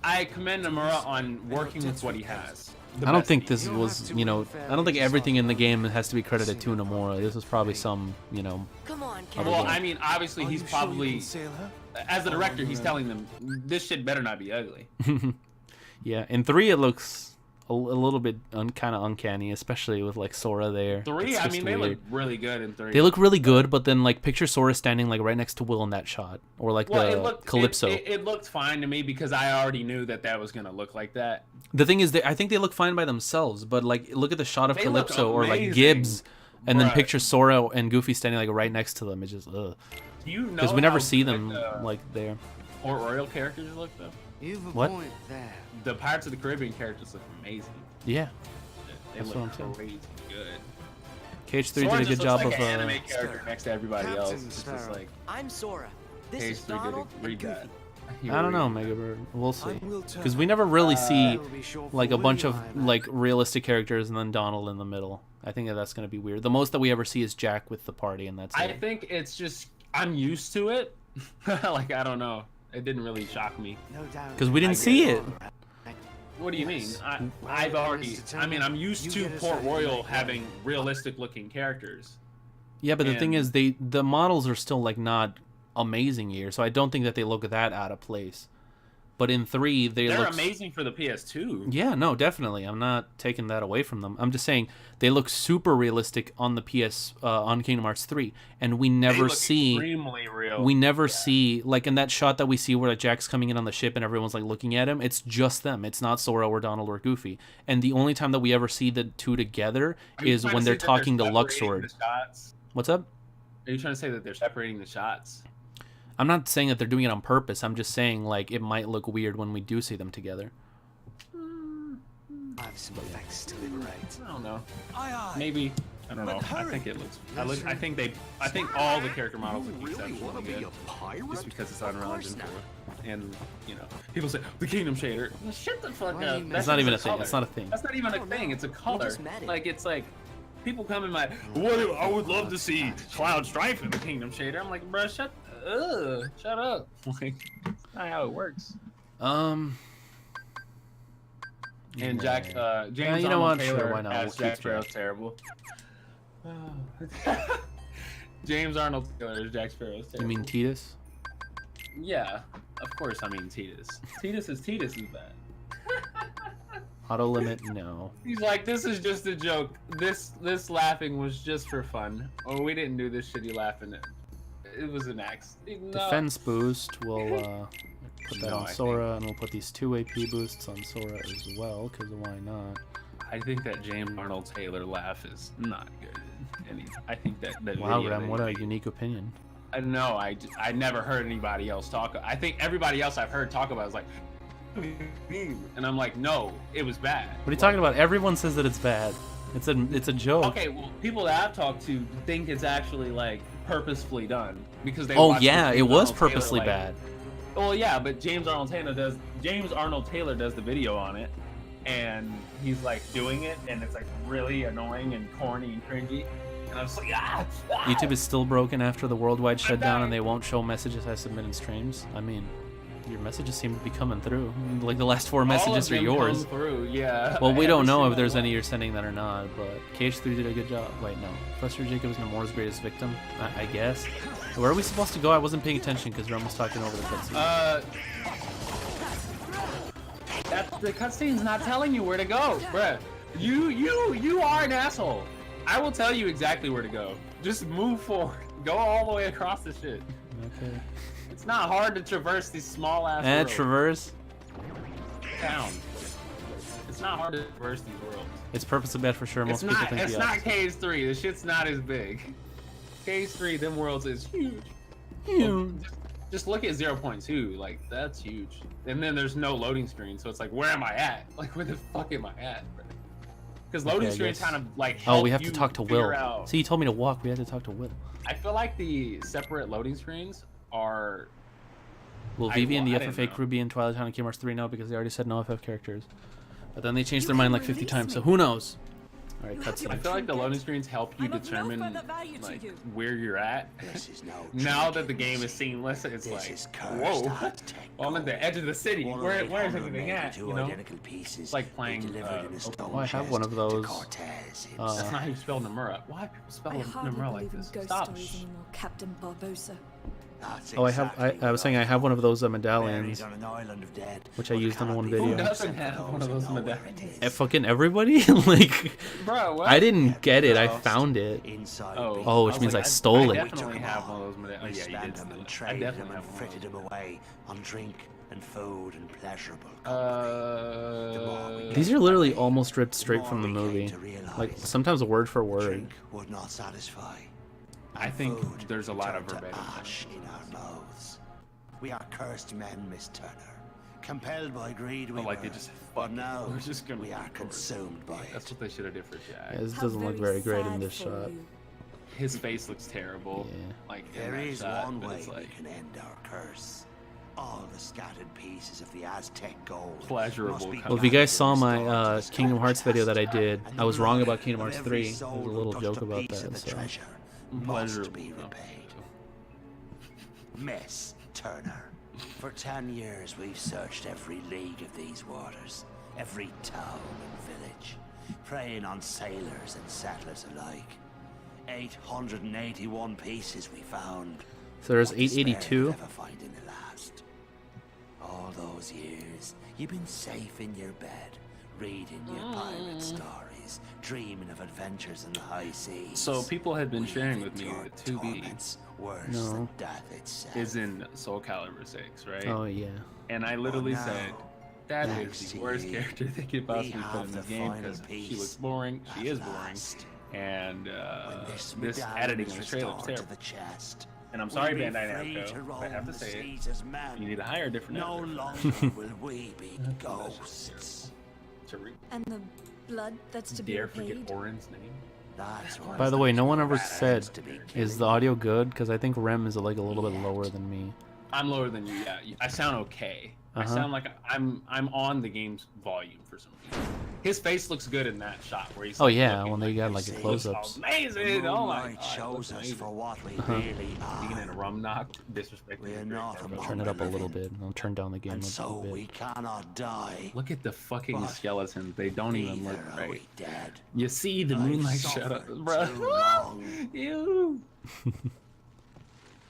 S12: I commend Nomura on working with what he has.
S1: I don't think this was, I don't think everything in the game has to be credited to Nomura. This was probably some,
S11: Come on,
S12: well, I mean, obviously he's probably, as the director, he's telling them this shit better not be ugly.
S1: Yeah, in 3 it looks a little bit kind of uncanny, especially with like Sora there.
S12: 3, I mean, they look really good in 3.
S1: They look really good, but then like picture Sora standing like right next to Will in that shot, or like Calypso.
S12: It looked fine to me because I already knew that was gonna look like that.
S1: The thing is, I think they look fine by themselves, but like look at the shot of
S12: They
S1: Calypso or like
S12: amazing.
S1: Gibbs, and then
S12: Bruh.
S1: picture Sora and Goofy standing like right next to them. It's just ugh.
S12: Do you know?
S1: Because we never
S12: how
S1: see
S12: good
S1: them like there.
S12: Or Royal characters look though.
S13: You've a
S1: What?
S13: point there.
S12: The Pirates of the Caribbean characters look amazing.
S1: Yeah.
S12: They
S1: That's
S12: look
S1: what I'm saying.
S12: crazy good.
S1: KH3
S12: Sora
S1: did a good
S12: just
S1: job
S12: looks
S1: of.
S12: like an anime character next to everybody else.
S13: Captain
S12: It's just
S13: Sparrow.
S12: like
S11: I'm Sora. This is
S12: KH3
S11: Donald
S12: did
S11: and
S12: read
S11: Goofy.
S12: that.
S1: I don't know, Megabird. We'll see.
S13: I will turn.
S1: Because we never really see
S13: That'll be short
S1: like
S13: for
S1: a bunch
S13: Willie,
S1: of
S13: I imagine.
S1: like realistic characters and then Donald in the middle. I think that's gonna be weird. The most that we ever see is Jack with the party, and that's
S12: I
S1: it.
S12: think it's just I'm used to it. Like I don't know. It didn't really shock me.
S13: No doubt.
S1: Because we didn't see it.
S12: What do you mean? I've already. I mean, I'm used to Port Royal having realistic looking characters.
S1: Yeah, but the thing
S12: And-
S1: is, the models are still like not amazing here, so I don't think that they look that out of place. But in 3,
S12: They're
S1: look
S12: amazing for the PS2.
S1: Yeah, no, definitely. I'm not taking that away from them. I'm just saying they look super realistic on the PS on Kingdom Hearts 3, and we never see.
S12: Extremely real.
S1: We never see like in that shot that we see where like, Jack's coming in on the ship and everyone's like looking at him. It's just them. It's not Sora or Donald or Goofy. And the only time that we ever see the two together is when they're talking to Luxord. What's up?
S12: Are you trying to say that they're separating the shots?
S1: I'm not saying that they're doing it on purpose. I'm just saying like it might look weird when we do see them together.
S13: I have some facts to liberate.
S12: I don't know.
S13: Aye, aye.
S12: Maybe. I don't know.
S13: But
S12: I
S13: hurry.
S12: think it looks. I think all the character models look exceptionally good. Just because it's Unreal Engine 4, and people say the Kingdom shader. Well, shut the fuck up.
S1: That's not even a thing.
S12: color.
S1: It's not a thing.
S12: That's not even a thing. It's a color.
S11: just met it.
S12: Like it's like people come in my, what? I would love to see Cloud Strife in the Kingdom Shader. I'm like, bro, shut up. Like, that's not how it works.
S1: And
S12: James
S1: you know
S12: Arnold
S1: what?
S12: Taylor
S1: Sure, why not?
S12: as
S1: We'll
S12: Jack
S1: keep
S12: Sparrow's
S1: Jack.
S12: terrible. James Arnold Taylor as Jack Sparrow's terrible.
S1: You mean Titus?
S12: Yeah, of course I mean Titus. Titus is bad.
S1: Auto limit? No.
S12: He's like, this is just a joke. This laughing was just for fun. Oh, we didn't do this shitty laughing. It was an accident. No.
S1: Defense boost. We'll put that on
S12: I
S1: Sora, and we'll put these 2 AP boosts on Sora as well, because why not?
S12: I think that James Arnold Taylor laugh is not good. I think that
S1: Wow,
S12: video
S1: Rem, what a unique opinion.
S12: I know. I never heard anybody else talk. I think everybody else I've heard talk about is like, and I'm like, no, it was bad.
S1: What are you talking about? Everyone says that it's bad. It's a joke.
S12: Okay, well, people that I've talked to think it's actually like purposefully done because they.
S1: Oh yeah, it was
S12: Arnold
S1: purposely
S12: Taylor, like,
S1: bad.
S12: Well, yeah, but James Arnold Taylor does the video on it, and he's like doing it, and it's like really annoying and corny and cringy. And I'm just like,
S1: YouTube is still broken after the worldwide shutdown, and they won't show messages I submit in streams. I mean, your messages seem to be coming through. Like the last 4 messages are yours.
S12: Come through, yeah.
S1: Well, we don't know if there's any you're sending that or not, but KH3 did a good job. Wait, no. Professor Jacob is Nomura's greatest victim, I guess. Where are we supposed to go? I wasn't paying attention because we're almost talking over the cutscene.
S12: The cutscene's not telling you where to go, bruh. You are an asshole. I will tell you exactly where to go. Just move forward. Go all the way across the shit.
S1: Okay.
S12: It's not hard to traverse these small ass worlds.
S1: Traverse?
S12: Town. It's not hard to traverse these worlds.
S1: It's purposely bad for sure. Most people think
S12: it's not KH3. The shit's not as big. KH3, them worlds is huge.
S1: Huge.
S12: Just look at 0.2. Like, that's huge. And then there's no loading screen, so it's like, where am I at? Like, where the fuck am I at? Because loading screens kind of like help
S1: we have to
S12: you
S1: talk to
S12: figure
S1: Will.
S12: out-
S1: See, you told me to walk. We had to talk to Will.
S12: I feel like the separate loading screens are.
S1: Will Vivi and the
S12: I didn't
S1: FFA
S12: know.
S1: crew be in Twilight Town and Kingdom Hearts 3? No, because they already said no FF characters. But then they changed their mind like 50 times, so who knows? Alright, cutscene.
S12: I feel like the loading screens help you determine like where you're at. Now that the game is seamless, it's like, whoa, well, I'm at the edge of the city. Where is everything at? You know, it's like playing.
S1: Oh, I have one of those.
S12: That's not how you spell Nomura. Why people spell Nomura like this? Stop.
S10: Captain Barbosa.
S1: Oh, I was saying I have one of those medallions, which I used in one video.
S12: Who doesn't have one of those medallions?
S1: Fucking everybody? Like,
S12: bro, what?
S1: I didn't get it. I found it. Oh, which means I stole
S12: I
S1: it.
S12: definitely have one of those medallions. Oh, yeah, you did steal it. I definitely have one of those.
S7: Them away on drink and food and pleasurable.
S1: These are literally almost ripped straight from the movie. Like, sometimes word for word.
S7: Would not satisfy.
S12: I think there's a lot of verbatim.
S7: Ash in our mouths. We are cursed men, Miss Turner. Compelled by greed, we
S12: like
S7: were.
S12: they just
S7: But now
S12: we're just gonna
S7: we are consumed by
S12: That's what they should have did for Jack.
S1: Yeah, this doesn't look very great in this shot.
S12: His face looks terrible.
S1: Yeah.
S12: Like in
S7: There
S12: that
S7: is
S12: shot,
S7: one
S12: but
S7: way
S12: it's
S7: we
S12: like
S7: can end our curse. All the scattered pieces of the Aztec gold.
S12: pleasurable.
S7: must be
S1: Well, if you guys saw my Kingdom Hearts video that I did, I was wrong about Kingdom Hearts 3. There's a little joke about that, so...
S7: Must be repaid. Miss Turner, for 10 years we've searched every league of these waters, every town and village, preying on sailors and settlers alike. 881 pieces we found.
S1: So there's
S7: What despair
S1: 882.
S7: you'll ever find in the last. All those years, you've been safe in your bed, reading your pirate stories, dreaming of adventures in the high seas.
S12: So people had been sharing with me that 2B
S1: No.
S12: is in Soul Calibur 6, right?
S1: Oh, yeah.
S12: And I literally
S7: now,
S12: said, that
S7: next
S12: is
S7: to
S12: the worst
S7: you,
S12: character they could possibly
S7: we
S12: put in
S7: have
S12: this
S7: the
S12: game
S7: final
S12: because she
S7: piece
S12: looks boring, she is
S7: at
S12: boring,
S7: last.
S12: and
S7: This
S12: this
S7: medallion
S12: editing
S7: is
S12: in the trailer is
S7: restored to
S12: terrible.
S7: the chest.
S12: And I'm
S7: We'll
S12: sorry,
S7: be
S12: Bandai
S7: free to
S12: Namco, but I have
S7: roam
S12: to
S7: the
S12: say it.
S7: seas as men.
S12: You need to hire a different
S7: No
S12: editor.
S7: longer will we be ghosts.
S10: And the blood that's to be
S12: Dare forget
S10: repaid.
S12: Orin's name?
S7: That's why
S1: By the way, no one ever
S7: Rats
S1: said,
S7: to be
S1: is the audio good? Because I think Rem is like a little bit lower than me.
S12: I'm lower than you, yeah. I sound okay. I
S1: Uh-huh.
S12: sound like I'm on the game's volume for some reason. His face looks good in that shot where he's.
S1: Oh
S12: like,
S1: yeah,
S12: looking
S1: when they
S12: like
S1: got like a close-ups.
S12: Amazing! Oh my
S13: Moonlight
S12: God,
S13: shows
S12: that's
S13: us
S12: amazing.
S13: for what we
S1: Uh-huh.
S13: really
S12: Being
S13: are.
S12: in a Remnoct, disrespect.
S13: We're not among
S1: Turn it up a little bit. I'll turn down the game
S13: and
S1: a
S13: so
S1: little bit.
S13: we cannot die.
S12: Look at the fucking
S13: But
S12: skeletons. They don't even look
S13: Neither are
S12: right.
S13: we dead.
S12: You see the
S13: I've
S12: moonlight
S13: suffered
S12: shadows,
S13: too
S12: bro.
S13: long.
S12: Ew.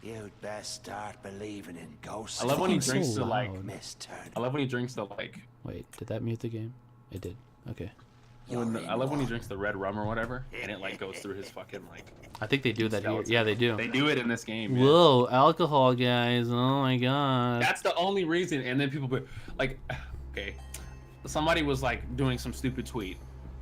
S13: You'd best start believing in ghosts.
S12: I love when he
S1: Fucking so
S12: drinks the like.
S1: loud.
S13: Miss Turner.
S12: I love when he drinks the like.
S1: Wait, did that mute the game? It did. Okay.
S12: I love when he drinks the red rum or whatever, and it like goes through his fucking like.
S1: I think they do that here.
S12: skeleton.
S1: Yeah, they do.
S12: They do it in this game. Yeah.
S1: Whoa, alcohol, guys! Oh my god.
S12: That's the only reason. And then people put like, okay, somebody was like doing some stupid tweet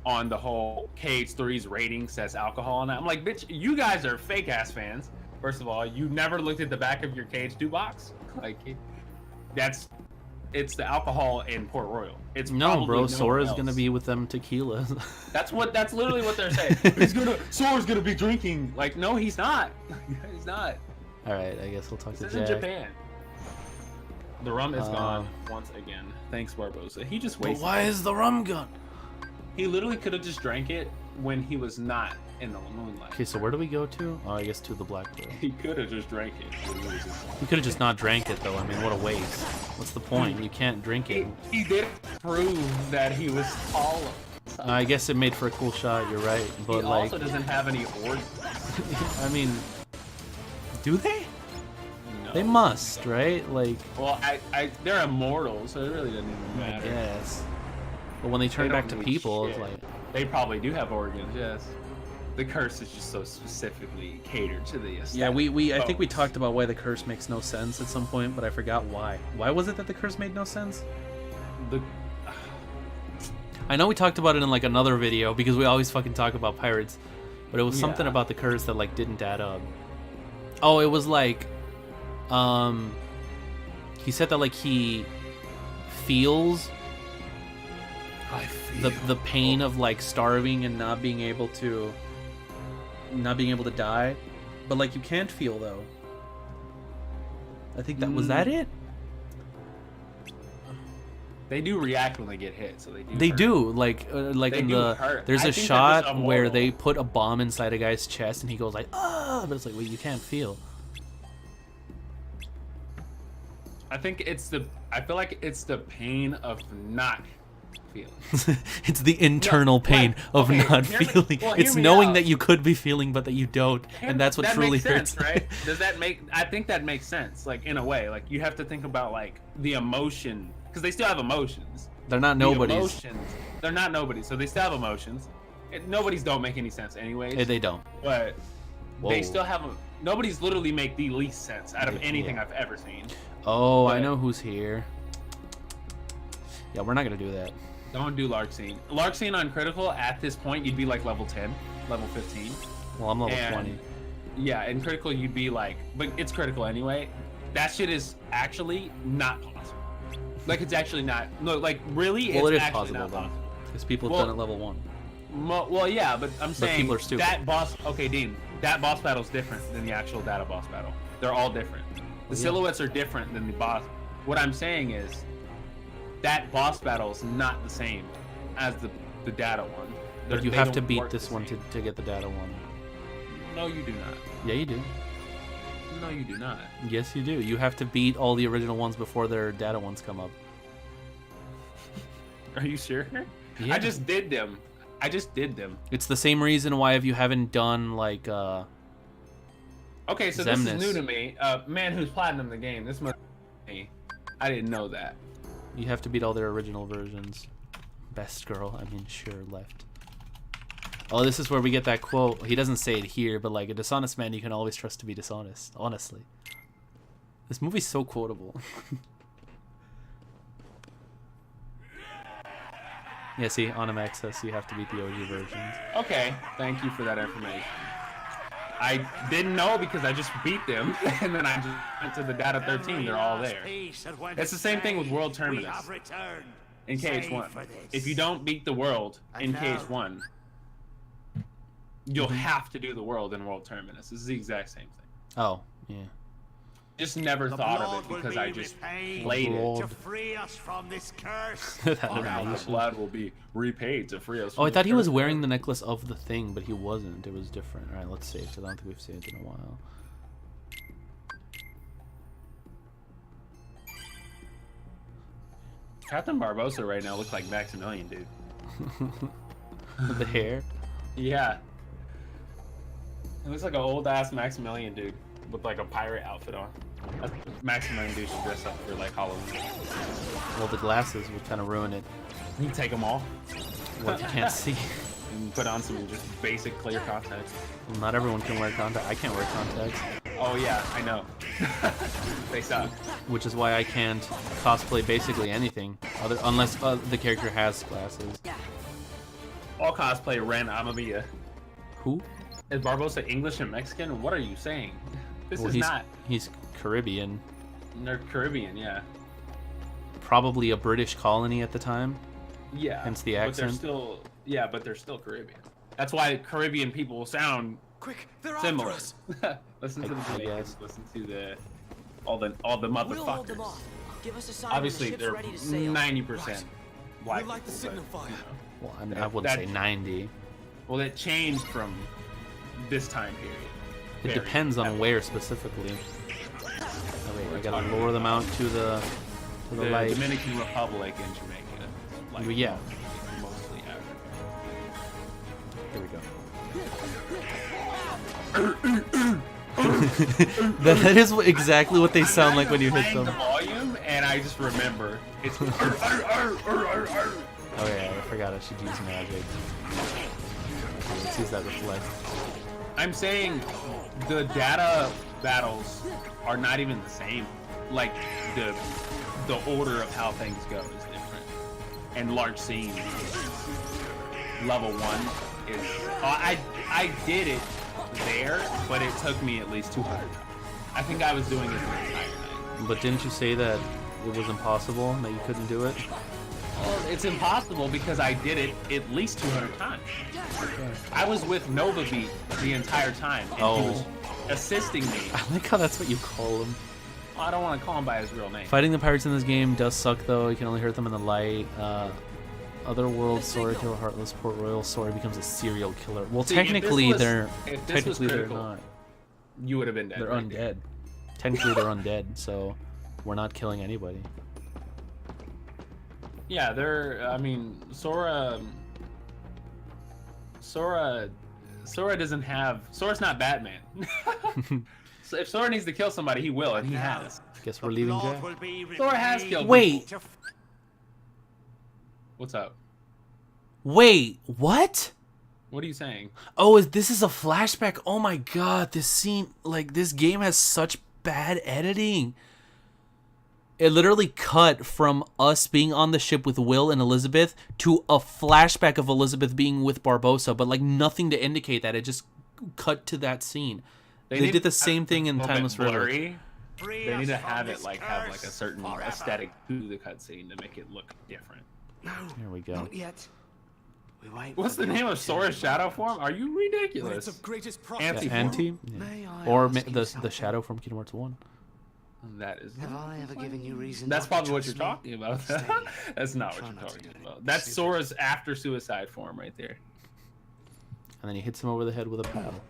S12: on the whole KH3's rating says alcohol, and I'm like, bitch, you guys are fake ass fans. First of all, you never looked at the back of your KH2 box. Like, it's the alcohol in Port Royal. It's
S1: No, bro, Sora's
S12: else.
S1: gonna be with them tequilas.
S12: That's literally what they're saying. Sora's gonna be drinking. Like, no, he's not. He's not.
S1: All right, I guess we'll talk
S12: This
S1: to
S12: is in
S1: Jack.
S12: Japan. The rum is gone once again. Thanks, Barbosa. He just
S1: But
S12: wasted.
S1: why
S12: it.
S1: is the rum gone?
S12: He literally could have just drank it when he was not in the moonlight.
S1: Okay, so where do we go to? Oh, I guess to the Black Pearl.
S12: He could have just drank it.
S1: You could have just not drank it, though. I mean, what a waste. What's the point? You can't drink it.
S12: He did prove that he was taller.
S1: I guess it made for a cool shot. You're right, but
S12: He
S1: like,
S12: also doesn't have any organs.
S1: I mean, do they?
S12: No.
S1: They must, right? Like,
S12: Well, they're immortal, so it really doesn't even matter.
S1: yes. But when they turn
S12: They
S1: back
S12: don't
S1: to
S12: need
S1: people,
S12: shit.
S1: it's like,
S12: They probably do have organs, yes. The curse is just so specifically catered to the aesthetic.
S1: yeah. I think we
S12: folks.
S1: talked about why the curse makes no sense at some point, but I forgot why. Why was it that the curse made no sense? I know we talked about it in like another video because we always fucking talk about pirates, but it was something
S12: Yeah.
S1: about the curse that like didn't add up. Oh, it was like, he said that like he feels the pain of like starving and not being able to die, but like you can't feel though. I think that was that it.
S12: They do react when they get hit, so they do.
S1: They
S12: hurt.
S1: do like
S12: They
S1: in
S12: do
S1: the
S12: hurt.
S1: there's
S12: I
S1: a
S12: think they're
S1: shot
S12: just
S1: where
S12: immortal.
S1: they put a bomb inside a guy's chest and he goes like ah, but it's like, well, you can't feel.
S12: I think I feel like it's the pain of not feeling.
S1: It's the internal pain of
S12: okay,
S1: not
S12: hear me-
S1: feeling.
S12: well, hear
S1: It's
S12: me
S1: knowing
S12: out.
S1: that you could be feeling but that you don't, and that's what
S12: that
S1: truly
S12: makes
S1: hurts.
S12: sense, right? Does that make? I think that makes sense. Like in a way, like you have to think about like the emotion because they still have emotions.
S1: They're not
S12: The
S1: nobodies.
S12: emotions, they're not nobodies, so they still have emotions. Nobodies don't make any sense, anyways.
S1: Hey, they don't.
S12: But
S1: Whoa.
S12: they still have nobodies. Literally make the least sense out of anything
S1: Yeah.
S12: I've ever seen.
S1: Oh, I
S12: But-
S1: know who's here. Yeah, we're not gonna do that.
S12: Don't do Larkscene. Larkscene on critical at this point, you'd be like level 10, level 15.
S1: Well, I'm level
S12: And-
S1: 20.
S12: Yeah, in critical you'd be like, but it's critical anyway. That shit is actually not possible. Like it's actually not. No, like really,
S1: Well,
S12: it's
S1: it is
S12: actually
S1: possible
S12: not
S1: though,
S12: possible.
S1: because people have
S12: Well-
S1: done it level 1.
S12: Well, yeah, but I'm saying
S1: people are stupid.
S12: that boss. Okay, Dean, that boss battle's different than the actual data boss battle. They're all different. The
S1: yeah.
S12: silhouettes are different than the boss. What I'm saying is that boss battle is not the same as the data one.
S1: But you
S12: They
S1: have
S12: don't
S1: to beat
S12: work
S1: this
S12: the
S1: one
S12: same.
S1: to get the data one.
S12: No, you do not.
S1: Yeah, you do.
S12: No, you do not.
S1: Yes, you do. You have to beat all the original ones before their data ones come up.
S12: Are you sure?
S1: Yeah.
S12: I just did them.
S1: It's the same reason why if you haven't done like
S12: Okay, so this is
S1: Zemnis.
S12: new to me. Man who's platinum the game. This must be me. I didn't know that.
S1: you have to beat all their original versions. Best girl, I mean, sure, left. Oh, this is where we get that quote. He doesn't say it here, but like a dishonest man you can always trust to be dishonest. Honestly. This movie's so quotable. Yeah, see, on Access, you have to beat the OG versions.
S12: Okay, thank you for that information. I didn't know because I just beat them, and then I just went to the Data 13. They're all there. It's the same thing with World Terminus in KH1. If you don't beat the world in KH1, you'll have to do the world in World Terminus. This is the exact same thing.
S1: Oh, yeah.
S12: just never thought of it because I just played it.
S13: To free us from this curse.
S1: That
S12: Or now the
S1: animation.
S12: blood will be repaid to free us.
S1: Oh, I
S12: from
S1: thought
S12: this
S1: he was
S12: curse.
S1: wearing the necklace of the thing, but he wasn't. It was different. All right, let's save, because I don't think we've saved in a while.
S12: Captain Barbosa right now looks like Maximilian, dude.
S1: The hair?
S12: Yeah. It looks like an old ass Maximilian dude with like a pirate outfit on. That's Maximilian dude should dress up for like Halloween.
S1: Well, the glasses would kind of ruin it.
S12: You can take them all.
S1: What if you can't see?
S12: And put on some just basic clear contacts.
S1: Well, not everyone can wear contacts. I can't wear contacts.
S12: Oh yeah, I know. They suck.
S1: Which is why I can't cosplay basically anything, unless the character has glasses.
S12: All cosplay Ren Amamiya.
S1: Who?
S12: Is Barbosa English and Mexican? What are you saying? This
S1: Well,
S12: is not.
S1: He's Caribbean.
S12: They're Caribbean, yeah.
S1: Probably a British colony at the time.
S12: Yeah.
S1: Hence the
S12: But they're
S1: accent.
S12: still, yeah, but they're still Caribbean. That's why Caribbean people sound
S11: Quick, they're
S12: similar.
S11: after us.
S12: Listen to the
S1: I
S12: Jamaicans,
S1: guess.
S12: listen to the all the
S11: We'll hold them
S12: motherfuckers.
S11: off. Give us a sign
S12: Obviously,
S11: when the
S12: they're
S11: ship's ready to sail.
S12: 90% white.
S11: We like the
S12: people,
S11: signal
S12: but,
S11: fire.
S12: you know.
S1: Well, I mean, I wouldn't say 90.
S12: Well, it changed from this time period.
S1: It
S12: Very
S1: depends on
S12: heavily.
S1: where specifically. Oh, wait, I gotta lower them out to the
S12: The
S1: light.
S12: Dominican Republic and Jamaica. Like,
S1: Well, yeah.
S12: Mostly Africa.
S1: Here we go. that is exactly what they sound like when you hit
S12: The
S1: them.
S12: volume, and I just remember it's.
S1: Oh yeah, I forgot I should use magic. Okay, let's use that reflect.
S12: I'm saying the data battles are not even the same. Like the order of how things go is different. And large scenes. Level 1 is. I did it there, but it took me at least 200 times. I think I was doing it the entire night.
S1: But didn't you say that it was impossible, that you couldn't do it?
S12: Well, it's impossible because I did it at least 200 times. I was with Novabeat the entire time, and he was assisting me.
S1: I like how that's what you call him.
S12: I don't want to call him by his real name.
S1: Fighting the pirates in this game does suck though. You can only hurt them in the light. Otherworld, Sora kill Heartless, Port Royal, Sora becomes a serial killer. Well,
S12: See,
S1: technically
S12: if
S1: they're
S12: this was
S1: they're
S12: critical,
S1: not.
S12: You would have been dead.
S1: They're
S12: right
S1: undead.
S12: there.
S1: Technically they're undead, so we're not killing anybody.
S12: Yeah, they're. I mean, Sora doesn't have. Sora's not Batman. So if Sora needs to kill somebody, he will, and he has.
S1: Guess we're leaving Jack.
S12: Sora has killed.
S1: Wait.
S12: people. What's up?
S1: Wait, what?
S12: What are you saying?
S1: Oh, this is a flashback. Oh my god, this scene, like, this game has such bad editing. It literally cut from us being on the ship with Will and Elizabeth to a flashback of Elizabeth being with Barbosa, but like nothing to indicate that. It just cut to that scene. They did the same thing in Timeless River.
S12: Blurry. They need to have it like have like a certain aesthetic to the cutscene to make it look different.
S1: Here we go.
S13: Not yet. We wait.
S12: What's the name of Sora's shadow form? Are you ridiculous?
S11: It's of greatest
S12: Anti-form.
S1: Yeah. Or the shadow from Kingdom Hearts 1.
S12: That is.
S13: Have I ever given you reason?
S12: That's
S13: not to
S12: probably what you're
S13: trust me?
S12: talking about. That's not what you're talking about. That's
S13: Stupid.
S12: Sora's after suicide form right there.
S1: And then he hits him over the head with a paddle.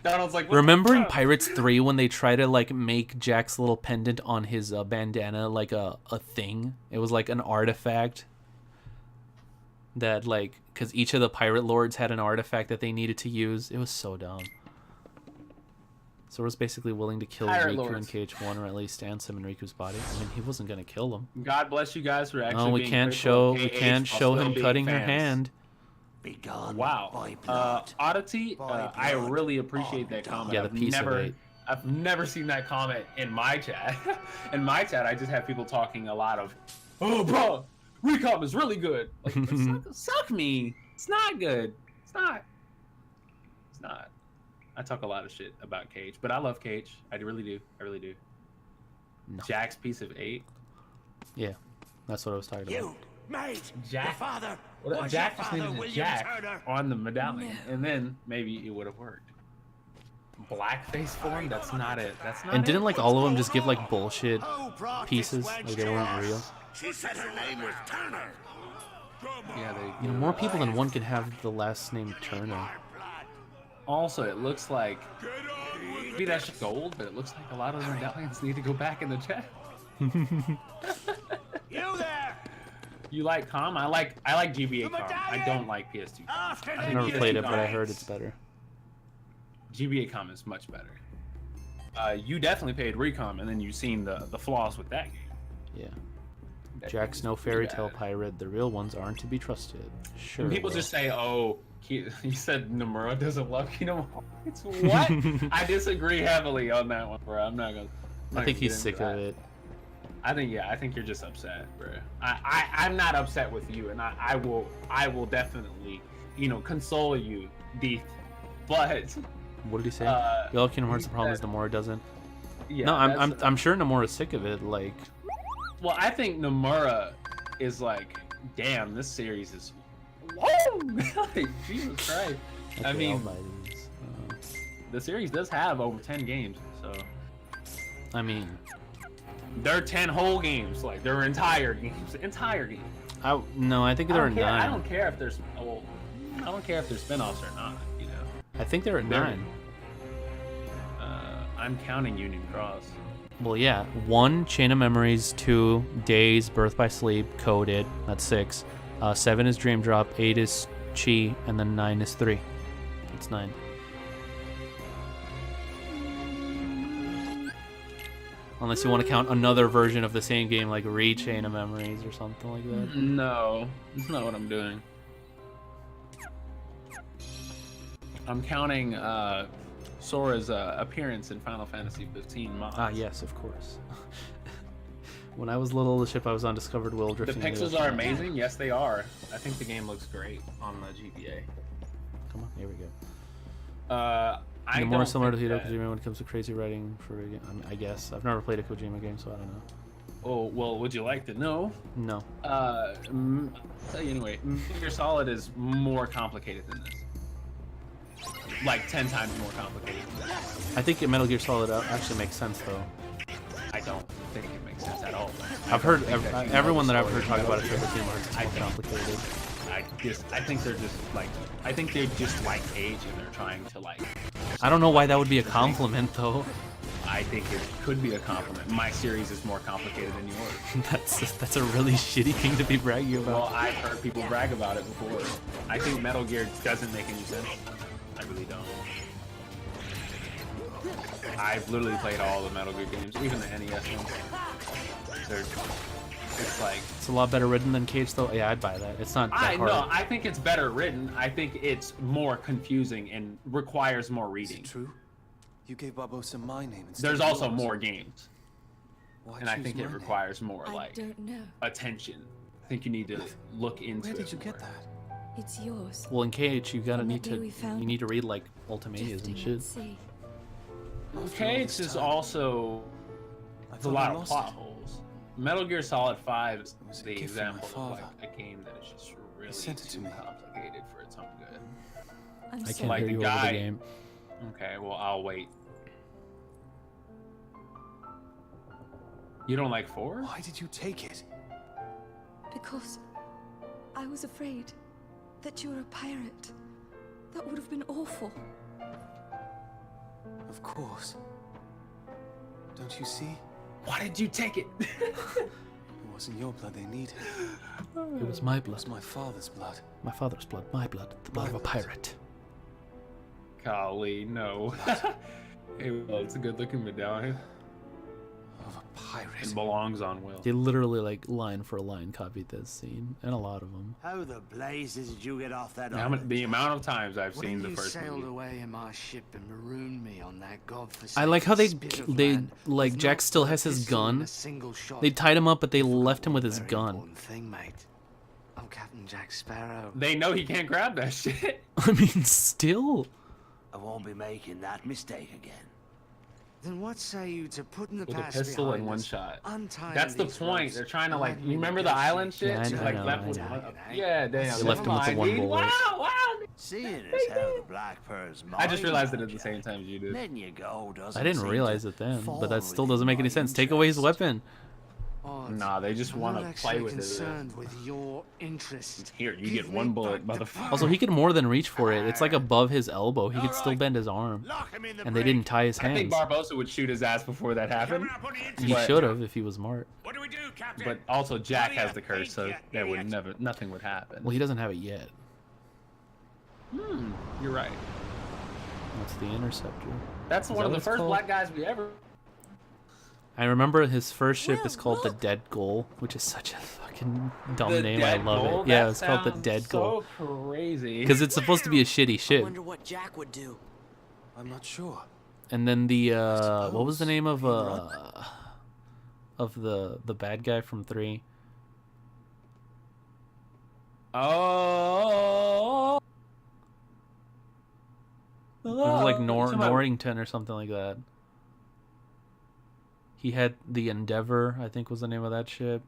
S12: Donald's like, what
S1: Remember
S12: the
S1: in
S12: fuck?
S1: Pirates 3 when they try to like make Jack's little pendant on his bandana like a thing? It was like an artifact that like, because each of the pirate lords had an artifact that they needed to use. It was so dumb. Sora's basically willing to kill
S12: Pirate
S1: Riku
S12: lords.
S1: in KH1 or at least stand him in Riku's body. I mean, he wasn't gonna kill them.
S12: God bless you guys for actually.
S1: No, we
S12: being
S1: can't
S12: critical
S1: show
S12: of
S1: we
S12: KH
S1: can't
S12: while
S1: show
S12: still
S1: him
S12: being
S1: cutting her
S12: fans.
S1: hand.
S13: Be gone
S12: Wow.
S13: by blood.
S12: Oddity,
S13: By
S12: I
S13: blood.
S12: really appreciate that comment.
S1: Yeah, the piece of it.
S12: I've never seen that comment in my chat. In my chat, I just have people talking a lot of, oh, bro, Recom is really good. Like, suck me. It's not good. It's not. It's not. I talk a lot of shit about Cage, but I love Cage. I really do. I really do.
S1: No.
S12: Jack's piece of 8.
S1: Yeah, that's what I was talking about.
S13: You, mate,
S12: Jack.
S13: your father.
S12: Well,
S13: was
S12: Jack
S13: your
S12: just
S13: father,
S12: needed a
S13: William
S12: Jack
S13: Turner.
S12: on the medallion, and then maybe it would have worked. blackface form. That's not it. That's not
S1: And
S12: it.
S1: didn't like all of them just give like bullshit pieces, like they weren't real?
S13: She said her name was Turner.
S12: Yeah, they.
S1: You know, more people than one could have the last name Turner.
S12: Also, it looks like maybe that's just gold, but it looks like a lot of the medallions need to go back in the chest.
S13: You there?
S12: You like COM? I like GBA COM. I don't like PS2.
S1: I've never played it, but I heard it's better.
S12: GBA COM is much better. You definitely played Recom, and then you've seen the flaws with that game.
S1: Yeah. Jack's no fairy tale pirate. The real ones aren't to be trusted. Sure.
S12: And people just say, "Oh, you said Nomura doesn't love Kingdom Hearts." What? I disagree heavily on that one, bro. I'm not gonna.
S1: I think he's sick of it.
S12: I think you're just upset, bro. I'm not upset with you, and I will definitely, console you, Deeth. But
S1: what did he say? You love Kingdom Hearts. The problem is Nomura doesn't.
S12: Yeah.
S1: No, I'm sure Nomura's sick of it. Like.
S12: Well, I think Nomura is like, damn, this series is. Whoa! Like, Jesus Christ.
S1: Okay,
S12: I mean,
S1: I'll buy these.
S12: the series does have over 10 games, so.
S1: I mean.
S12: They're 10 whole games, like they're entire games,
S1: No, I think they're at 9.
S12: I don't care if there's, I don't care if there's spinoffs or not,
S1: I think they're at 9.
S12: I'm counting Union Cross.
S1: Well, yeah. 1, Chain of Memories. 2, Days, Birth by Sleep, Coded. That's 6. 7 is Dream Drop. 8 is Chi, and then 9 is 3. That's 9. Unless you want to count another version of the same game, like Chain of Memories or something like that.
S12: No, that's not what I'm doing. I'm counting Sora's appearance in Final Fantasy 15 mods.
S1: Ah, yes, of course. When I was little, the ship I was on discovered Will
S12: The
S1: drifting.
S12: pixels are amazing. Yes, they are. I think the game looks great on the GBA.
S1: Come on, here we go.
S12: I
S1: more
S12: don't
S1: similar to
S12: think
S1: Hideo
S12: that-
S1: Kojima when it comes to crazy writing for a game. I guess I've never played a Kojima game, so I don't know.
S12: Oh well, would you like to know?
S1: No.
S12: I'll tell you anyway. Metal Gear Solid is more complicated than this. Like 10 times more complicated than that.
S1: I think Metal Gear Solid actually makes sense though.
S12: I don't think it makes sense at all.
S1: I've heard everyone that I've heard talk about it said that Kingdom Hearts is more complicated.
S12: I think they're just like age and they're trying to like.
S1: I don't know why that would be a compliment though.
S12: I think it could be a compliment. My series is more complicated than yours.
S1: That's a really shitty thing to be bragging about.
S12: Well, I've heard people brag about it before. I think Metal Gear doesn't make any sense. I really don't. I've literally played all the Metal Gear games, even the NES ones. It's
S1: a lot better written than Cage though. Yeah, I'd buy that. It's not that hard.
S12: No, I think it's better written. I think it's more confusing and requires more reading.
S14: Is it true? You gave Barbosa my name instead.
S12: There's
S14: of
S12: also
S14: yours.
S12: more games.
S14: Why
S12: And I
S14: choose
S12: think
S14: my
S12: it
S14: name?
S12: requires more
S15: I don't know.
S12: attention. I think you need to look into it.
S14: Where did you get that?
S15: It's yours.
S1: Well, in KH, you gotta
S15: On
S1: need
S15: that
S1: to
S15: day we found
S1: you need to read like Ultimanias and shit.
S15: See.
S12: Okay, it's just also there's a lot of plot holes. Metal Gear Solid 5 is the
S14: gift from my
S12: example of
S14: father.
S12: like a game that is just really
S14: sent it to
S12: too
S14: me.
S12: complicated for its own good.
S15: I'm
S1: I
S15: sorry.
S1: can't
S12: Like
S1: hear
S12: the
S1: you over
S12: guy-
S1: the game.
S12: Okay, well I'll wait. You don't like 4?
S14: Why did you take it?
S15: Because I was afraid that you were a pirate. That would have been awful.
S14: Of course. Don't you see?
S12: Why did you take it?
S14: It wasn't your blood they needed.
S1: It was my
S14: It
S1: blood.
S14: was my father's blood.
S1: My father's blood. My blood. The blood of a pirate.
S12: Golly, no. Hey, well, it's a good looking medallion.
S14: Of a pirate.
S12: It belongs on Will.
S1: They literally like line for line copied this scene, and a lot of them.
S13: How the blazes did you get off that
S12: The amount of times I've seen the
S13: you
S12: first
S13: sailed
S12: movie.
S13: away in my ship and marooned me on that godforsaken
S1: I like how
S13: spit of land
S1: like
S13: with
S1: Jack
S13: not
S1: still
S13: a
S1: has his
S13: pistol and
S1: gun.
S13: a single shot.
S1: They tied him up, but they left him with his
S13: Very
S1: gun.
S13: important thing, mate. I'm Captain Jack Sparrow.
S12: They know he can't grab that shit.
S1: I mean, still.
S13: I won't be making that mistake again. Then what say you to putting the
S12: With a
S13: past
S12: pistol
S13: behind
S12: in one
S13: us,
S12: shot.
S13: untying
S12: That's the
S13: these
S12: point.
S13: ropes,
S12: They're trying to
S13: and
S12: like.
S13: letting
S12: You
S13: me
S12: remember the
S13: negotiate
S12: island shit?
S1: Yeah, I
S12: like
S1: know,
S12: left
S1: I
S12: with
S1: know.
S12: one. Yeah, damn.
S1: You left him with the one
S12: Wow,
S1: bullet.
S12: wow.
S13: Seeing as how the Black Pearl's
S12: I just realized it at the same time as you did.
S13: letting you go doesn't
S16: I didn't
S13: seem
S16: realize
S13: to
S16: it then, but
S13: fall
S16: that still
S13: within
S16: doesn't make any
S13: my
S16: sense. Take away his
S13: interest.
S16: weapon.
S12: Nah, they just want to play with it.
S14: concerned with your interest.
S12: Here, you get one bullet, motherfucker.
S16: Also, he could more than reach for it. It's like above his elbow. He could still bend his arm. And they didn't tie his
S12: I think
S16: hands.
S12: Barbosa would shoot his ass before that happened.
S16: He
S12: But-
S16: should have if he was smart.
S12: But also, Jack has the curse, so that would nothing would happen.
S16: Well, he doesn't have it yet.
S12: You're right.
S16: What's the interceptor?
S12: That's
S16: Is
S12: one
S16: that
S12: of the
S16: what it's
S12: first
S16: called?
S12: black guys we ever.
S16: I remember his first ship is called the Dead Goal, which is such a fucking dumb
S12: The
S16: name. I
S12: Dead
S16: love
S12: Goal?
S16: it. Yeah,
S12: That
S16: it's called the
S12: sounds
S16: Dead Goal.
S12: So crazy.
S16: Because it's supposed to be a shitty
S11: I
S16: ship.
S11: wonder what Jack would do.
S14: I'm not sure.
S16: And then the what was the name of the bad guy from 3?
S12: Oh.
S16: It was like
S12: Talking about-
S16: Norrington or something like that. He had the Endeavor, I think was the name of that ship.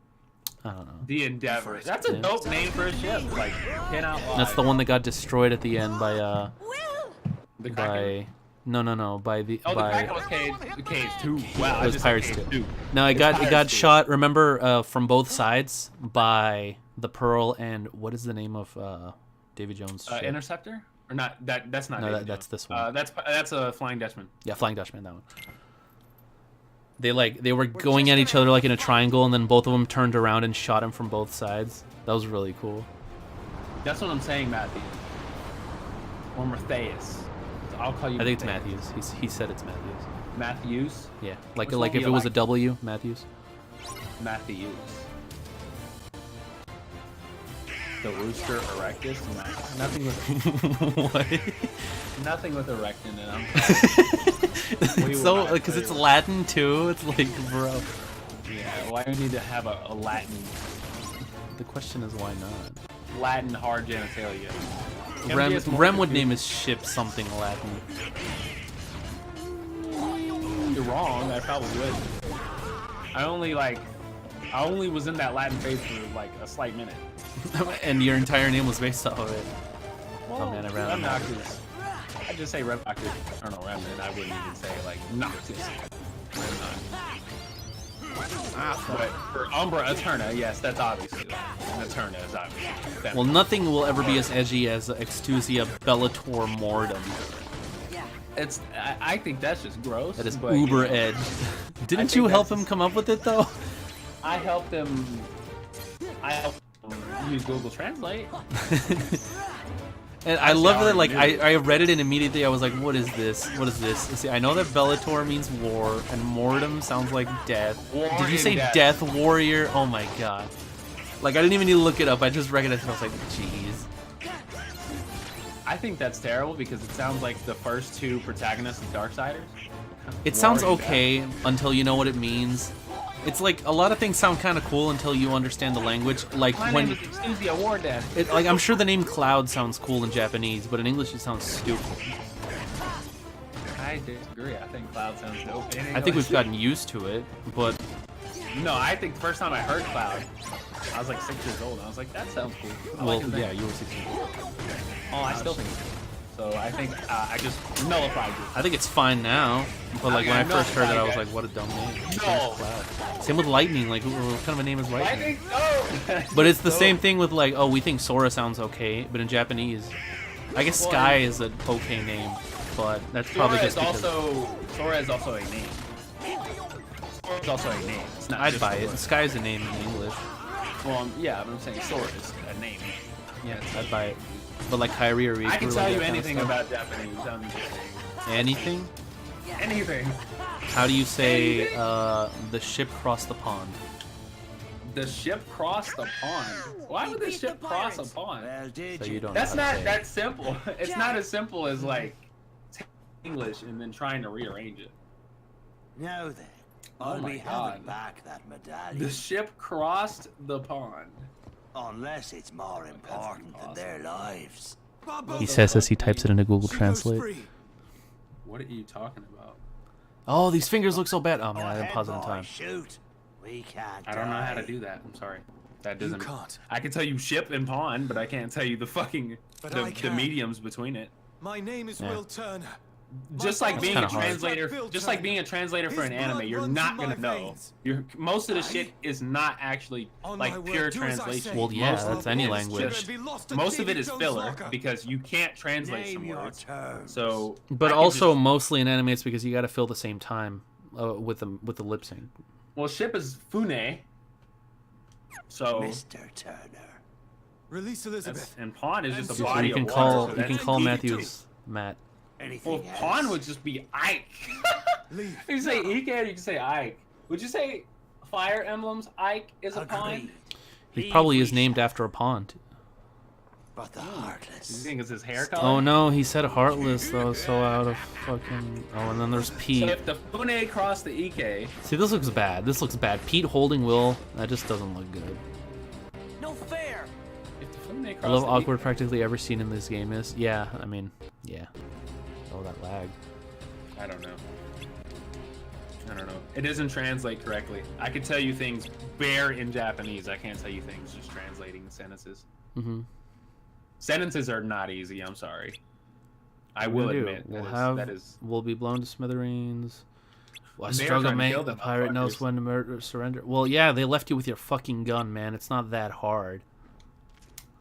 S16: I don't know.
S12: The Endeavor. That's a dope name for a ship. Like, cannot lie.
S16: That's the one that got destroyed at the end by
S12: The
S16: by by the
S12: Oh, the
S16: by
S12: Kraken was Cage 2. Wow,
S16: it was Pirates 2.
S12: 2.
S16: No, it
S12: It's
S16: got
S12: Pirates 2.
S16: shot. Remember from both sides by the Pearl and what is the name of Davy Jones' ship?
S12: Interceptor? Or not? That's not.
S16: No,
S12: David
S16: that's
S12: Jones.
S16: this one.
S12: That's a Flying Dutchman.
S16: Yeah, Flying Dutchman, that one. They were going at each other like in a triangle, and then both of them turned around and shot him from both sides. That was really cool.
S12: That's what I'm saying, Matthew. Or Matthias. I'll call you.
S16: I think it's Matthews. He said it's Matthews.
S12: Matthews.
S16: Yeah, like
S12: Which one
S16: if
S12: do
S16: it
S12: you
S16: was a
S12: like?
S16: W, Matthews.
S12: Matthews. The Rooster Erectus. Nothing with
S16: What?
S12: nothing with erect in it.
S16: It's so because it's Latin too. It's like, bro.
S12: Yeah. Why do you need to have a Latin?
S16: The question is why not?
S12: Latin hard genitalia.
S16: Rem would name his ship something Latin.
S12: You're wrong. I probably would. I only was in that Latin phase for like a slight minute.
S16: And your entire name was based off of it. Oh man, I ran out of
S12: Remnoct. I just say Remnoct. I don't know Remnant. I wouldn't even say like Noctis. But for Umbra Eterna, yes, that's obviously and Eterna is obviously.
S16: Well, nothing will ever be as edgy as Extusia Bellator Mordum.
S12: It's. I think that's just gross.
S16: That is
S12: but,
S16: uber
S12: you know,
S16: edge.
S12: I
S16: Didn't
S12: think
S16: you help
S12: that's
S16: him come up with it though?
S12: I helped him. I helped him use Google Translate.
S16: And I love that, like, I read it and immediately I was like, what is this? What is this? See, I know that Bellator means war, and Mordum sounds like death.
S12: War
S16: Did you
S12: and
S16: say
S12: death.
S16: Warrior? Oh my god. Like, I didn't even need to look it up. I just recognized it. I was like, jeez.
S12: I think that's terrible because it sounds like the first two protagonists of Darksiders.
S16: It sounds
S12: War and
S16: okay until you know what it means. It's like a lot of things sound kind of cool until you understand the language. Like
S12: My
S16: when,
S12: name is Extusia War Death.
S16: like I'm sure the name Cloud sounds cool in Japanese, but in English it sounds stupid.
S12: I disagree. I think Cloud sounds dope. in
S16: I think we've
S12: English.
S16: gotten used to it, but
S12: No, I think the first time I heard Cloud, I was like 6 years old. I was like, that sounds cool. I
S16: well,
S12: like his name.
S16: yeah, you were 16.
S12: Oh, I still think it's cool. So I think I just nullified you.
S16: I think it's fine now, but like
S12: Okay,
S16: when I first heard it, I
S12: nullified
S16: was
S12: that.
S16: like, what a dumb name. His
S12: No.
S16: name's Cloud. Same with Lightning. Like, what kind of a name is Lightning?
S12: No.
S16: But it's the same thing with like, oh, we think Sora sounds okay, but in Japanese, I guess
S12: Well,
S16: Sky is an okay name, but that's probably
S12: Sora
S16: just
S12: is
S16: because
S12: Sora is also a name. Sora is also a name. It's not
S16: I'd
S12: just
S16: buy
S12: Sora.
S16: it. Sky is a name in English.
S12: Well, yeah, but I'm saying Sora is a name.
S16: Yeah, I'd buy it. But like Kyrie or Reaper,
S12: I can
S16: like
S12: tell
S16: that
S12: you
S16: kind of
S12: anything
S16: stuff.
S12: about Japanese. Don't need to say.
S16: Anything?
S12: Anything.
S16: How do you say the ship crossed the pond?
S12: The ship crossed the pond. Why would the ship cross a pond?
S16: So you don't.
S12: That's
S16: know how to
S12: not
S16: say
S12: that simple. It's not as simple as like taking English and then trying to rearrange it.
S13: Now then,
S12: Oh
S13: I'll
S12: my
S13: be
S12: God.
S13: having back that medallion.
S12: The ship crossed the pond.
S13: Unless it's more important than their lives.
S16: He says as he types it into Google Translate.
S12: What are you talking about?
S16: Oh, these fingers look so bad. Oh man, I didn't pause it in time.
S13: Shoot. We can't
S12: I don't know how to
S13: die.
S12: do that. I'm sorry. That doesn't.
S14: You can't.
S12: I can tell you ship and pawn, but I can't tell you the fucking
S14: But I
S12: the
S14: can.
S12: mediums between it.
S14: My name is Will Turner.
S12: Just
S14: My
S12: like being
S14: father
S12: a
S14: was
S12: translator,
S14: Bill
S12: just like
S14: Turner.
S12: being a translator for
S14: His
S12: an anime,
S14: blood
S12: you're
S14: runs
S12: not
S14: in my
S12: gonna know.
S14: veins.
S12: Most of the shit is not actually
S14: On my
S12: like
S14: word,
S12: pure
S14: do as I
S12: translation.
S14: say.
S16: Well, yeah,
S12: Most of
S16: that's
S12: it
S16: any
S12: is
S16: language.
S12: just- most of it is filler because you can't translate
S13: Name
S12: some
S13: your
S12: words.
S13: terms.
S12: So,
S16: But
S12: I can
S16: also
S12: just-
S16: mostly in anime, it's because you got to fill the same time with the lip sync.
S12: well, ship is fune. So
S13: Mr. Turner.
S14: Release Elizabeth.
S12: and pawn is just a
S16: So
S12: body
S16: you can
S12: of
S16: call
S12: water. So
S16: you can
S12: that's
S16: call
S12: easy
S16: Matthews Matt.
S13: Anything
S12: Well,
S13: else?
S12: pawn would just be Ike.
S14: Leave.
S12: You say Ike or you can say Ike. Would you say Fire Emblems Ike is a pawn?
S13: Agreed.
S16: He probably is named after a pond.
S13: But the
S12: You
S13: Heartless.
S12: think it's his hair color?
S16: Oh no, he said heartless though, so out of fucking. Oh, and then there's
S12: So
S16: Pete.
S12: if the fune crossed the Ike,
S16: See, this looks bad. This looks bad. Pete holding Will. That just doesn't look good.
S11: No fair.
S12: if the fune crossed
S16: I love
S12: the
S16: awkward practically every scene in this game is. Yeah, I mean, yeah. Oh, that lag.
S12: I don't know. It doesn't translate correctly. I could tell you things bare in Japanese. I can't tell you things just translating sentences.
S16: Mm-hmm.
S12: Sentences are not easy. I'm sorry. I will admit that is.
S16: We'll be blown to smithereens. Well,
S12: They're
S16: struggle,
S12: trying to
S16: mate.
S12: kill
S16: The
S12: them
S16: pirate knows
S12: motherfuckers.
S16: when to murder, surrender. Well, yeah, they left you with your fucking gun, man. It's not that hard.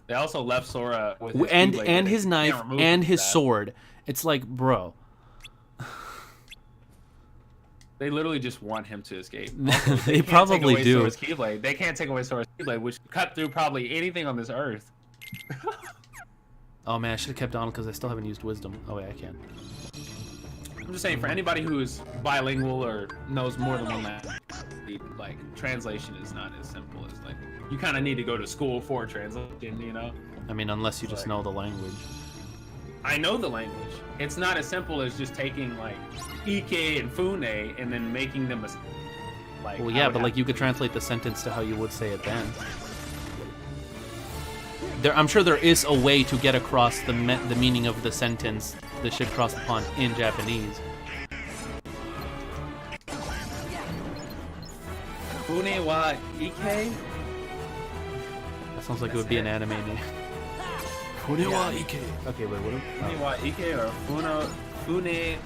S12: They also left Sora with his
S16: And
S12: keyblade
S16: and
S12: that
S16: his
S12: they
S16: knife
S12: can't remove
S16: and his
S12: that.
S16: sword. It's like, bro.
S12: They literally just want him to escape.
S16: They
S12: Also, can't take
S16: probably
S12: away
S16: do.
S12: Sora's keyblade. They can't take away Sora's keyblade, which cut through probably anything on this earth.
S16: Oh man, I should have kept on because I still haven't used wisdom. Oh wait, I can.
S12: I'm just saying, for anybody who's bilingual or knows more than one language, like translation is not as simple as like you kind of need to go to school for translation, you know.
S16: I mean, unless you just
S12: Like-
S16: know the language.
S12: I know the language. It's not as simple as just taking like Ike and Fune and then making them like.
S16: Well,
S12: I
S16: yeah,
S12: would
S16: but
S12: have
S16: like you could translate the sentence to how you would say it then. I'm sure there is a way to get across the meaning of the sentence, the ship crossed the pond, in Japanese.
S12: Fune wa Ike.
S16: That sounds like it would be an anime name.
S12: Fune wa Ike.
S16: Okay, wait, what?
S12: Fune wa Ike or Fune.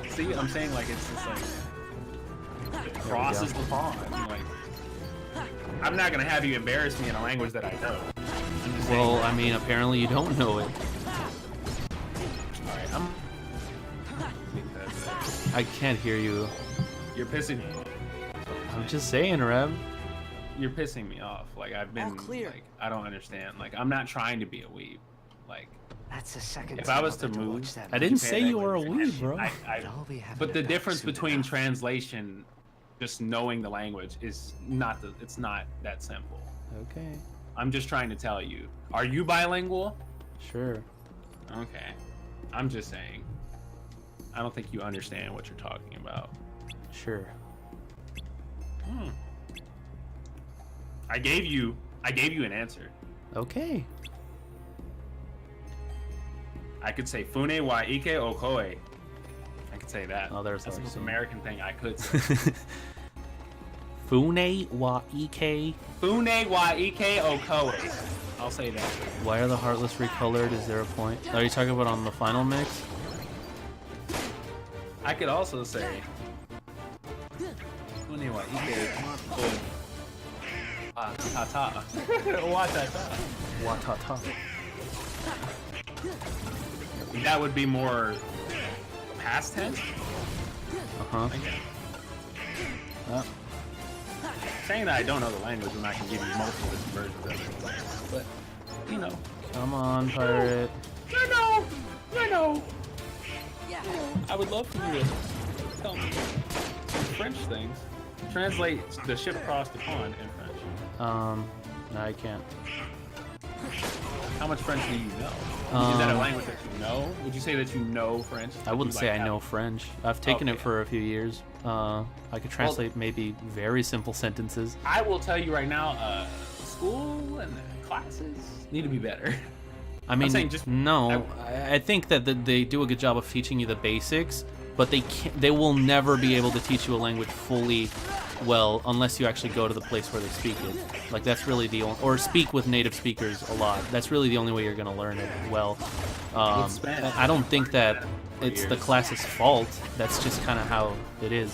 S12: See, I'm saying like it's just like it crosses the pond. Like I'm not gonna have you embarrass me in a language that I know. I'm just saying,
S16: Well, I mean, apparently you don't know it.
S12: alright,
S16: I can't hear you.
S12: you're pissing me off.
S16: I'm just saying, Rev.
S12: You're pissing me off. Like I've been like I don't understand. Like I'm not trying to be a weeb. Like
S13: That's the second
S12: if I
S13: time
S12: was
S13: I've
S12: to
S13: had
S12: move,
S13: watch that
S16: I didn't
S13: movie.
S16: say you were a weeb, bro.
S12: But the difference between translation, just knowing the language, is not it's not that simple.
S16: Okay.
S12: I'm just trying to tell you. Are you bilingual?
S16: Sure.
S12: Okay. I'm just saying. I don't think you understand what you're talking about.
S16: Sure.
S12: I gave you an answer.
S16: Okay.
S12: I could say Fune wa Ike Okoe. I could say that.
S16: Oh, there's
S12: That's the
S16: our
S12: most
S16: scene.
S12: American thing I could say.
S16: Fune wa Ike.
S12: Fune wa Ike Okoe. I'll say that.
S16: Why are the Heartless recolored? Is there a point? Are you talking about on the final mix?
S12: I could also say Fune wa Ike Tata. Watata.
S16: Watata.
S12: That would be more past tense.
S16: Uh-huh.
S12: Saying that I don't know the language, I'm not gonna give you multiple different versions of it. But you know.
S16: Come on, pirate.
S12: I know. I would love for you to tell me some French things. Translate the ship across the pond in French.
S16: No, I can't.
S12: How much French do you know? Is that a language that you know? Would you say that you know French?
S16: I wouldn't
S12: You,
S16: say
S12: like,
S16: I know French. I've taken it
S12: Okay.
S16: for a few years. I could translate maybe very simple sentences.
S12: I will tell you right now, school and classes need to be better.
S16: I mean,
S12: saying just
S16: no. I think that they do a good job of teaching you the basics, but they will never be able to teach you a language fully well unless you actually go to the place where they speak it. Like that's really the only, or speak with native speakers a lot. That's really the only way you're gonna learn it well. I don't think that it's the class's fault. That's just kind of how it is.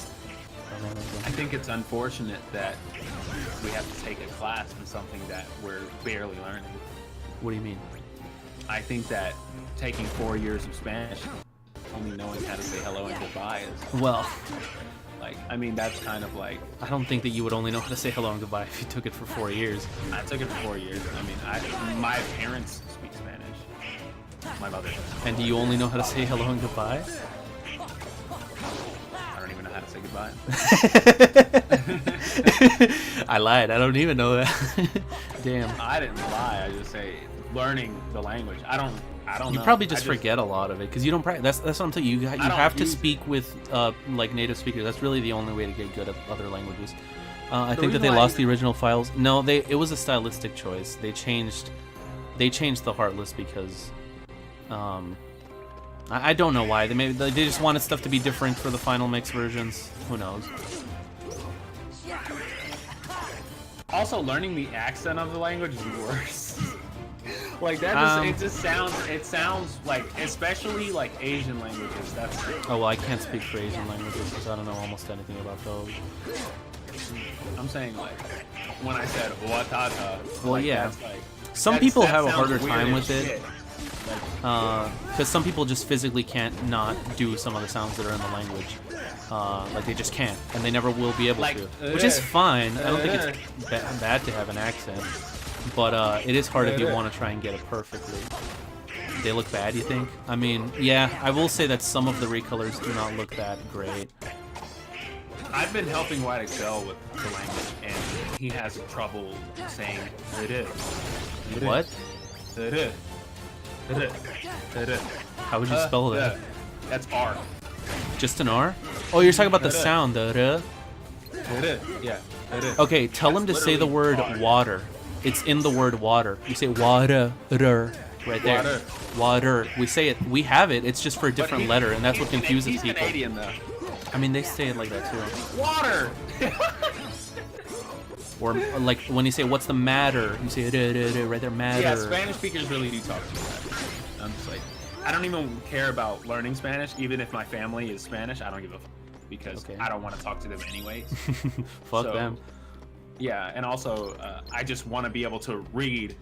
S12: I think it's unfortunate that we have to take a class in something that we're barely learning.
S16: What do you mean?
S12: I think that taking 4 years of Spanish, only knowing how to say hello and goodbye is...
S16: Well...
S12: Like, I mean, that's kind of like...
S16: I don't think that you would only know how to say hello and goodbye if you took it for 4 years.
S12: I took it for 4 years. I mean, my parents speak Spanish. My mother does.
S16: And do you only know how to say hello and goodbye?
S12: I don't even know how to say goodbye.
S16: I lied. I don't even know that. Damn.
S12: I didn't lie. I just say learning the language. I don't know.
S16: You probably just forget a lot of it because you don't practice. That's what I'm telling you. You have to speak with like native speakers. That's really the only way to get good at other languages. I think that they lost the original files. No, it was a stylistic choice. They changed the Heartless because I don't know why. They just wanted stuff to be different for the final mix versions. Who knows?
S12: Also, learning the accent of the language is worse. Like that it sounds like, especially like Asian languages. That's
S16: oh well, I can't speak for Asian languages because I don't know almost anything about those.
S12: I'm saying like when I said watata.
S16: Well,
S12: like,
S16: yeah.
S12: like,
S16: some people have a harder
S12: weird
S16: time
S12: as
S16: with
S12: shit.
S16: it because some people just physically can't not do some of the sounds that are in the language. Like they just can't, and they never will be able to, which is fine. I don't think it's bad to have an accent. But it is hard if you want to try and get it perfectly. They look bad, you think? I mean, yeah, I will say that some of the recolors do not look that great.
S12: I've been helping White Excel with the language, and he has trouble saying it is.
S16: What? How would you spell that?
S12: That's R.
S16: Just an R? Oh, you're talking about the sound, the
S12: Yeah.
S16: Okay, tell him to say the word water. It's in the word water. You say water, right there. Water. We say it. We have it. It's just for a different letter, and that's what confuses
S12: he's
S16: people.
S12: Canadian, though.
S16: I mean, they say it like that too.
S12: Water.
S16: Or like when you say "What's the matter?" you say right there, matter.
S12: Yeah, Spanish speakers really do talk to me that way. I'm just like, I don't even care about learning Spanish, even if my family is Spanish. I don't give a fuck because I don't want to talk to them anyways.
S16: Fuck them.
S12: Yeah, and also, I just want to be able to read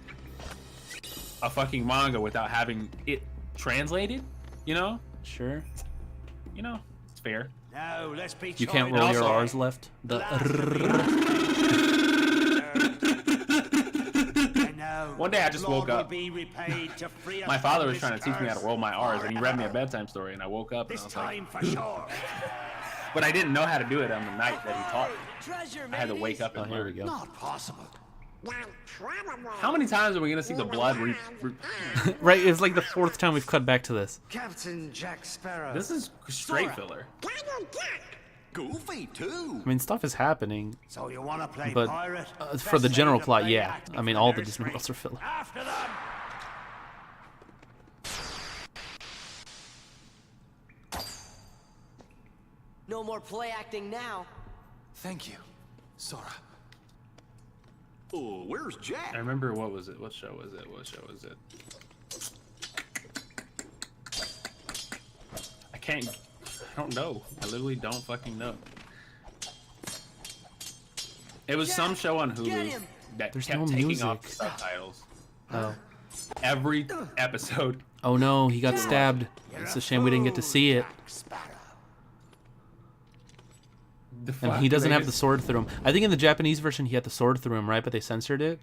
S12: a fucking manga without having it translated, you know?
S16: Sure.
S12: You know, it's fair.
S13: No, let's be
S16: you can't roll your R's left.
S12: One day I just woke up. My father was trying to teach me how to roll my R's, and he read me a bedtime story, and I woke up and I was like,
S13: for sure.
S12: But I didn't know how to do it on the night that he taught me. I had to wake up and
S16: here we go.
S13: Not possible.
S12: How many times are we gonna see the blood?
S16: Right, it's like the 4th time we've cut back to this.
S13: Captain Jack Sparrow.
S12: This is straight filler.
S2: Goofy too.
S16: I mean, stuff is happening.
S13: So you want to play
S16: but
S13: pirate?
S16: for the general plot, yeah. I mean, all the Disney worlds are filler.
S13: After them.
S11: No more play acting now.
S14: Thank you, Sora.
S2: Oh, where's Jack?
S12: I remember, what was it? What show was it? What show was it? I don't know. I literally don't fucking know. It was some show on Hulu that kept taking off the subtitles.
S16: Oh.
S12: Every episode.
S16: Oh no, he got stabbed. It's a shame we didn't get to see it. And he doesn't have the sword through him. I think in the Japanese version he had the sword through him, right? But they censored it.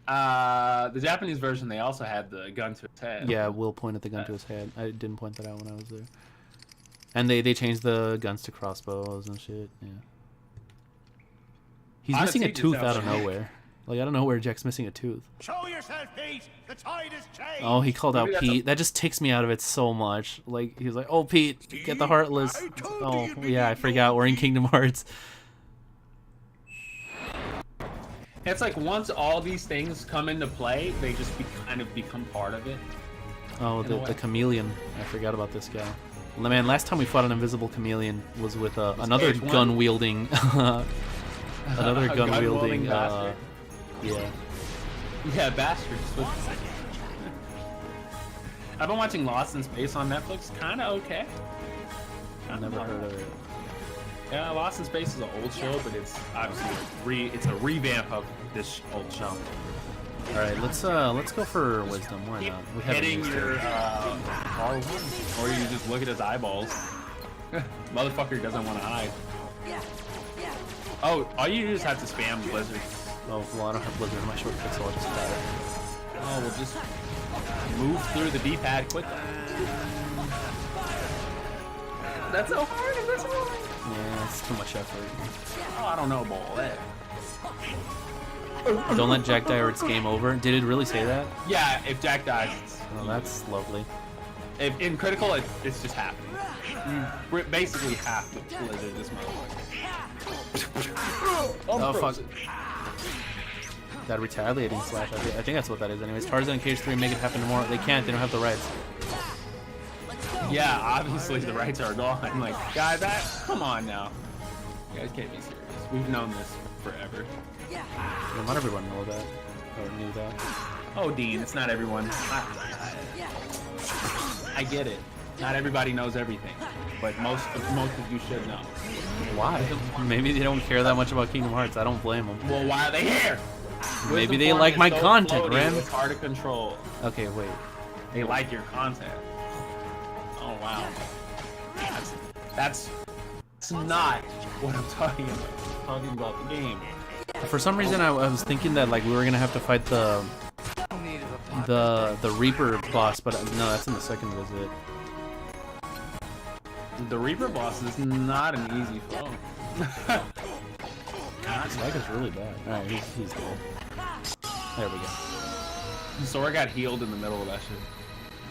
S12: The Japanese version, they also had the gun to his head.
S16: Yeah, Will pointed the gun to his head. I didn't point that out when I was there. And they changed the guns to crossbows and shit. Yeah. He's missing a tooth out of nowhere. Like, I don't know where Jack's missing a tooth.
S13: Show yourself, Pete. The tide is changed.
S16: Oh, he called out Pete. That just takes me out of it so much. Like, he was like, "Oh, Pete, get the Heartless." Oh, yeah, I forgot. We're in Kingdom Hearts.
S12: It's like once all these things come into play, they just kind of become part of it.
S16: Oh, the chameleon. I forgot about this guy. Well, man, last time we fought an invisible chameleon was with another gun-wielding... another gun-wielding...
S12: bastard.
S16: Yeah.
S12: Yeah, bastards. I've been watching Lost in Space on Netflix. Kind of okay.
S16: I've never heard of it.
S12: Yeah, Lost in Space is an old show, but it's obviously it's a revamp of this old show.
S16: All right, let's go for wisdom. Why not? We haven't
S12: Hitting
S16: used
S12: your
S16: it.
S12: R1, or you just look at his eyeballs. Motherfucker doesn't want to hide. Oh, all you do is have to spam Blizzard.
S16: Oh, well, I don't have Blizzard in my shortcut, so I'll just die.
S12: Oh, we'll just move through the D-pad quickly. That's so hard in this one.
S16: Yeah, it's too much effort.
S12: Oh, I don't know about that.
S16: Don't let Jack die or it's game over. Did it really say that?
S12: Yeah, if Jack dies, it's...
S16: Oh, that's lovely.
S12: If in critical, it's just half. You basically half the Blizzard this month.
S16: Oh, fuck. That retaliating slash. I think that's what that is. Anyways, Tarzan and Cage 3 make it happen more. They can't. They don't have the rights.
S12: Yeah, obviously the rights are gone. I'm like, guys, come on now. You guys can't be serious. We've known this forever.
S16: Yeah, not everyone know that or knew that.
S12: Oh, Dean, it's not everyone. I get it. Not everybody knows everything, but most of you should know.
S16: Why? Maybe they don't care that much about Kingdom Hearts. I don't blame them.
S12: Well, why are they here?
S16: Maybe they like my content, Ren.
S12: It's hard to control.
S16: Okay, wait.
S12: They like your content. Oh wow. That's not what I'm talking about. I'm talking about the game.
S16: For some reason, I was thinking that like we were gonna have to fight the Reaper boss, but no, that's in the second visit.
S12: The Reaper boss is not an easy foe.
S16: God, this guy is really bad. All right, he's dead. There we go.
S12: Sora got healed in the middle of that shit.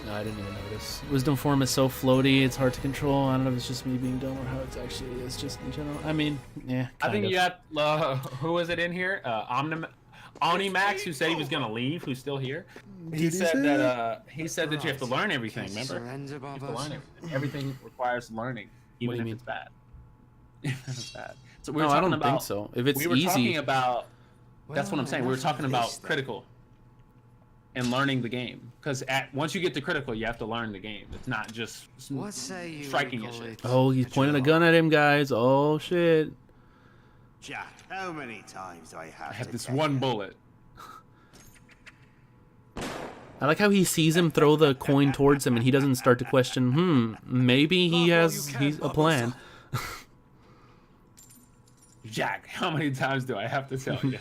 S16: No, I didn't even notice. Wisdom form is so floaty, it's hard to control. I don't know if it's just me being dumb or how it's actually is just in general. I mean, yeah.
S12: I think you got who was it in here? Onimax, who said he was gonna leave, who's still here. He said that you have to learn everything. Remember, you have to learn everything requires learning, even if it's bad. It's bad. So we were talking about.
S16: I don't think so. If it's
S12: we were
S16: easy.
S12: Talking about. That's what I'm saying. We were talking about critical. And learning the game, because once you get to critical, you have to learn the game. It's not just striking at shit.
S16: Oh, he's pointing a gun at him, guys. Oh shit.
S13: Jack, how many times do I have?
S12: I have this one bullet.
S16: I like how he sees him throw the coin towards him, and he doesn't start to question. Maybe he's a plan.
S12: Jack, how many times do I have to tell you?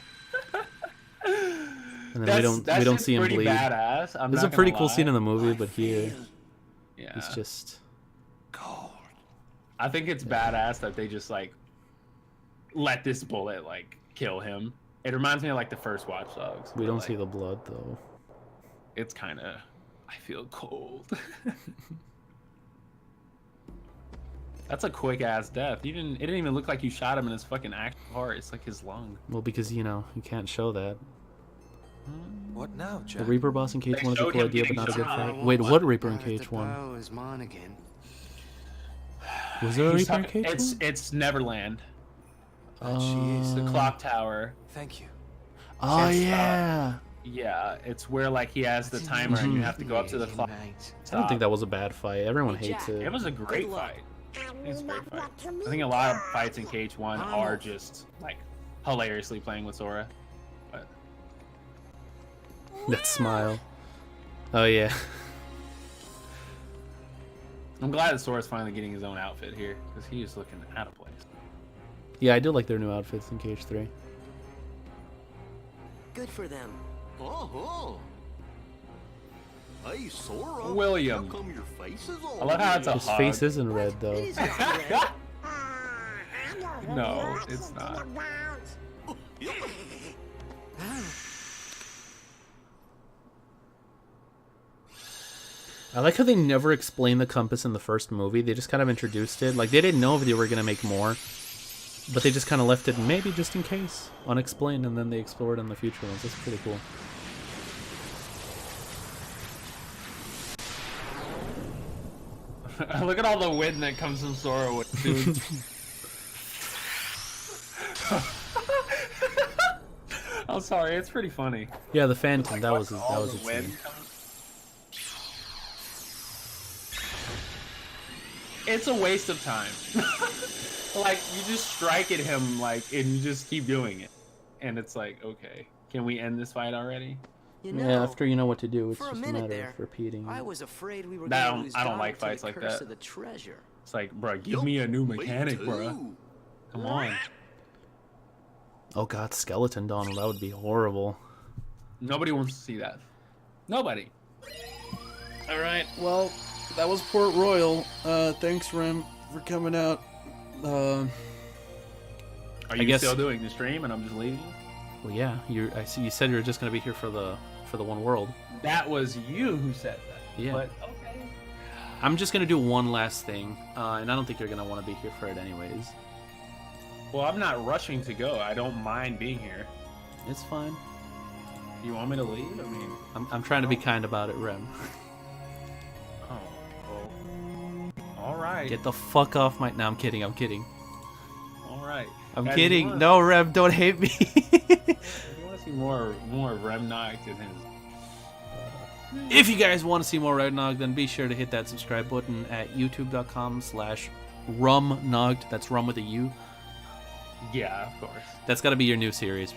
S16: And then we don't see him bleed.
S12: Badass.
S16: This is a pretty cool scene in the movie, but here, he's just
S13: cold.
S12: I think it's badass that they just like let this bullet like kill him. It reminds me of like the first Watch Dogs.
S16: We don't see the blood though.
S12: It's kind of, I feel cold. That's a quick ass death. It didn't even look like you shot him in his fucking active heart. It's like his lung.
S16: Well, because you can't show that.
S14: What now, Jack?
S16: The Reaper boss in KH1 is a cool idea, but not a good fight. Wait, what Reaper in KH1? Was there a Reaper in KH1?
S12: It's Neverland.
S16: Jeez.
S12: The clock tower.
S14: Thank you.
S16: Oh yeah.
S12: Yeah, it's where like he has the timer and you have to go up to the clock.
S16: I don't think that was a bad fight. Everyone hates it.
S12: It was a great fight. It's a great fight. I think a lot of fights in KH1 are just like hilariously playing with Sora. But
S16: that smile. Oh yeah.
S12: I'm glad that Sora's finally getting his own outfit here because he is looking out of place.
S16: Yeah, I do like their new outfits in KH3.
S11: Good for them.
S2: Oh. Hey, Sora.
S12: William.
S2: How come your face is all
S12: I love how it's a
S16: His
S12: hug.
S16: face isn't red though.
S12: No, it's not.
S16: I like how they never explained the compass in the first movie. They just kind of introduced it. Like, they didn't know if they were going to make more. But they just kind of left it, maybe just in case, unexplained, and then they explored in the future ones. That's pretty cool.
S12: Look at all the wind that comes from Sora, dude. I'm sorry, it's pretty funny.
S16: Yeah, the Phantom. That was a
S12: wind.
S16: thing.
S12: It's a waste of time. Like, you just strike at him, like, and you just keep doing it. And it's like, okay, can we end this fight already?
S11: You know,
S16: Yeah, after you know what to do, it's
S11: for a
S16: just a
S11: minute
S16: matter
S11: there,
S16: of repeating.
S11: I was afraid we were
S12: I
S11: going to lose
S12: don't like
S11: Donald to
S12: fights
S11: the
S12: like
S11: curse
S12: that.
S11: of the treasure.
S12: It's like, bro, give me a new mechanic, bro. Come on.
S16: Oh god, Skeleton Donald, that would be horrible.
S12: Nobody wants to see that. Nobody.
S16: Alright, well, that was Port Royal. Thanks, Rem, for coming out.
S12: Are
S16: I
S12: you
S16: guess...
S12: still doing the stream and I'm just leaving?
S16: Well, yeah, I see you said you were just going to be here for the one world.
S12: That was you who said that.
S16: Yeah.
S12: But, okay.
S16: I'm just going to do one last thing, and I don't think you're going to want to be here for it anyways.
S12: Well, I'm not rushing to go. I don't mind being here.
S16: It's fine.
S12: You want me to leave? I mean...
S16: I'm trying to be kind about it, Rem.
S12: Oh, well... Alright.
S16: Get the fuck off my... No, I'm kidding.
S12: Alright.
S16: I'm kidding. No, Rem, don't hate me.
S12: You want to see more of Remnoct and his...
S16: If you guys want to see more Remnoct, then be sure to hit that subscribe button at youtube.com/rumnoct. That's rum with a U.
S12: Yeah, of course.
S16: That's got to be your new series.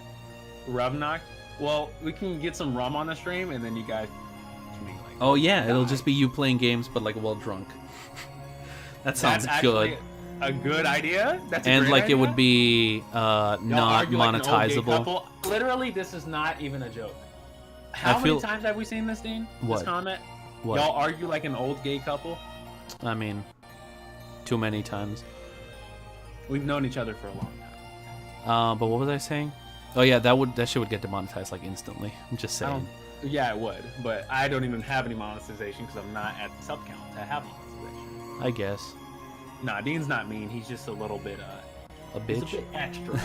S12: Remnoct? Well, we can get some rum on the stream, and then you guys...
S16: Oh yeah, it'll just be you playing games, but like while drunk. That sounds good.
S12: A good idea. That's a
S16: and
S12: great
S16: like
S12: idea.
S16: it would be not monetizable.
S12: Like literally, this is not even a joke. How many times have we seen this, Dean?
S16: What?
S12: This comment?
S16: What?
S12: Y'all argue like an old gay couple?
S16: I mean, too many times.
S12: We've known each other for a long time.
S16: But what was I saying? Oh yeah, that shit would get demonetized like instantly. I'm just saying.
S12: Yeah, it would, but I don't even have any monetization because I'm not at the sub count to have monetization.
S16: I guess.
S12: Nah, Dean's not mean. He's just a little bit
S16: a bitch.
S12: He's a bit extra.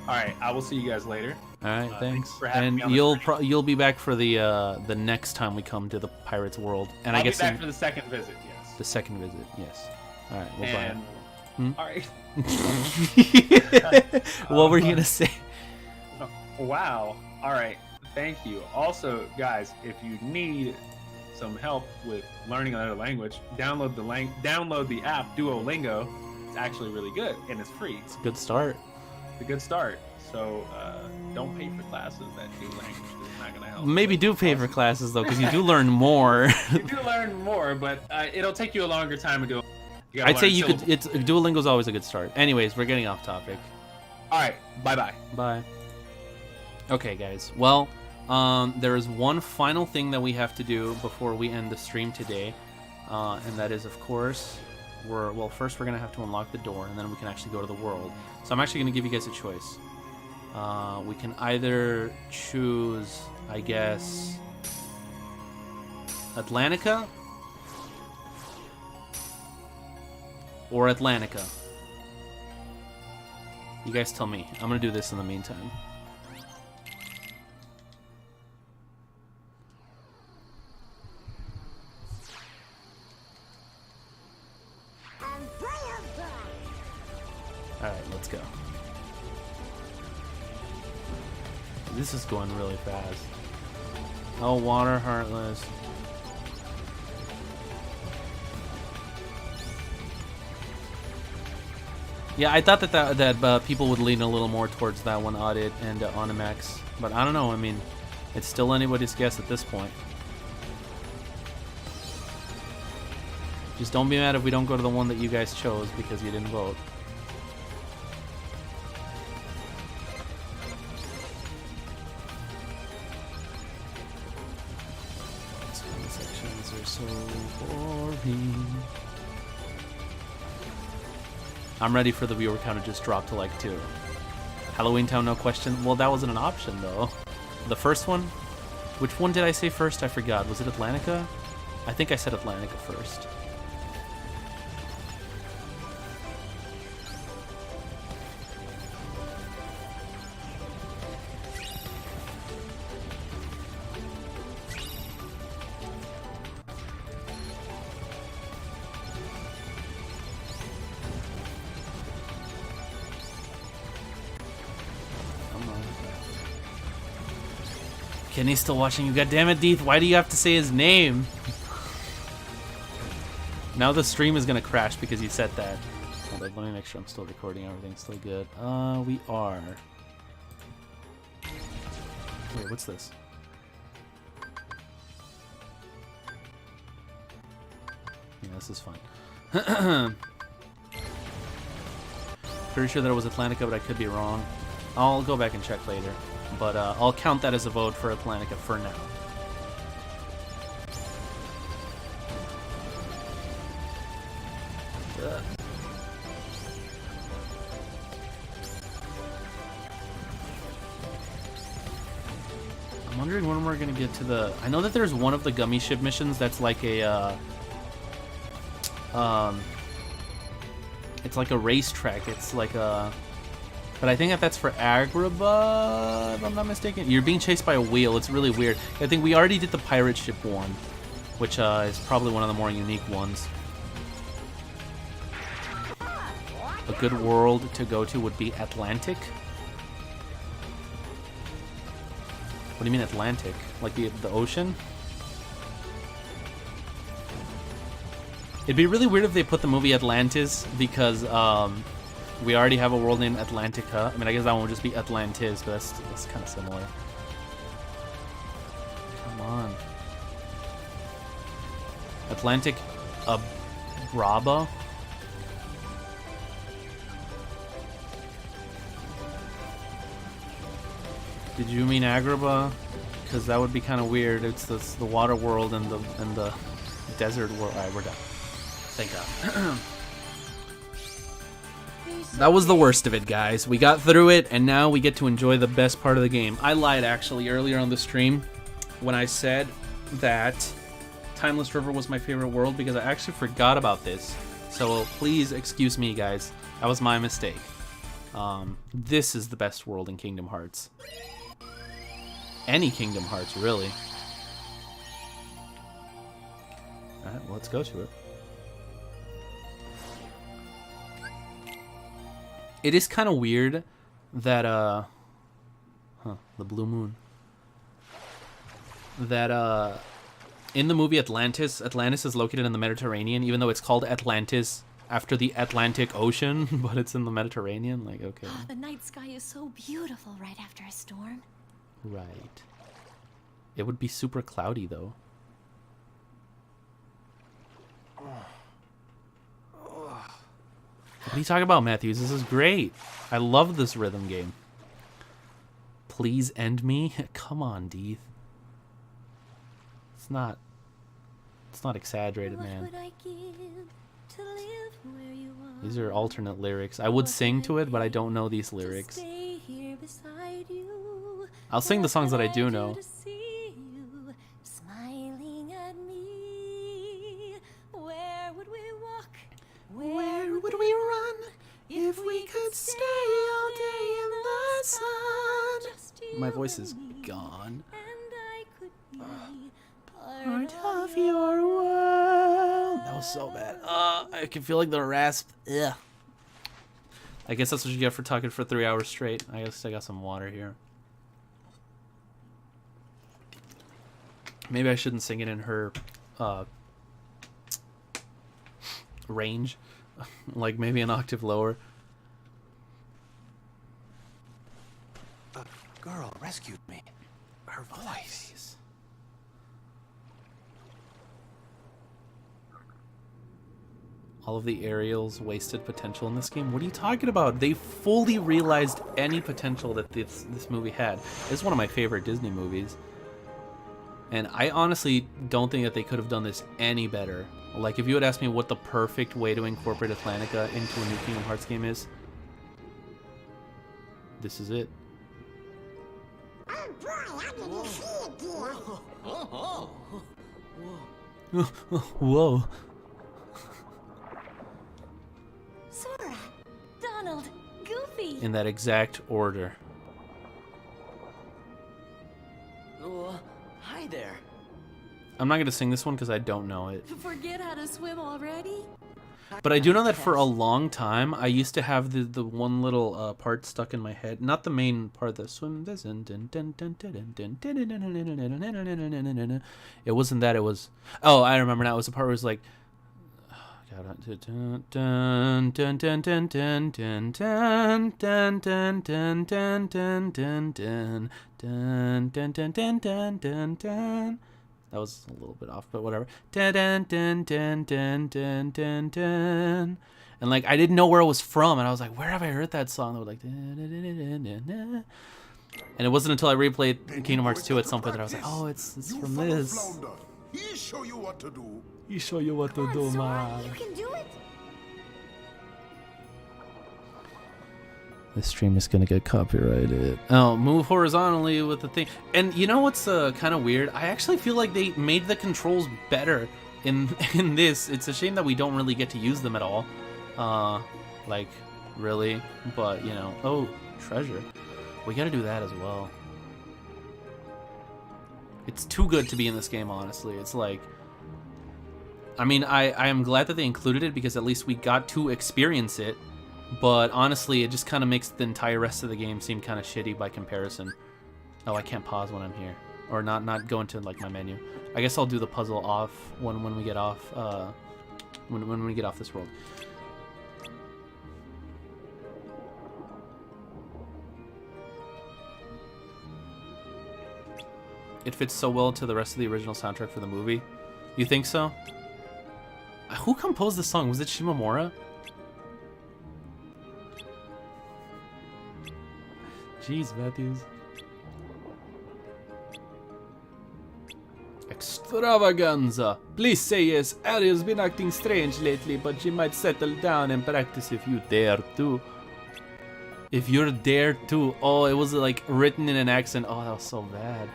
S12: All right, I will see you guys later.
S16: All right, thanks.
S12: For having
S16: And
S12: me on the
S16: you'll be back for the next time we come to the Pirates World. And
S12: I'll
S16: I guess
S12: be back for the second visit. Yes.
S16: The second visit, yes. All right, well,
S12: And...
S16: bye.
S12: All right.
S16: What were you gonna say?
S12: Wow. All right. Thank you. Also, guys, if you need some help with learning another language, download the app Duolingo. It's actually really good and it's free.
S16: It's a good start.
S12: It's a good start. So don't pay for classes that do language. It's not gonna help.
S16: Maybe do pay for classes though, because you do learn more.
S12: You do learn more, but it'll take you a longer time to do.
S16: I'd say you could. Duolingo's always a good start. Anyways, we're getting off topic.
S12: All right. Bye.
S16: Bye. Okay, guys. Well, there is one final thing that we have to do before we end the stream today, and that is, of course, first we're gonna have to unlock the door, and then we can actually go to the world. So I'm actually gonna give you guys a choice. We can either choose, I guess, Atlantica or Atlantica. You guys tell me. I'm gonna do this in the meantime. Alright, let's go. This is going really fast. Oh, water heartless. Yeah, I thought that people would lean a little more towards that one, Audit and Onimax, but I don't know. I mean, it's still anybody's guess at this point. Just don't be mad if we don't go to the one that you guys chose because you didn't vote. These sections are so boring. I'm ready for the viewer count to just drop to like 2. Halloween Town, no question. Well, that wasn't an option though. The first one? Which one did I say first? I forgot. Was it Atlantica? I think I said Atlantica first. Kenny's still watching you. God damn it, Deeth. Why do you have to say his name? Now the stream is gonna crash because you said that. Hold on, let me make sure I'm still recording. Everything's still good. We are. Wait, what's this? Yeah, this is fine. Pretty sure that it was Atlantica, but I could be wrong. I'll go back and check later. But I'll count that as a vote for Atlantica for now. I'm wondering when we're gonna get to the... I know that there's one of the gummy ship missions that's like a... it's like a racetrack. It's like a... But I think that's for Agrabah, if I'm not mistaken. You're being chased by a wheel. It's really weird. I think we already did the pirate ship one, which is probably one of the more unique ones. A good world to go to would be Atlantic. What do you mean Atlantic? Like the ocean? It'd be really weird if they put the movie Atlantis because we already have a world named Atlantica. I mean, I guess that one would just be Atlantis, but that's kind of similar. Come on. Atlantic Braba? Did you mean Agrabah? Because that would be kind of weird. It's the water world and the desert world. Alright, we're done. Thank God. That was the worst of it, guys. We got through it, and now we get to enjoy the best part of the game. I lied, actually, earlier on the stream when I said that Timeless River was my favorite world because I actually forgot about this. So please excuse me, guys. That was my mistake. This is the best world in Kingdom Hearts. Any Kingdom Hearts, really. Alright, well, let's go to it. It is kind of weird that, the Blue Moon. That, in the movie Atlantis is located in the Mediterranean, even though it's called Atlantis after the Atlantic Ocean, but it's in the Mediterranean. Like, okay.
S3: Oh, the night sky is so beautiful right after a storm.
S16: Right. It would be super cloudy, though. What are you talking about, Matthews? This is great. I love this rhythm game. Please end me? Come on, Deeth. It's not exaggerated, man. These are alternate lyrics. I would sing to it, but I don't know these lyrics. I'll sing the songs that I do know.
S3: Where would we run if we could stay all day in the sun?
S16: My voice is gone.
S3: Part of your world.
S16: That was so bad. I can feel like the rasp. Ugh. I guess that's what you get for talking for 3 hours straight. I guess I got some water here. Maybe I shouldn't sing it in her range. Like maybe an octave lower.
S14: A girl rescued me. Her voice.
S16: All of the aerials wasted potential in this game. What are you talking about? They fully realized any potential that this movie had. It's one of my favorite Disney movies. And I honestly don't think that they could have done this any better. Like, if you had asked me what the perfect way to incorporate Atlantica into a new Kingdom Hearts game is, this is it.
S3: Oh boy, I didn't see it, dear.
S16: Whoa.
S3: Sora, Donald, Goofy.
S16: In that exact order.
S11: Hi there.
S16: I'm not going to sing this one because I don't know it.
S3: Forget how to swim already?
S16: But I do know that for a long time, I used to have the one little part stuck in my head. Not the main part, the swim. It wasn't that. It was. Oh, I remember now. It was the part where it was like. That was a little bit off, but whatever. And like I didn't know where it was from, and I was like, where have I heard that song? They were like, and it wasn't until I replayed Kingdom Hearts 2 at some point that I was like, oh, it's from this.
S17: He show you what to do.
S16: He show you what to do, man.
S3: You can do it.
S16: This stream is gonna get copyrighted. Oh, move horizontally with the thing. And you know what's kind of weird? I actually feel like they made the controls better in this. It's a shame that we don't really get to use them at all. Like, really? But, you know. Oh, treasure. We gotta do that as well. It's too good to be in this game, honestly. It's like... I mean, I am glad that they included it because at least we got to experience it. But honestly, it just kind of makes the entire rest of the game seem kind of shitty by comparison. Oh, I can't pause when I'm here. Or not go into, like, my menu. I guess I'll do the puzzle off when we get off, when we get off this world. It fits so well to the rest of the original soundtrack for the movie. You think so? Who composed the song? Was it Shimomura? Jeez, Matthews. Extravaganza. Please say yes. Ariel's been acting strange lately, but she might settle down and practice if you dare to. If you're dare to. Oh, it was like written in an accent. Oh, that was so bad.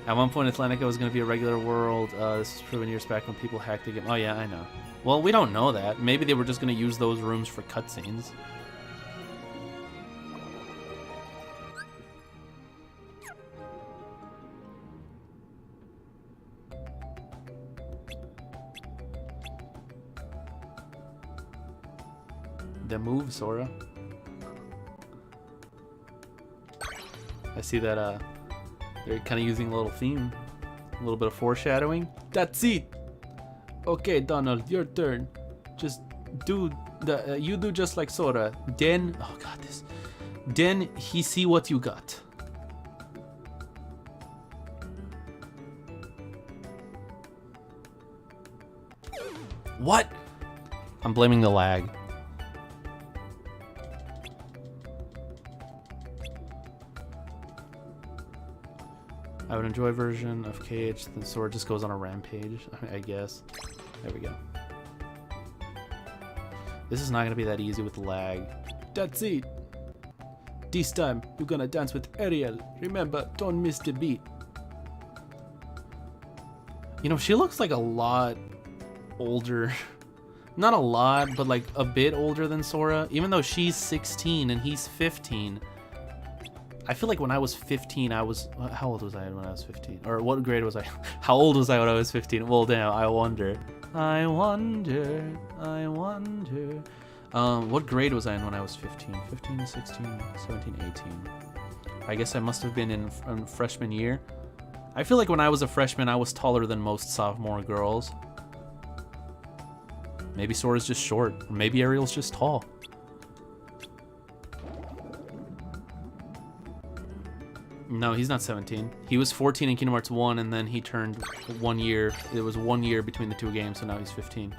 S16: At one point, Atlantica was going to be a regular world. This was proven years back when people hacked the game. Oh, yeah, I know. Well, we don't know that. Maybe they were just going to use those rooms for cutscenes. The move, Sora. I see that they're kind of using a little theme, a little bit of foreshadowing. That's it. Okay, Donald, your turn. Just do the you do just like Sora. Then, oh god, this. Then he see what you got. What? I'm blaming the lag. I would enjoy a version of KH, then Sora just goes on a rampage, I guess. There we go. This is not going to be that easy with lag. That's it. This time, you're gonna dance with Ariel. Remember, don't miss the beat. You know, she looks like a lot older. Not a lot, but like a bit older than Sora. Even though she's 16 and he's 15. I feel like when I was 15, I was... How old was I when I was 15? Or what grade was I? How old was I when I was 15? Well, damn, I wonder. I wonder. What grade was I in when I was 15? 15, 16, 17, 18. I guess I must have been in freshman year. I feel like when I was a freshman, I was taller than most sophomore girls. Maybe Sora's just short. Or maybe Ariel's just tall. No, he's not 17. He was 14 in Kingdom Hearts 1, and then he turned 1 year. It was 1 year between the two games, so now he's 15.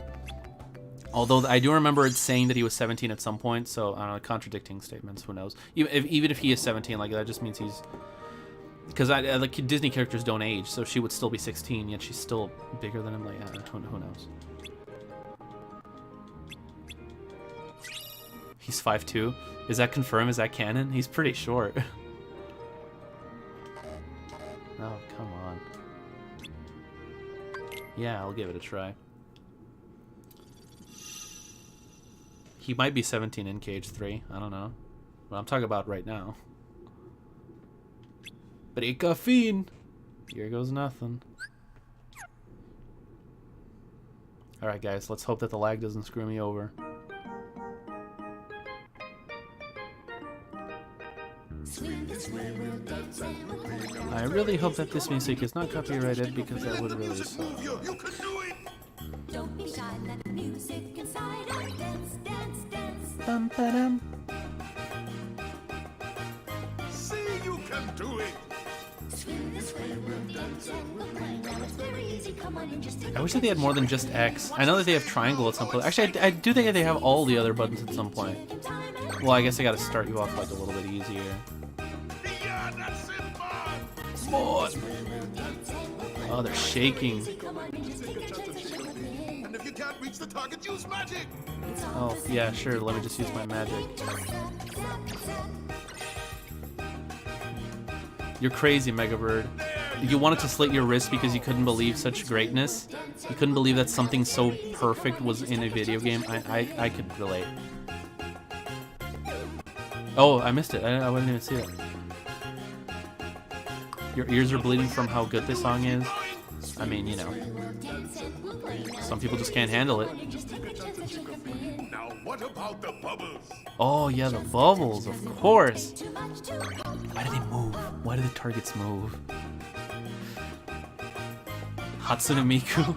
S16: Although I do remember it saying that he was 17 at some point, so I don't know, contradicting statements, who knows. Even if he is 17, like, that just means he's... Because like Disney characters don't age, so she would still be 16, yet she's still bigger than him. Like, who knows? He's 5'2". Is that confirmed? Is that canon? He's pretty short. Oh, come on. Yeah, I'll give it a try. He might be 17 in KH3. I don't know. But I'm talking about right now. Caffeine. Here goes nothing. Alright guys, let's hope that the lag doesn't screw me over. I really hope that this music is not copyrighted because that would really suck.
S3: Don't be shy, let the music inside us dance, dance, dance.
S16: Bum, ba-dum.
S17: See, you can do it.
S3: Swing this way, we'll dance and we'll play. Now it's very easy, come on and just take
S16: I wish that they had more than just X. I know that they have triangle at some point. Actually, I do think that they have all the other buttons at some point. Well, I guess I gotta start you off like a little bit easier. Oh, they're shaking.
S17: And if you can't reach the target, use magic.
S16: Oh, yeah, sure. Let me just use my magic. You're crazy, Megabird. You wanted to slit your wrist because you couldn't believe such greatness? You couldn't believe that something so perfect was in a video game? I could relate. Oh, I missed it. I wouldn't even see it. Your ears are bleeding from how good this song is? I mean, you know. Some people just can't handle it.
S17: Now what about the bubbles?
S16: Oh, yeah, the bubbles, of course. Why do they move? Why do the targets move? Hatsune Miku.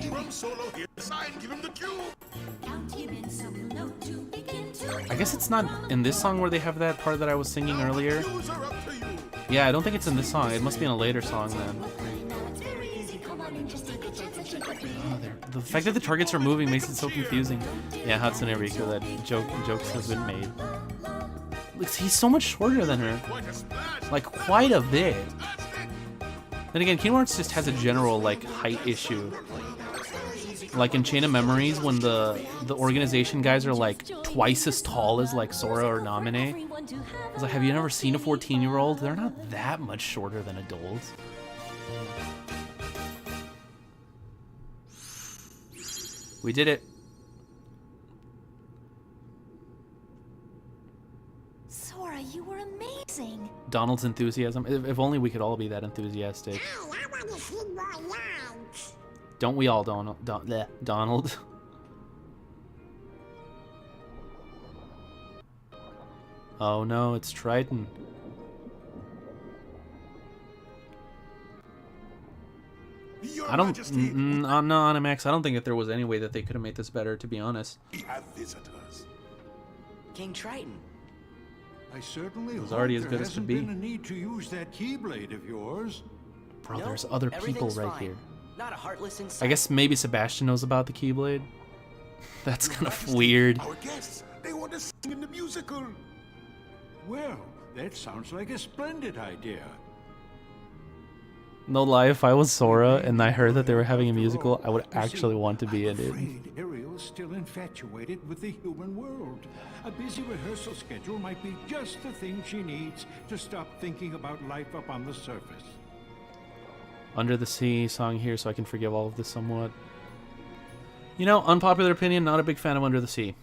S17: Drum solo here. Sign, give him the cue.
S16: I guess it's not in this song where they have that part that I was singing earlier. Yeah, I don't think it's in this song. It must be in a later song then. Oh, the fact that the targets are moving makes it so confusing. Yeah, Hatsune Miku, that jokes have been made. Look, he's so much shorter than her. Like, quite a bit. Then again, Kingdom Hearts just has a general, like, height issue. Like in Chain of Memories, when the organization guys are like twice as tall as like Sora or Namine. I was like, have you never seen a 14-year-old? They're not that much shorter than adults. We did it.
S3: Sora, you were amazing.
S16: Donald's enthusiasm. If only we could all be that enthusiastic.
S3: Oh, I want to see more lights.
S16: Don't we all, Donald? Oh no, it's Triton. I don't. No, Animax. I don't think that there was any way that they could have made this better, to be honest.
S17: We have visitors.
S11: King Triton.
S8: I certainly
S16: It was
S8: hope
S16: already as
S8: there
S16: good as
S8: hasn't
S16: could be.
S8: been a need to use that keyblade of yours.
S16: Bro,
S11: No,
S16: there's other people
S11: everything's
S16: right
S11: fine.
S16: here.
S11: Not a heartless
S16: I
S11: inside.
S16: guess maybe Sebastian knows about the Keyblade. That's kind of weird.
S17: Our guests, they want to sing in the musical.
S8: Well, that sounds like a splendid idea.
S16: No lie, if I was Sora and I heard that they were having a musical, I would actually want to be in it.
S8: Afraid Ariel's still infatuated with the human world. A busy rehearsal schedule might be just the thing she needs to stop thinking about life up on the surface.
S16: Under the Sea song here, so I can forgive all of this somewhat. You know, unpopular opinion, not a big fan of Under the Sea.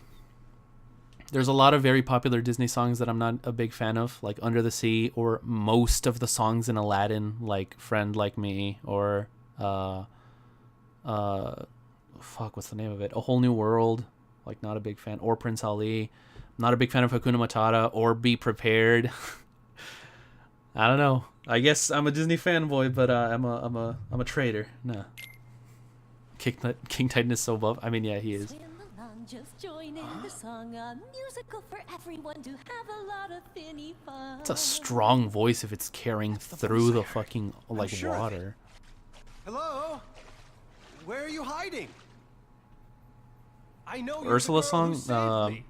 S16: There's a lot of very popular Disney songs that I'm not a big fan of, like Under the Sea, or most of the songs in Aladdin, like Friend Like Me, or, fuck, what's the name of it? A Whole New World, like not a big fan, or Prince Ali. Not a big fan of Hakuna Matata, or Be Prepared. I don't know. I guess I'm a Disney fanboy, but I'm a traitor. Nah. King Titan is so buff. I mean, yeah, he is.
S3: Just join in the song, a musical for everyone to have a lot of finny fun.
S16: It's a strong voice if it's carrying through the fucking like
S14: sure
S16: water.
S14: Hello? Where are you hiding? I know you're
S16: Ursula
S14: the girl who
S16: song,
S14: saved me.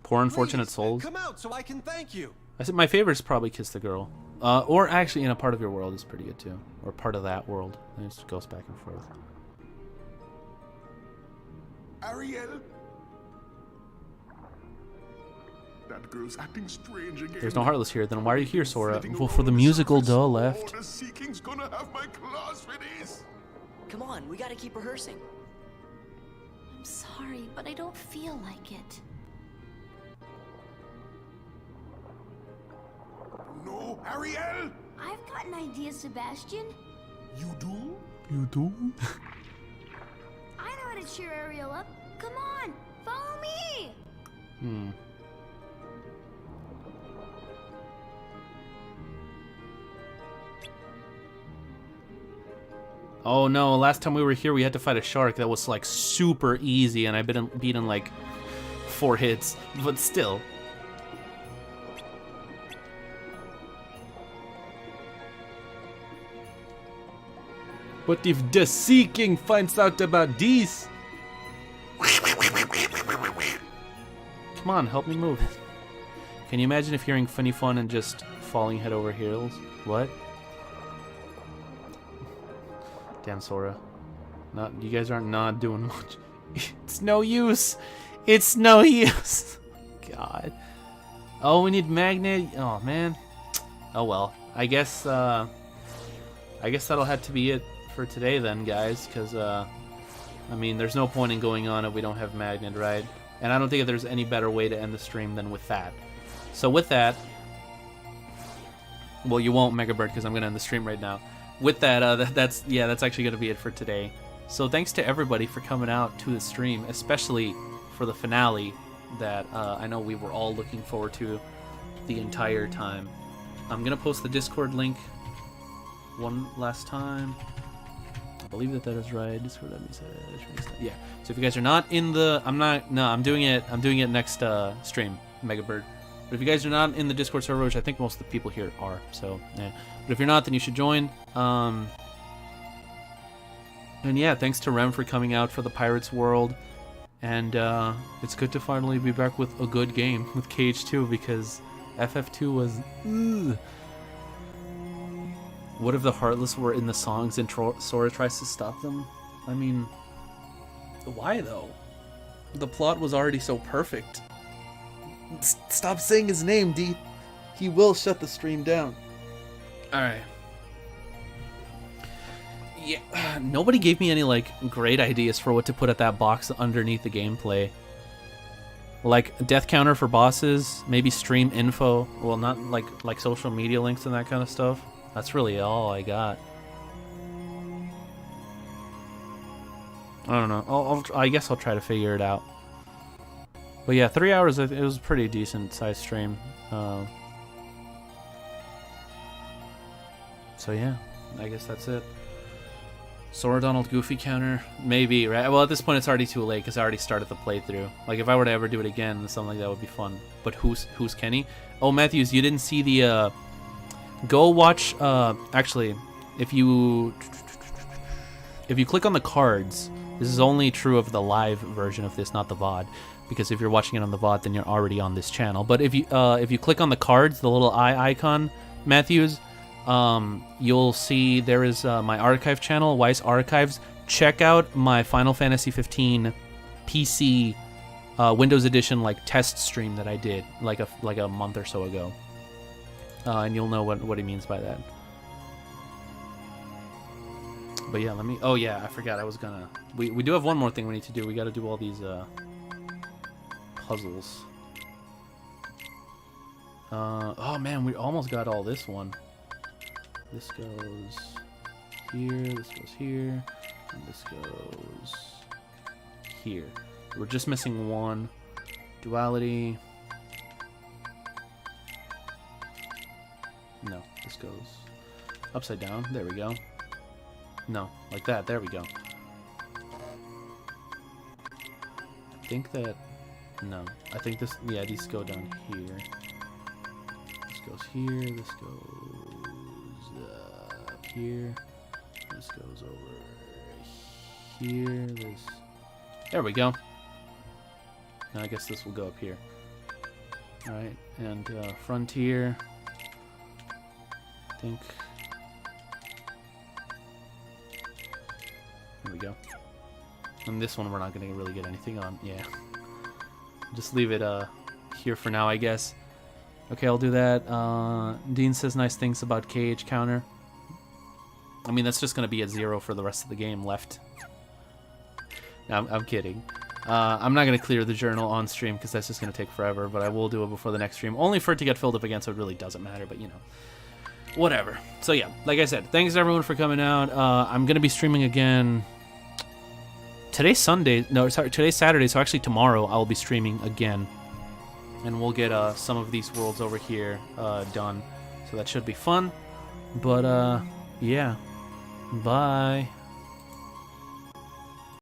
S16: Poor Unfortunate Souls.
S14: Come out so I can thank you.
S16: I said my favorite is probably Kiss the Girl. Or actually, in A Part of Your World is pretty good too. Or Part of That World. It just goes back and forth.
S17: Ariel? That girl's acting strange again.
S16: There's no Heartless here, then why are you here, Sora? Well, for the musical, duh, left.
S17: Oh, the Sea King's gonna have my claws for this.
S11: Come on, we gotta keep rehearsing.
S3: I'm sorry, but I don't feel like it.
S17: No, Ariel!
S18: I've got an idea, Sebastian.
S2: You do?
S16: You do?
S18: I know how to cheer Ariel up. Come on, follow me.
S16: Hmm. Oh no, last time we were here we had to fight a shark that was like super easy and I've been beaten like 4 hits, but still. What if the Sea King finds out about this? Come on, help me move. Can you imagine if hearing funny fun and just falling head over heels? What? Damn, Sora. You guys aren't not doing much. It's no use. It's no use. God. Oh, we need magnet. Oh man. Oh well. I guess that'll have to be it for today then, guys. Because I mean, there's no point in going on if we don't have magnet, right? And I don't think there's any better way to end the stream than with that. So with that, well, you won't, Megabird, because I'm gonna end the stream right now. With that, that's actually going to be it for today. So thanks to everybody for coming out to the stream, especially for the finale that I know we were all looking forward to the entire time. I'm going to post the Discord link one last time. I believe that is right. Discord, yeah. So if you guys are not in the, I'm doing it next stream, Megabird. But if you guys are not in the Discord server, which I think most of the people here are, so yeah. But if you're not, then you should join. And yeah, thanks to Rem for coming out for the Pirates World. And it's good to finally be back with a good game with KH2 because FF2 was. Ugh. What if the Heartless were in the songs and Sora tries to stop them? I mean, why though? The plot was already so perfect. Stop saying his name, D. He will shut the stream down. Alright. Yeah, nobody gave me any, like, great ideas for what to put at that box underneath the gameplay. Like, death counter for bosses, maybe stream info. Well, not, like social media links and that kind of stuff. That's really all I got. I don't know. I guess I'll try to figure it out. But yeah, 3 hours, it was a pretty decent sized stream. So yeah, I guess that's it. Sora Donald Goofy counter? Maybe, right? Well, at this point it's already too late because I already started the playthrough. Like, if I were to ever do it again, something like that would be fun. But who's Kenny? Oh, Matthews, you didn't see the, go watch, actually, if you click on the cards, this is only true of the live version of this, not the VOD. Because if you're watching it on the VOD, then you're already on this channel. But if you click on the cards, the little eye icon, Matthews, you'll see there is my archive channel, Weiss Archives. Check out my Final Fantasy 15 PC Windows Edition like test stream that I did like a month or so ago, and you'll know what he means by that. But yeah, let me. Oh yeah, I forgot. I was gonna. We do have one more thing we need to do. We got to do all these puzzles. Oh man, we almost got all this one. This goes here, this goes here, and this goes here. We're just missing one. Duality. No, this goes upside down. There we go. No, like that. There we go. I think that... No. I think this... Yeah, these go down here. This goes here. This goes up here. This goes over here. This... There we go. Now I guess this will go up here. Alright, and Frontier. I think... There we go. And this one we're not going to really get anything on. Yeah. Just leave it here for now, I guess. Okay, I'll do that. Dean says nice things about KH counter. I mean, that's just going to be at 0 for the rest of the game left. No, I'm kidding. I'm not going to clear the journal on stream because that's just going to take forever, but I will do it before the next stream. Only for it to get filled up again, so it really doesn't matter, but you know. whatever. So yeah, like I said, thanks everyone for coming out. I'm gonna be streaming again. Today's Sunday. No, sorry, today's Saturday. So actually tomorrow I'll be streaming again, and we'll get some of these worlds over here done. So that should be fun. But yeah, bye.